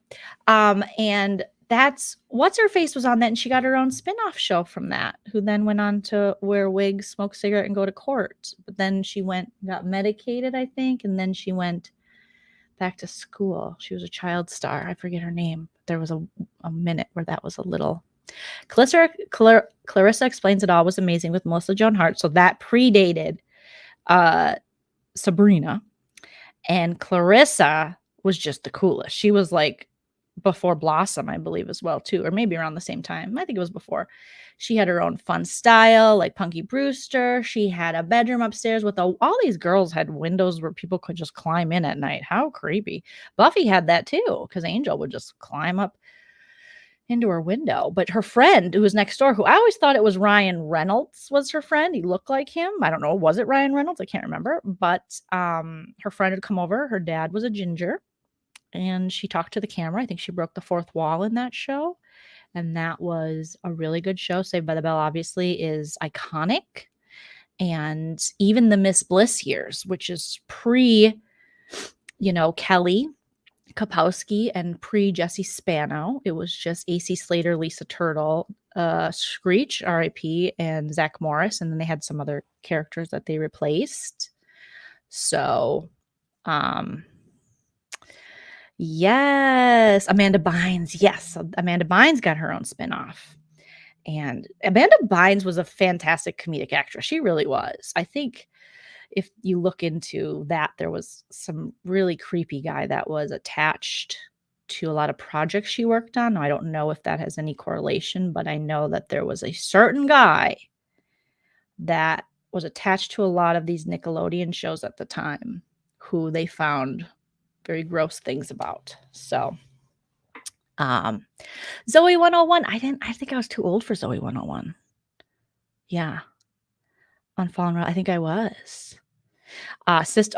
And that's What's Her Face was on that, and she got her own spin-off show from that, who then went on to wear wigs, smoke a cigarette, and go to court. But then she got medicated, I think, and then she went back to school. She was a child star. I forget her name. There was a minute where that was a little. Clarissa Explains It All was amazing with Melissa Joan Hart, so that predated Sabrina. And Clarissa was just the coolest. She was like before Blossom, I believe, as well, too, or maybe around the same time. I think it was before. She had her own fun style, like Punky Brewster. She had a bedroom upstairs with all these girls had windows where people could just climb in at night. How creepy. Buffy had that too, because Angel would just climb up into her window. But her friend who was next door, who I always thought it was Ryan Reynolds was her friend. He looked like him. I don't know. Was it Ryan Reynolds? I can't remember. But her friend had come over. Her dad was a ginger. And she talked to the camera. I think she broke the fourth wall in that show. And that was a really good show. Saved by the Bell, obviously, is iconic. And even the Miss Bliss years, which is pre, Kelly, Kapowski and pre-Jesse Spano. It was just AC Slater, Lisa Turtle, Screech, R.I.P., and Zach Morris, and then they had some other characters that they replaced. So, yes, Amanda Bynes. Yes, Amanda Bynes got her own spinoff. And Amanda Bynes was a fantastic comedic actress. She really was. I think if you look into that, there was some really creepy guy that was attached to a lot of projects she worked on. I don't know if that has any correlation, but I know that there was a certain guy that was attached to a lot of these Nickelodeon shows at the time who they found very gross things about. So, Zoe 101. I think I was too old for Zoe 101. Yeah. On Fallen Road, I think I was. My sister,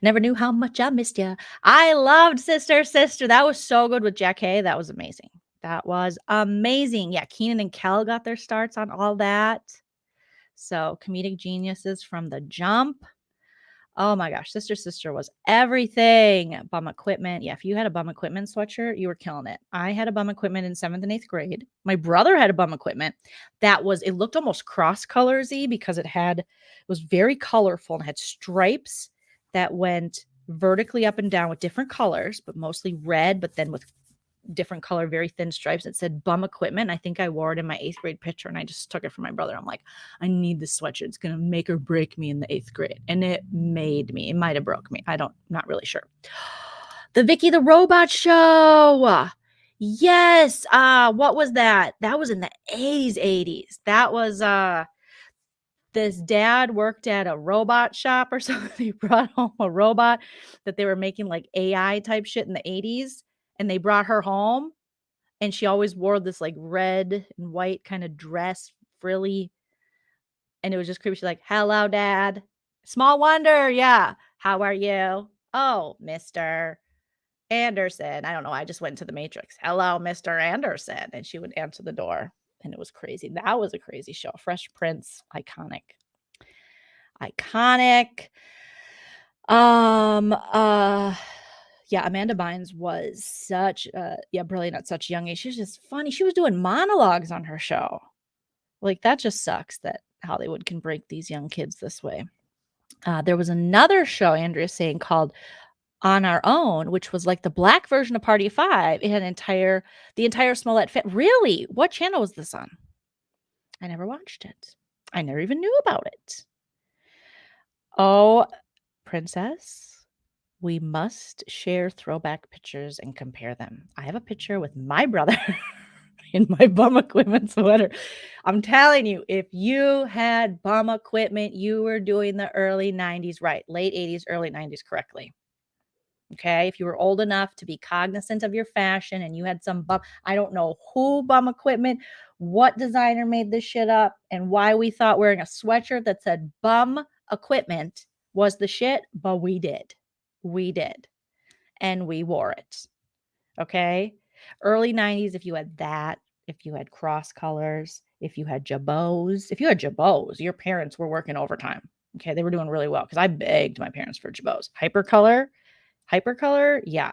never knew how much I missed you. I loved Sister. That was so good with Jack Hay. That was amazing. Yeah, Keenan and Kel got their starts on all that. So comedic geniuses from the jump. Oh my gosh, Sister was everything. Bum equipment. Yeah, if you had a bum equipment sweatshirt, you were killing it. I had a bum equipment in 7th and 8th grade. My brother had a bum equipment it looked almost cross colorsy because it was very colorful and had stripes that went vertically up and down with different colors, but mostly red, but then with different color, very thin stripes. It said bum equipment. I think I wore it in my 8th grade picture and I just took it from my brother. I'm like, I need this sweatshirt. It's going to make or break me in the 8th grade. And it made me. It might have broke me. Not really sure. The Vicky the Robot Show. Yes. What was that? That was in the 80s. That was this dad worked at a robot shop or something. He brought home a robot that they were making like AI type shit in the 80s. And they brought her home and she always wore this like red and white kind of dress, frilly. And it was just creepy. She's like, hello, Dad. Small wonder. Yeah. How are you? Oh, Mr. Anderson. I don't know. I just went to the Matrix. Hello, Mr. Anderson. And she would answer the door. And it was crazy. That was a crazy show. Fresh Prince. Iconic. Yeah, Amanda Bynes was such brilliant at such a young age. She was just funny. She was doing monologues on her show. Like, that just sucks that Hollywood can break these young kids this way. There was another show, Andrea's saying, called On Our Own, which was like the black version of Party of Five. It had the entire Smollett family. Really? What channel was this on? I never watched it. I never even knew about it. Oh, Princess, we must share throwback pictures and compare them. I have a picture with my brother in my bum equipment sweater. I'm telling you, if you had bum equipment, you were doing the early 90s right. Late 80s, early 90s correctly. Okay, if you were old enough to be cognizant of your fashion and you had some bum, I don't know who bum equipment, what designer made this shit up, and why we thought wearing a sweatshirt that said bum equipment was the shit, but we did. We did. And we wore it. Okay. Early 90s, if you had that, if you had cross colors, if you had jabots, your parents were working overtime. Okay. They were doing really well because I begged my parents for jabots. Hypercolor, yeah.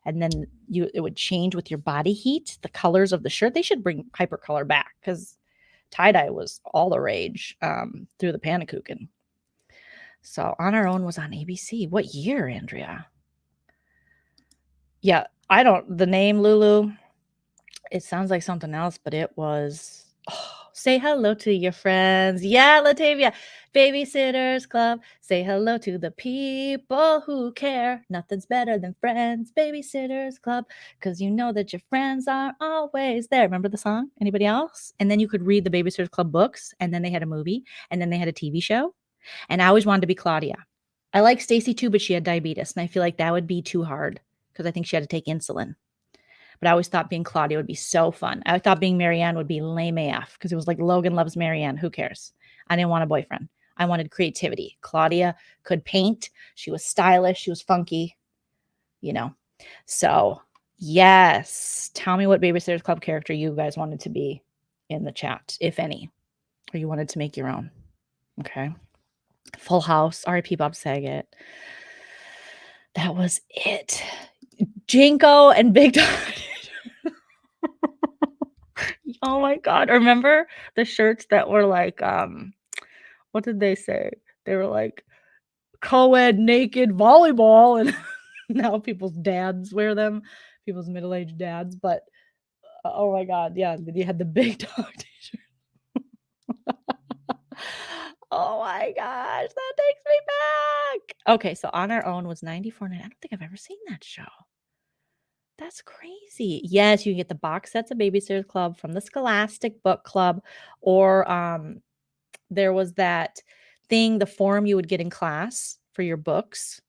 And then it would change with your body heat, the colors of the shirt. They should bring hypercolor back because tie-dye was all the rage through the Panakuchen. So On Our Own was on ABC. What year, Andrea? Yeah, the name Lulu, it sounds like something else, but it was, say hello to your friends. Yeah, Latavia. Babysitters Club. Say hello to the people who care. Nothing's better than friends. Babysitters Club. Because you know that your friends are always there. Remember the song? Anybody else? And then you could read the Babysitters Club books. And then they had a movie. And then they had a TV show. And I always wanted to be Claudia. I like Stacy too, but she had diabetes. And I feel like that would be too hard because I think she had to take insulin. But I always thought being Claudia would be so fun. I thought being Marianne would be lame AF because it was like Logan loves Marianne. Who cares? I didn't want a boyfriend. I wanted creativity. Claudia could paint. She was stylish. She was funky, So, yes. Tell me what Babysitters Club character you guys wanted to be in the chat, if any, or you wanted to make your own. Okay. Full House, R.I.P. Bob Saget. That was it. Jinko and Big Dog. Oh my God. Remember the shirts that were like, what did they say? They were like co-ed naked volleyball, and now people's dads wear them, people's middle-aged dads. But oh my God, yeah, you had the Big Dog t-shirt. Oh my gosh, that takes me back. Okay, so On Our Own was 94.9. I don't think I've ever seen that show. That's crazy. Yes, you can get the box sets of Babysitter's Club from the Scholastic Book Club, or there was that thing, the form you would get in class for your books.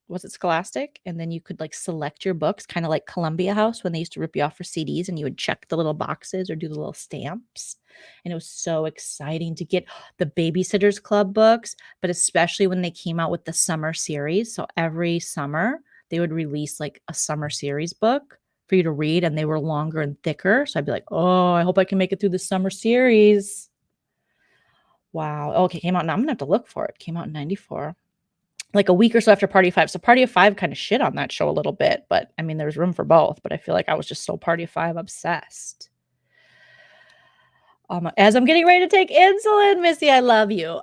Was it Scholastic? And then you could like select your books, kind of like Columbia House when they used to rip you off for CDs, and you would check the little boxes or do the little stamps. And it was so exciting to get the Babysitter's Club books, but especially when they came out with the summer series. So every summer they would release like a summer series book for you to read, and they were longer and thicker. So I'd be like, oh, I hope I can make it through the summer series. Wow. Okay, came out now. I'm gonna have to look for it. Came out in 94. Like a week or so after Party of Five. So Party of Five kind of shit on that show a little bit, but I mean, there's room for both. But I feel like I was just so Party of Five obsessed. As I'm getting ready to take insulin, Missy, I love you.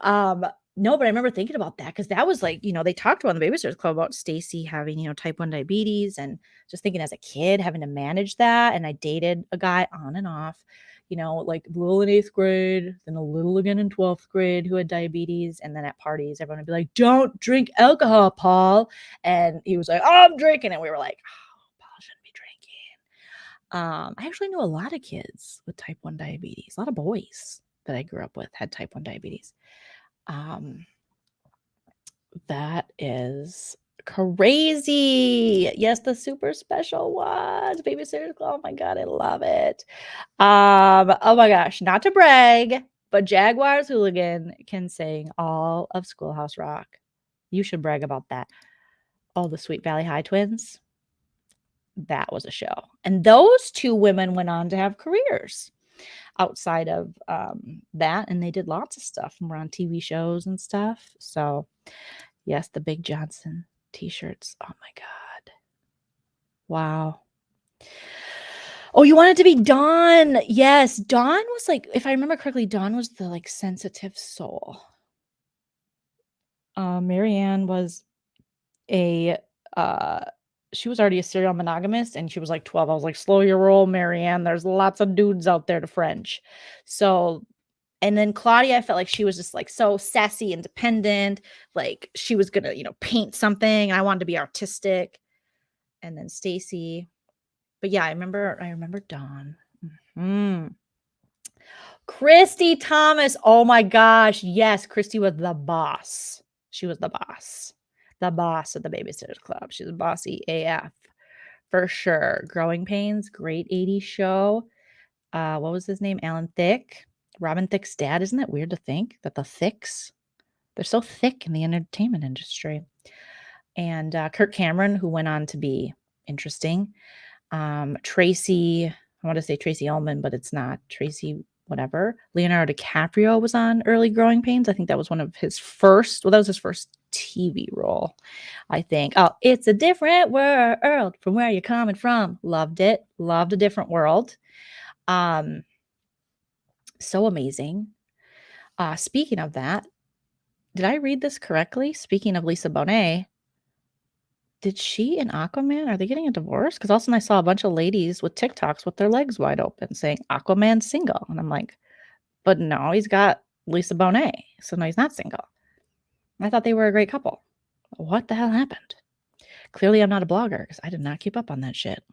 No, but I remember thinking about that because that was like, they talked about in the Babysitter's Club about Stacy having, type 1 diabetes, and just thinking as a kid having to manage that. And I dated a guy on and off, like a little in 8th grade, then a little again in 12th grade who had diabetes. And then at parties, everyone would be like, don't drink alcohol, Paul. And he was like, oh, I'm drinking. And we were like, oh, Paul shouldn't be drinking. I actually knew a lot of kids with type 1 diabetes. A lot of boys that I grew up with had type 1 diabetes. That is crazy. Yes, the super special ones. Babysitter's Club. Oh my God, I love it. Oh my gosh, not to brag, but Jaguars Hooligan can sing all of Schoolhouse Rock. You should brag about that. Oh, the Sweet Valley High Twins. That was a show. And those two women went on to have careers outside of that, and they did lots of stuff and were on TV shows and stuff. So yes, the Big Johnson t-shirts. Oh my God. Wow. Oh, you wanted to be Dawn. Yes, Dawn was like, if I remember correctly, Dawn was the like sensitive soul. Marianne was she was already a serial monogamist, and she was like 12. I was like, slow your roll, Marianne. There's lots of dudes out there to French. So, and then Claudia, I felt like she was just like so sassy, independent. Like she was gonna, paint something. I wanted to be artistic. And then Stacy. But yeah, I remember Dawn. Christy Thomas. Oh my gosh. Yes, Christy was the boss. She was the boss. The boss of the Babysitter's Club. She was bossy AF for sure. Growing Pains, great 80s show. What was his name? Alan Thicke. Robin Thicke's dad. Isn't that weird to think that the Thickes, they're so thick in the entertainment industry. And Kirk Cameron, who went on to be interesting. Tracy, I want to say Tracy Ullman, but it's not. Tracy whatever. Leonardo DiCaprio was on early Growing Pains. I think that was one of his first, that was his first TV role, I think. Oh, it's a different world from where you're coming from. Loved it. Loved A Different World. So amazing. Speaking of that, did I read this correctly? Speaking of Lisa Bonet, did she and Aquaman, are they getting a divorce? Because all of a sudden I saw a bunch of ladies with TikToks with their legs wide open saying Aquaman's single. And I'm like, but no, he's got Lisa Bonet. So no, he's not single. I thought they were a great couple. What the hell happened? Clearly I'm not a blogger because I did not keep up on that shit.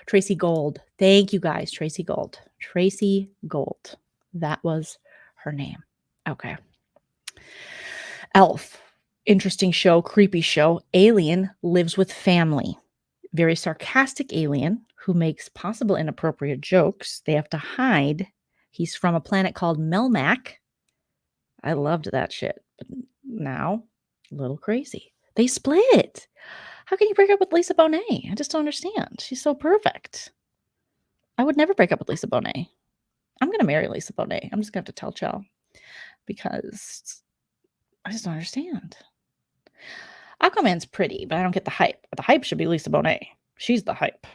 Tracy Gold. Thank you guys. Tracy Gold. Tracy Gold. That was her name. Okay. Elf. Interesting show, creepy show. Alien lives with family. Very sarcastic alien who makes possible inappropriate jokes. They have to hide. He's from a planet called Melmac. I loved that shit. But now, a little crazy. They split. How can you break up with Lisa Bonet? I just don't understand. She's so perfect. I would never break up with Lisa Bonet. I'm going to marry Lisa Bonet. I'm just going to have to tell Chell because I just don't understand. Aquaman's pretty, but I don't get the hype. The hype should be Lisa Bonet. She's the hype.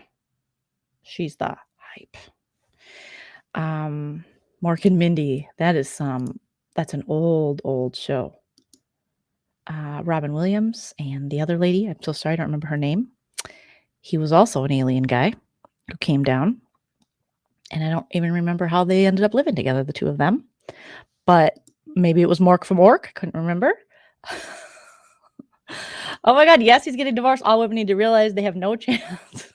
She's the hype. Mork and Mindy. That's an old show. Robin Williams and the other lady. I'm so sorry, I don't remember her name. He was also an alien guy who came down. And I don't even remember how they ended up living together, the two of them. But maybe it was Mork from Ork. I couldn't remember. Oh my God, yes, he's getting divorced. All women need to realize they have no chance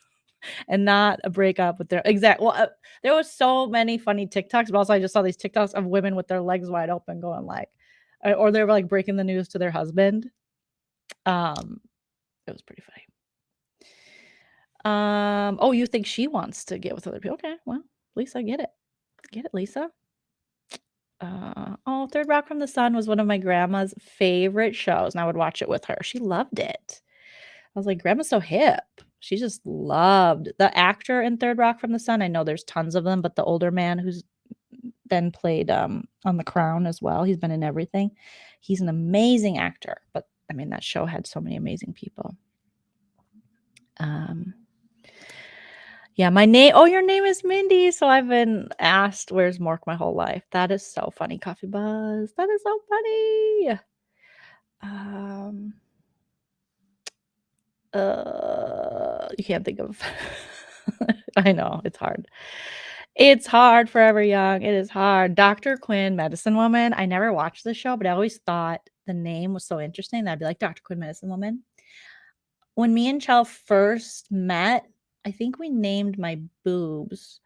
and not a breakup with their there was so many funny TikToks, but also I just saw these TikToks of women with their legs wide open going like, or they were like breaking the news to their husband. It was pretty funny. Oh, you think she wants to get with other people? Okay, well, Lisa, get it, Lisa. Third Rock from the Sun was one of my grandma's favorite shows, and I would watch it with her. She loved it. I was like, Grandma's so hip. She just loved the actor in Third Rock from the Sun. I know there's tons of them, but the older man who's then played on The Crown as well. He's been in everything. He's an amazing actor. But I mean, that show had so many amazing people. Yeah, my name. Oh, your name is Mindy. So I've been asked, where's Mork my whole life. That is so funny, Coffee Buzz. That is so funny. You can't think of. I know, it's hard. It's hard, Forever Young. It is hard. Dr. Quinn, Medicine Woman. I never watched the show, but I always thought the name was so interesting that I'd be like, Dr. Quinn, Medicine Woman. When me and Chell first met, I think we named my boobs.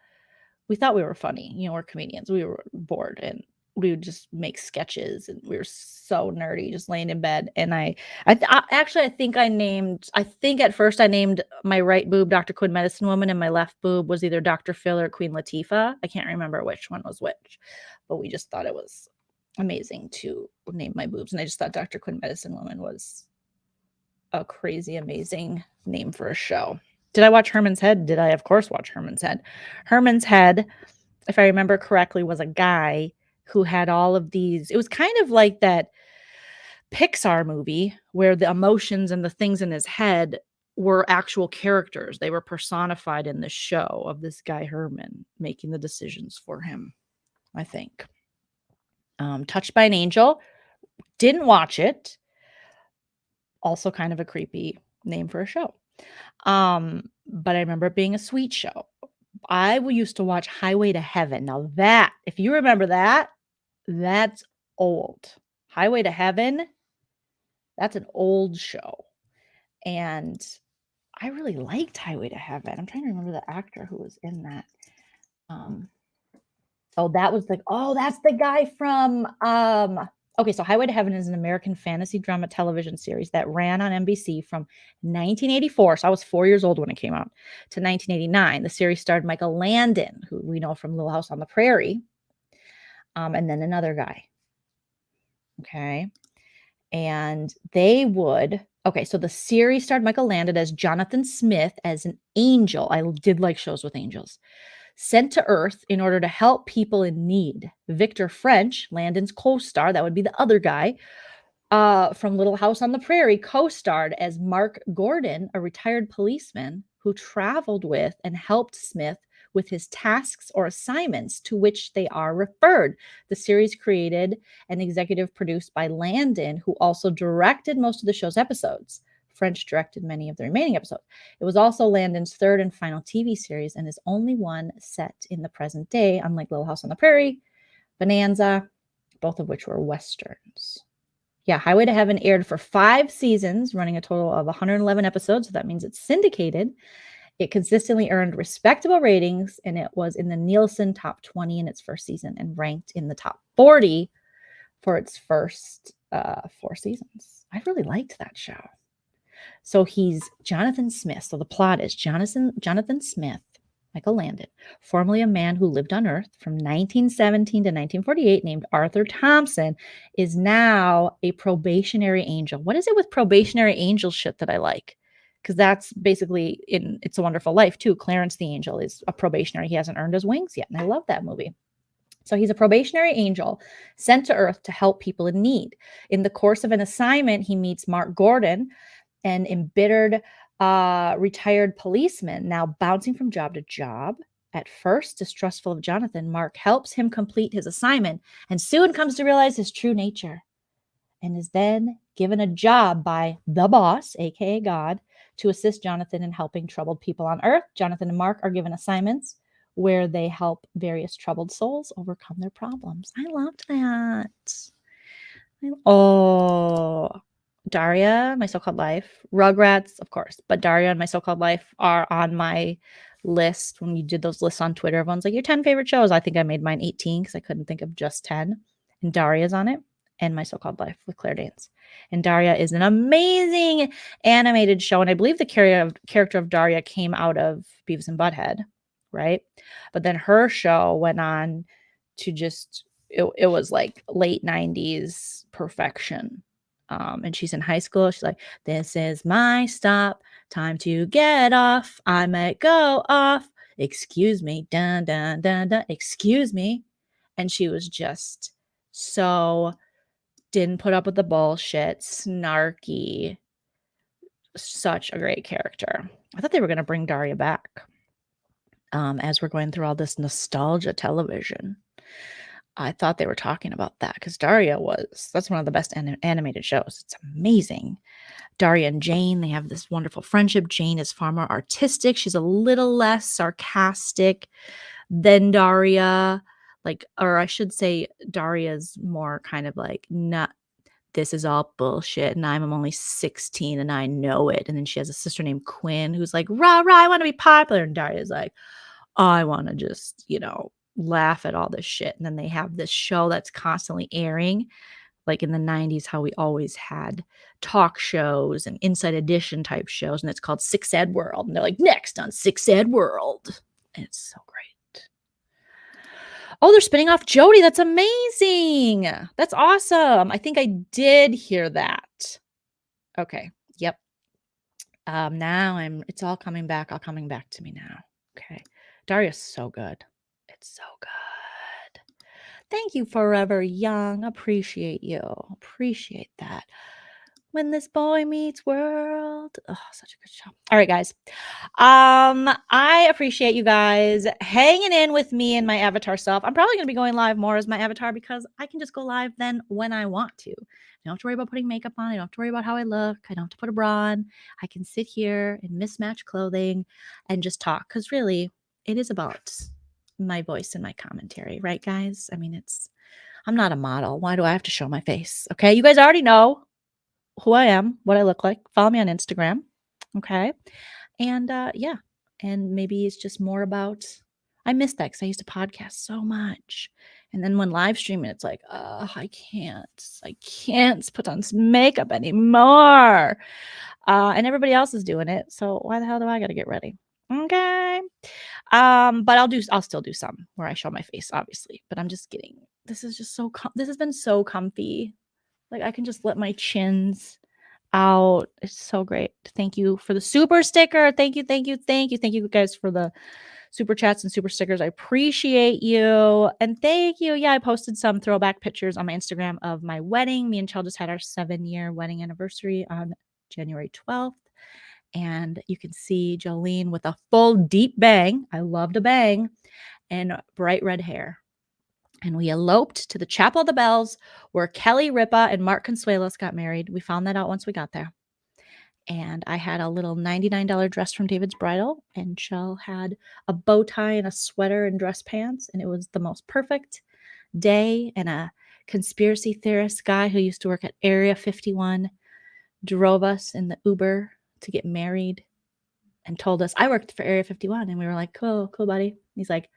We thought we were funny. You know, we're comedians. We were bored and we would just make sketches and we were so nerdy, just laying in bed. And I think at first I named my right boob Dr. Quinn Medicine Woman and my left boob was either Dr. Phil or Queen Latifah. I can't remember which one was which, but we just thought it was amazing to name my boobs. And I just thought Dr. Quinn Medicine Woman was a crazy, amazing name for a show. Did I watch Herman's Head? Did I? Of course, watch Herman's Head. Herman's Head, if I remember correctly, was a guy who had all of these. It was kind of like that Pixar movie where the emotions and the things in his head were actual characters. They were personified in the show of this guy, Herman, making the decisions for him, I think. Touched by an Angel. Didn't watch it. Also kind of a creepy name for a show. But I remember it being a sweet show. I used to watch Highway to Heaven. Now that, if you remember that, that's old. Highway to Heaven, that's an old show. And I really liked Highway to Heaven. I'm trying to remember the actor who was in that. That's the guy from okay, so Highway to Heaven is an American fantasy drama television series that ran on NBC from 1984. So I was 4 years old when it came out to 1989. The series starred Michael Landon, who we know from Little House on the Prairie, and then another guy. Okay. And so the series starred Michael Landon as Jonathan Smith as an angel. I did like shows with angels. Sent to Earth in order to help people in need. Victor French, Landon's co-star, that would be the other guy, from Little House on the Prairie, co-starred as Mark Gordon, a retired policeman who traveled with and helped Smith with his tasks or assignments to which they are referred. The series created and executive produced by Landon, who also directed most of the show's episodes. French directed many of the remaining episodes. It was also Landon's third and final TV series and is only one set in the present day, unlike Little House on the Prairie, Bonanza, both of which were Westerns. Yeah, Highway to Heaven aired for 5 seasons, running a total of 111 episodes, so that means it's syndicated. It consistently earned respectable ratings, and it was in the Nielsen top 20 in its first season and ranked in the top 40 for its first 4 seasons. I really liked that show. So he's Jonathan Smith. So the plot is Jonathan Smith, Michael Landon, formerly a man who lived on Earth from 1917 to 1948, named Arthur Thompson, is now a probationary angel. What is it with probationary angel shit that I like? Because that's basically in It's a Wonderful Life too. Clarence the Angel is a probationary. He hasn't earned his wings yet. And I love that movie. So he's a probationary angel sent to Earth to help people in need. In the course of an assignment, he meets Mark Gordon, an embittered retired policeman, now bouncing from job to job. At first, distrustful of Jonathan, Mark helps him complete his assignment and soon comes to realize his true nature and is then given a job by the boss, aka God, to assist Jonathan in helping troubled people on Earth. Jonathan and Mark are given assignments where they help various troubled souls overcome their problems. I loved that. Oh, Daria, My So-Called Life, Rugrats, of course, but Daria and My So-Called Life are on my list. When you did those lists on Twitter, everyone's like, your 10 favorite shows. I think I made mine 18 because I couldn't think of just 10. And Daria's on it, and My So-Called Life with Claire Danes. And Daria is an amazing animated show. And I believe the character of Daria came out of Beavis and Butthead, right? But then her show went on to just, it was like late 90s perfection. And she's in high school. She's like, this is my stop. Time to get off. I might go off. Excuse me. Dun, dun, dun, dun. Excuse me. And she was just so didn't put up with the bullshit, snarky. Such a great character. I thought they were going to bring Daria back as we're going through all this nostalgia television. I thought they were talking about that because that's one of the best animated shows. It's amazing. Daria and Jane, they have this wonderful friendship. Jane is far more artistic. She's a little less sarcastic than Daria. Or I should say, Daria's more kind of like, not, this is all bullshit, and I'm only 16 and I know it. And then she has a sister named Quinn who's like, rah, rah, I want to be popular. And Daria's like, I want to just, laugh at all this shit. And then they have this show that's constantly airing, like in the 90s, how we always had talk shows and Inside Edition type shows. And it's called Six Ed World. And they're like, next on Six Ed World. And it's so great. Oh, they're spinning off Jody. That's amazing. That's awesome. I think I did hear that. Okay. Yep. Now it's all coming back. All coming back to me now. Okay. Daria's so good. It's so good. Thank you, Forever Young. Appreciate you. Appreciate that. When This Boy Meets World. Oh, such a good show. All right, guys. I appreciate you guys hanging in with me and my avatar self. I'm probably going to be going live more as my avatar because I can just go live then when I want to. I don't have to worry about putting makeup on. I don't have to worry about how I look. I don't have to put a bra on. I can sit here in mismatched clothing and just talk because really it is about my voice and my commentary, right, guys? I mean, I'm not a model. Why do I have to show my face? Okay. You guys already know who I am, what I look like. Follow me on Instagram. Okay. And yeah. And maybe it's just more about, I miss that because I used to podcast so much. And then when live streaming, it's like, I can't put on some makeup anymore. And everybody else is doing it. So why the hell do I got to get ready? Okay. But I'll still do some where I show my face, obviously. But I'm just kidding. This is just this has been so comfy. Like I can just let my chins out. It's so great. Thank you for the super sticker. Thank you guys for the super chats and super stickers. I appreciate you. And thank you. Yeah, I posted some throwback pictures on my Instagram of my wedding. Me and Chell just had our 7-year wedding anniversary on January 12th. And you can see Joleen with a full deep bang. I loved a bang and bright red hair. And we eloped to the Chapel of the Bells where Kelly Ripa and Mark Consuelos got married. We found that out once we got there. And I had a little $99 dress from David's Bridal. And Chell had a bow tie and a sweater and dress pants. And it was the most perfect day. And a conspiracy theorist guy who used to work at Area 51 drove us in the Uber to get married and told us, I worked for Area 51. And we were like, cool, buddy. He's like,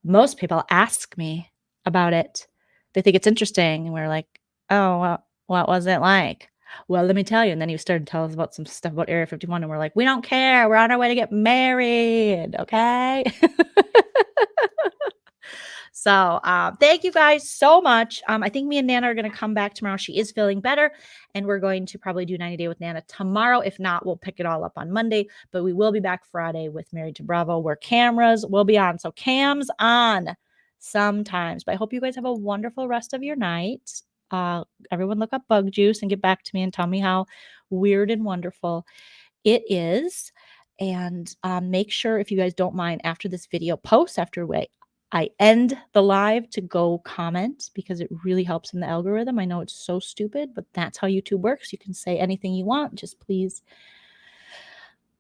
most people ask me about it. They think it's interesting. And we're like, oh, well, what was it like? Well, let me tell you. And then he started to tell us about some stuff about Area 51. And we're like, we don't care. We're on our way to get married. Okay. So thank you guys so much. I think me and Nana are going to come back tomorrow. She is feeling better. And we're going to probably do 90 Day with Nana tomorrow. If not, we'll pick it all up on Monday. But we will be back Friday with Married to Bravo where cameras will be on. So cams on. sometimes. But I hope you guys have a wonderful rest of your night. Everyone look up bug juice and get back to me and tell me how weird and wonderful it is. And make sure, if you guys don't mind, after this video posts, after I end the live, to go comment, because it really helps in the algorithm. I know it's so stupid, but that's how YouTube works. You can say anything you want. Just please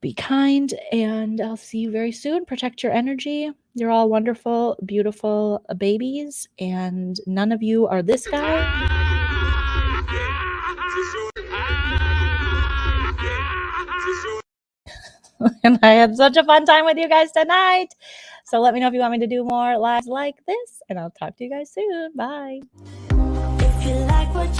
be kind, and I'll see you very soon. Protect your energy. You're all wonderful, beautiful babies, and none of you are this guy. And I had such a fun time with you guys tonight. So let me know if you want me to do more lives like this, and I'll talk to you guys soon. Bye. If you like what